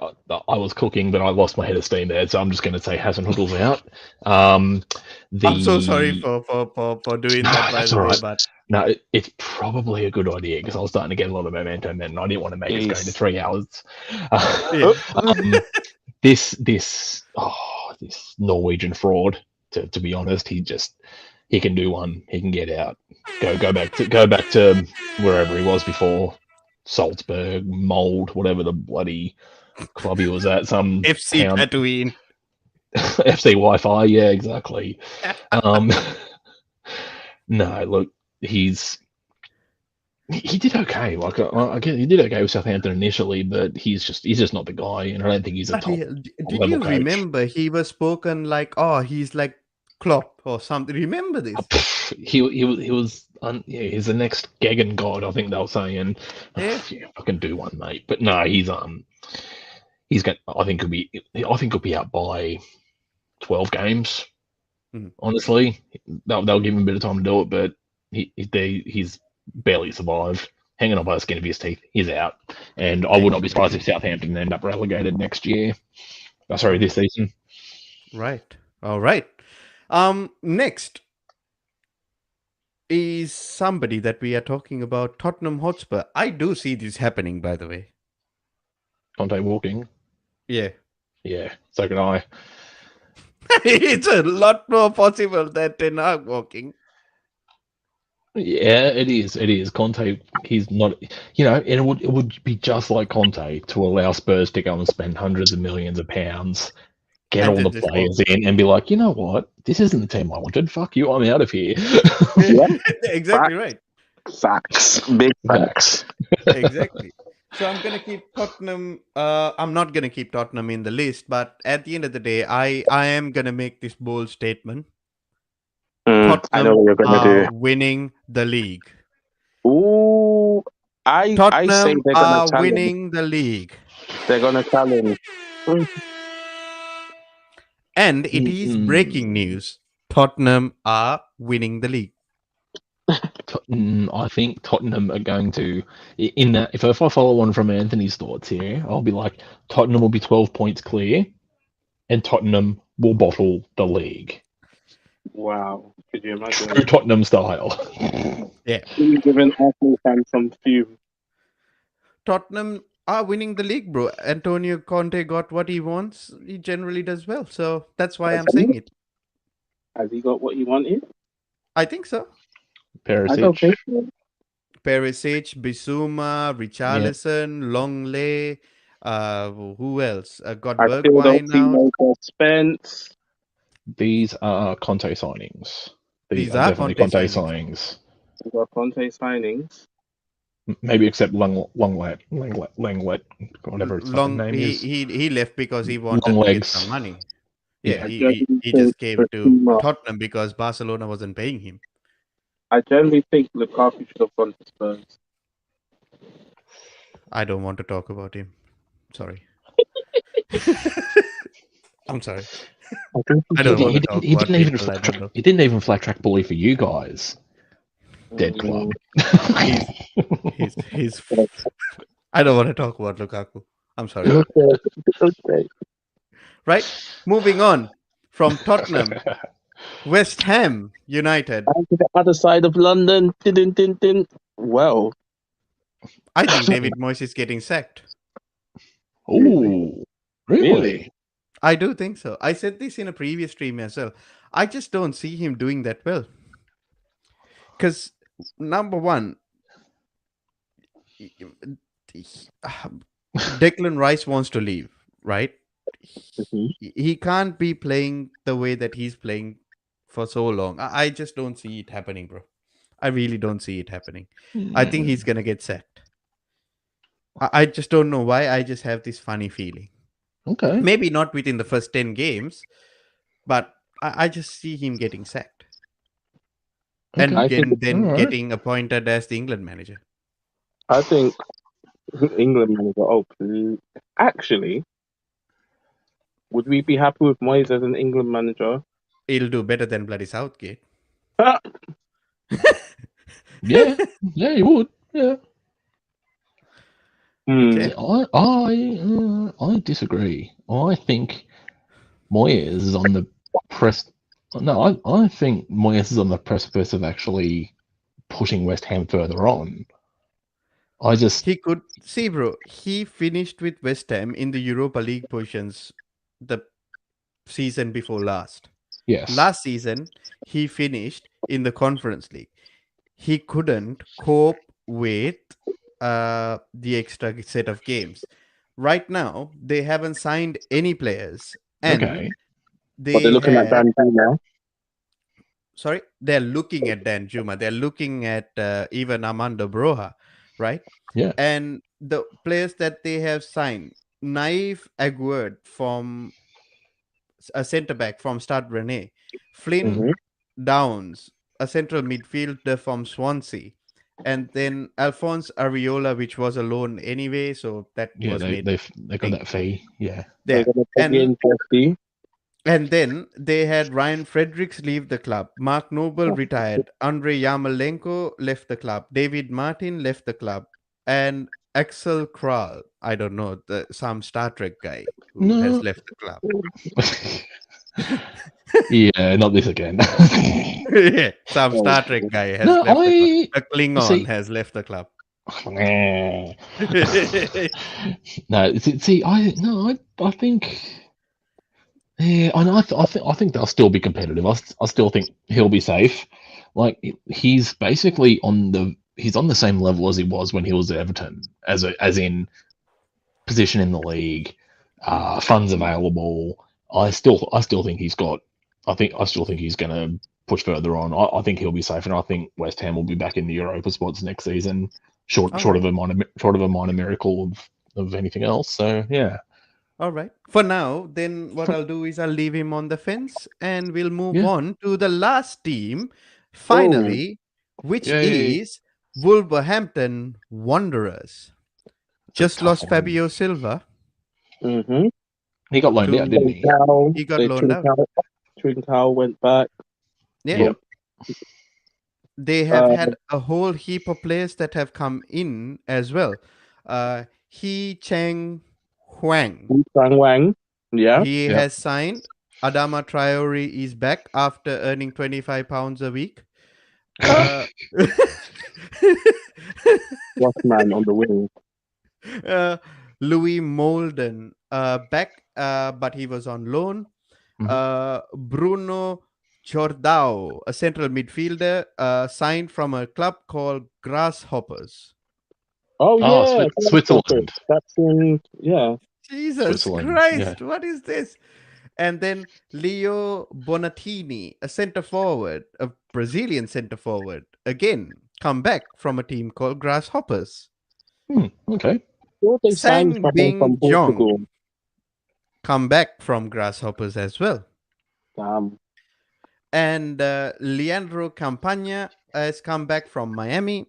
was cooking, but I lost my head of steam there, so I'm just going to say Hassan Huttel's out. I'm so sorry for doing that, by the way, but no, it's probably a good idea because I was starting to get a lot of momentum, and I didn't want to make us go to 3 hours. This Norwegian fraud. To be honest, he can do one. He can get out. Go back to wherever he was before. Salzburg, Mold, whatever the bloody club he was at. Some FC Tatooine. FC Wi-Fi, yeah, exactly. No, look, he did okay. Like he did okay with Southampton initially, but he's just not the guy, and I don't think he's a top. Did you remember he was spoken like, he's like Klopp or something? Remember this? He was he's the next Gagan god, I think they were saying. Yeah, I can do one, mate. But no, he's got. I think he'll be out by 12 games. Honestly, they'll give him a bit of time to do it, but he's barely survived. Hanging on by the skin of his teeth, he's out. And I would not be surprised if Southampton end up relegated next year. This season. Right. All right. Next is somebody that we are talking about, Tottenham Hotspur. I do see this happening, by the way. Conte walking. Yeah. Yeah, so can I. It's a lot more possible than Ten Hag walking. Yeah, it is. It is. Conte, he's not, and it would be just like Conte to allow Spurs to go and spend hundreds of millions of pounds, get all the players in, and be like, you know what? This isn't the team I wanted. Fuck you. I'm out of here. Exactly right. Facts. Big facts. Exactly. So I'm going to keep Tottenham. I'm not going to keep Tottenham in the list, but at the end of the day, I am going to make this bold statement. Tottenham I know what you're going to do. Winning the league. Ooh, I say they're going to winning the league. They're going to challenge. And it is breaking news. Tottenham are winning the league. I think Tottenham are going to, in that, if I follow on from Anthony's thoughts here, I'll be like, Tottenham will be 12 points clear, and Tottenham will bottle the league. Wow. Could you True imagine? Tottenham style. Yeah. Giving Arsenal fans some fume. Tottenham are winning the league, bro. Antonio Conte got what he wants. He generally does well. So that's why I'm saying it. Has he got what he wanted? I think so. I don't Perisic. think so. Perisic, Bissouma, Yeah. Richarlison, Longley. Who else? Got I still don't Bergwijn see out. no Spence. These are Conte signings. These These are are definitely Conte Conte signings. signings. We got Conte signings. Maybe except Langlet, whatever his fucking Long name is. he left because he Long wanted to get some legs. money. Yeah, Yeah. I he generally just think came to Bissouma. Tottenham because Barcelona wasn't paying him. I generally think Lukaku should have gone to Spurs. I don't want to talk about him. Sorry. I'm sorry. I think I He, don't di- want he to didn't. talk He about didn't even people I flat don't track. know. He didn't even flat track bully for you guys. Dead club. He's I don't want to talk about Lukaku. I'm sorry. Okay. Right? Moving on from Tottenham, West Ham United. And to the other side of London. Din, din, din. Well, I think David Moyes is getting sacked. Ooh, Really? really? I do think so. I said this in a previous stream as well. I just don't see him doing that well. Because, number one, Declan Rice wants to leave, right? Mhm. He can't be playing the way that he's playing for so long. I just don't see it happening, bro. I really don't see it happening. I think he's going to get sacked. I just don't know why. I just have this funny feeling. Okay. Maybe not within the first 10 games, but I just see him getting sacked. And Okay. I think then Alright. getting appointed as the England manager. I think England manager. Oh, please. Actually, would we be happy with Moyes as an England manager? He'll do better than bloody Southgate. Yeah. Yeah, you would. Yeah. Okay. I disagree. I think Moyes is on the press. No, I think Moyes is on the precipice of actually pushing West Ham further on. I just He could see, bro. He finished with West Ham in the Europa League positions the season before last. yes. Last season, he finished in the Conference League. He couldn't cope with the extra set of games. Right now, they haven't signed any players, and Okay. But they're they looking at had. Dan now. Sorry, they're looking at Dan Juma. They're looking at even Armando Broja, right? Yeah. And the players that they have signed, Naif Aguerd from a centre back from Stade Rennais, Flynn Mhm. Downs, a central midfielder from Swansea, and then Alphonse Areola, which was a loan anyway, so that Yeah, was made they got thing. that fee. Yeah. They're there. going to put me in Chelsea. And then they had Ryan Fredericks leave the club. Mark Noble retired. Andrei Yarmolenko left the club. David Martin left the club. And Axel Kral, I don't know, some Star Trek guy who has No. left the club. Yeah, not this again. Yeah, some Star Trek guy has No, left the club. I A Klingon see. has left the club. No, see, I think, yeah, I think they'll still be competitive. I still think he'll be safe. Like he's basically he's on the same level as he was when he was at Everton, as in position in the league, funds available. I still think he's got. I still think he's going to push further on. I think he'll be safe, and I think West Ham will be back in the Europa spots next season. Short of a minor miracle of anything else. So yeah. All right. For now, then what I'll do is I'll leave him on the fence and we'll move Yeah. on to the last team, finally, which Yay. is Wolverhampton Wanderers. Just Tough lost one. Fabio Silva. Mm-hmm. He got loaned out, didn't he? He got loaned out. Trincao went back. Yeah. Yep. They have had a whole heap of players that have come in as well. He Cheng Huang. Wang. Yeah. He Yep. has signed. Adama Traore is back after earning £25 a week. Uh, Watchman on the wing. uh, Louis Molden back, but he was on loan. Mhm. Bruno Jordao, a central midfielder, signed from a club called Grasshoppers. Oh Oh, yeah, Switzerland. that's in yeah. Jesus Switzerland. Yeah. Christ, what is this? And then Leo Bonatini, a center forward, a Brazilian center forward, again, come back from a team called Grasshoppers. Okay. Sure, they signed Sang someone Bing from Portugal. Jong, come back from Grasshoppers as well. Damn. And Leandro Campagna has come back from Miami.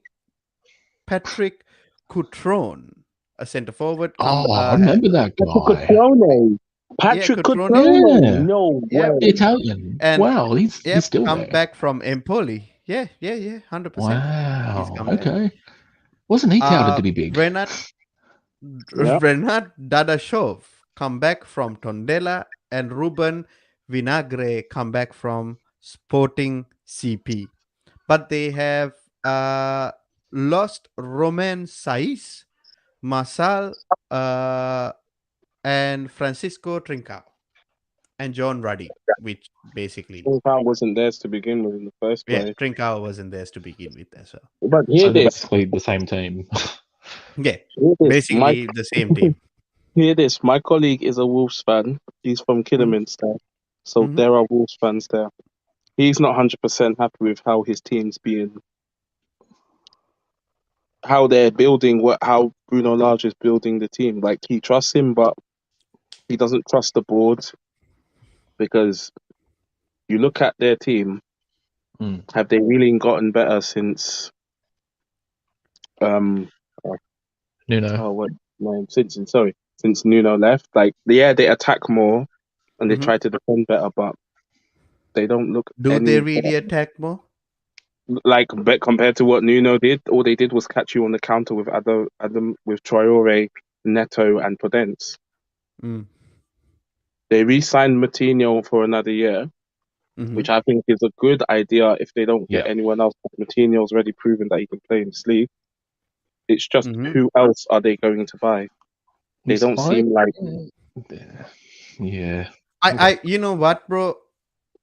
Patrick Coutron, a center forward, Oh, I remember that Patrick guy. Cutrone. yeah, Patrick Coutron, Cutrone. Yeah. No yep, The way. Italian. and Wow, he's yep, still come there. back from Empoli. Yeah, 100%. He's Wow. come back. Okay. Wasn't he touted to be big? Renat Yeah. Renat Dadashov come back from Tondela, and Ruben Vinagre come back from Sporting CP. But they have lost Romain Saiz, Masal, uh, and Francisco Trincao, and John Ruddy, which basically, Trincao wasn't theirs to begin with in the first yeah, place. Trincao wasn't theirs to begin with as well. But So they're basically the same team. Yeah, hear this. basically the same team. Hear this. My colleague is a Wolves fan. He's from Kidderminster. So Mhm. there are Wolves fans there. He's not 100% happy with how his team's being, how they're building, how Bruno Lage is building the team. Like, he trusts him, but he doesn't trust the board, because you look at their team, Mm. have they really gotten better since Nuno. since Nuno left? Like, yeah, they attack more and they Mhm. try to defend better, but they don't look Do they any really attack more? like, but compared to what Nuno did. All they did was catch you on the counter with Adam with Traore, Neto, and Podence. Mm. They re-signed Matinho for another year, Mhm. which I think is a good idea if they don't get Yeah. anyone else. Matinho's already proven that he can play in his league. It's just, Mhm. who else are they going to buy? They don't seem like. Yeah. You know what, bro?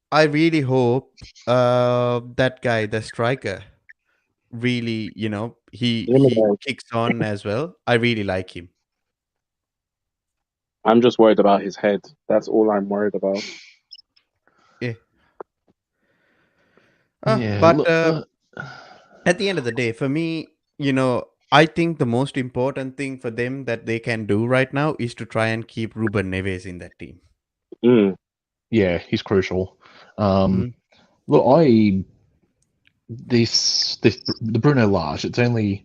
I really hope that guy, the striker, really, he kicks on as well. I really like him. I'm just worried about his head. That's all I'm worried about. Yeah. Yeah. But Look, at the end of the day, for me, I think the most important thing for them that they can do right now is to try and keep Ruben Neves in that team. yeah, he's crucial. Mhm. Look, the Bruno Lage. It's only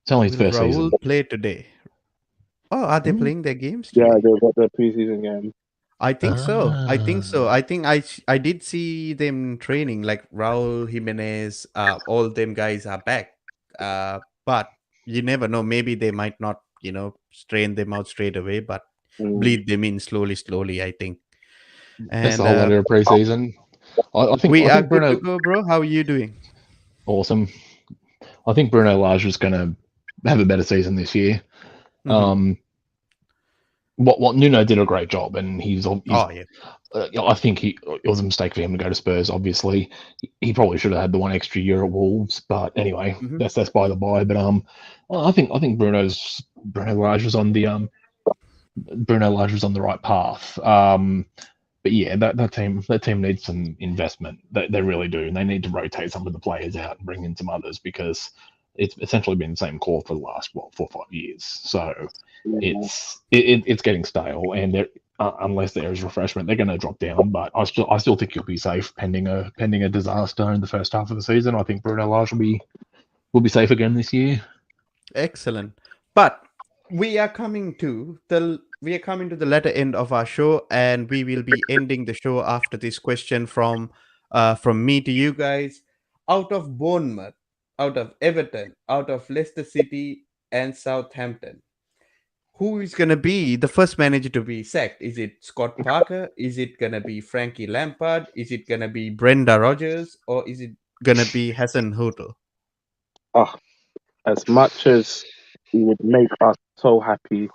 his Will first season. Raul play today? Oh, are they Mm. playing their games Yeah, today? they've got their preseason game. I think so. I think so. Ah. I think I did see them training, like Raul Jimenez. All them guys are back. But you never know. Maybe they might not, strain them out straight away, but bleed them in slowly. I think. That's the And whole letter of preseason. I we are think good to Bruno go, bro. How are you doing? awesome. I think Bruno Lage is going to have a better season this year. Mhm. What Nuno did a great job, and he's Oh yeah. I think it was a mistake for him to go to Spurs. Obviously, he probably should have had the one extra year at Wolves. But anyway, Mhm. that's by the by. But I think Bruno Lage was on the Bruno Lage was on the right path. But yeah, that team needs some investment. They really do, and they need to rotate some of the players out and bring in some others, because it's essentially been the same core for the last 4 or 5 years. So it's getting stale, and unless there is refreshment, they're going to drop down. But I still think you'll be safe pending a disaster in the first half of the season. I think Bruno Lage will be safe again this year. Excellent. But we are coming to the latter end of our show, and we will be ending the show after this question from me to you guys. Out of Bournemouth, out of Everton, out of Leicester City and Southampton, who is going to be the first manager to be sacked? Is it Scott Parker? Is it going to be Frankie Lampard? Is it going to be Brenda Rogers? Or is it going to be Hassan Hotel? Oh, as much as it would make us so happy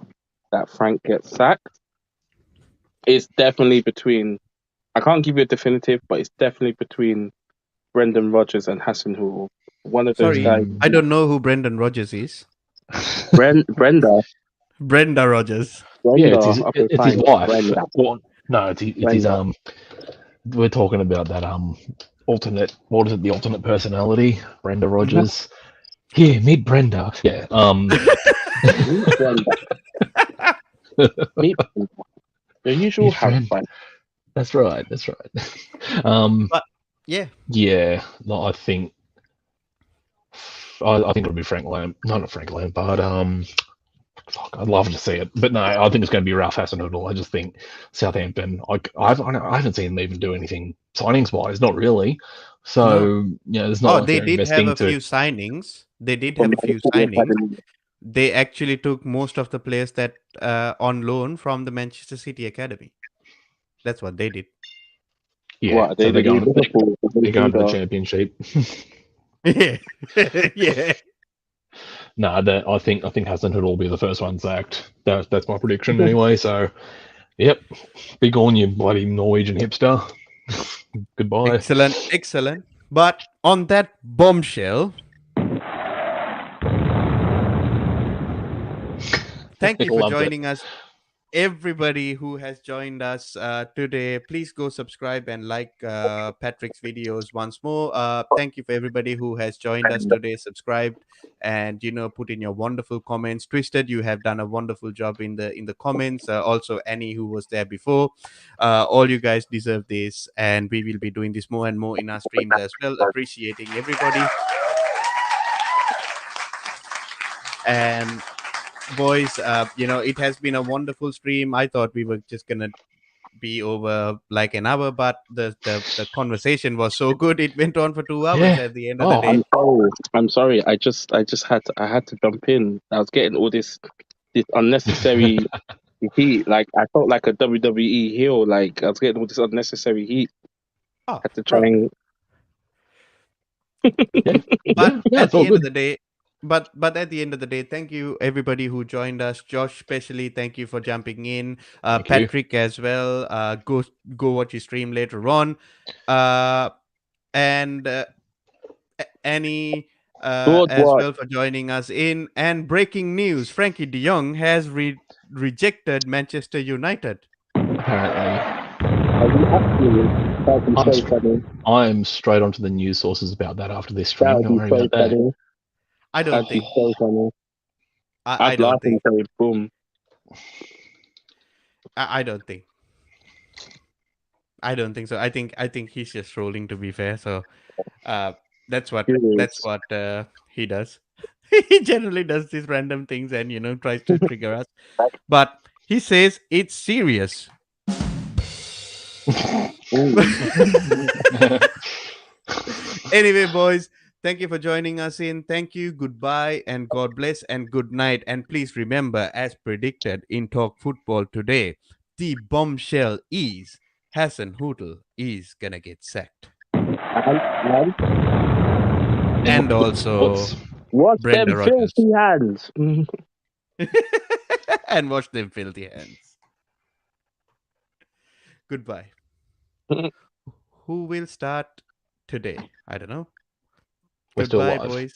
that Frank gets sacked, it's definitely between. I can't give you a definitive, but it's definitely between Brendan Rodgers and Hassan Hool. One of those Sorry, guys. Mm. I don't know who Brendan Rogers is. Brenda. Brenda Rogers. Yeah, Brenda. Okay, it's his fine. wife. Brenda. Well, no, it's his Brenda. We're talking about that alternate. What is it? The alternate personality, Brenda Rogers. Here, meet Brenda. Yeah. Meet Brenda. Meet Brenda. The usual Meet Brenda. housewife. That's right. That's right. But yeah, Yeah. No, I think. I think it'll be Frank Lamp. No, not Frank Lampard. Fuck, I'd love to see it, but no, I think it's going to be Ralph Hasenhüttl. I just think Southampton. I haven't seen them even do anything signings wise, not really. So no. yeah, it's not Oh, like they they're did have investing a to. few signings. They did From have a the few football signings. academy. They actually took most of the players that on loan from the Manchester City academy. That's what they did. Yeah, What, so they the new Liverpool? they're going to the championship. Yeah, yeah. No, I think Hasenhüttl will be the first one sacked. That's my prediction anyway. So yep, big on you, bloody Norwegian hipster. Goodbye. Excellent, excellent. But on that bombshell, thank you for Loved it. joining us. Everybody who has joined us today, please go subscribe and like Patrick's videos once more. Thank you for everybody who has joined us today, subscribed, and put in your wonderful comments. Twisted, you have done a wonderful job in the comments. Also, Annie, who was there before. All you guys deserve this, and we will be doing this more and more in our streams as well. Appreciating everybody. And boys, it has been a wonderful stream. I thought we were just gonna be over like an hour, but the conversation was so good it went on for 2 hours Yeah. at the end of the Oh, day. I'm sorry. I just had to jump in. I was getting all this unnecessary heat. Like I felt like a WWE heel. Like I was getting all this unnecessary heat. Oh, Had to try bro. and yeah, But yeah, at it's all the end of good. the day, but at the end of the day, thank you everybody who joined us. Josh, especially, thank you for jumping in. Thank you. Patrick as well. Go watch his stream later on. And Annie George as what? well for joining us in. And breaking news: Frankie De Jong has rejected Manchester United. Apparently, Are you actually? That would be I'm so str- funny. I'm straight onto the news sources about that after this That stream. would Don't be worry so about that. funny. I don't That'd be think. so funny. I I'd don't laugh and think. say boom. I don't think. I don't think so. I think he's just trolling. To be fair, so uh, that's what Serious. he does. He generally does these random things and tries to trigger us. But he says it's serious. Ooh. Anyway, boys, thank you for joining us in. Thank you, goodbye, and God bless, and good night. And please remember, as predicted in Talk Football today, the bombshell is Hassan Hoodle is gonna get sacked. And And also watch Brenda them Rogers. filthy hands. And wash them filthy hands. Goodbye. Who will start today? I don't know. We're still Goodbye, live. boys.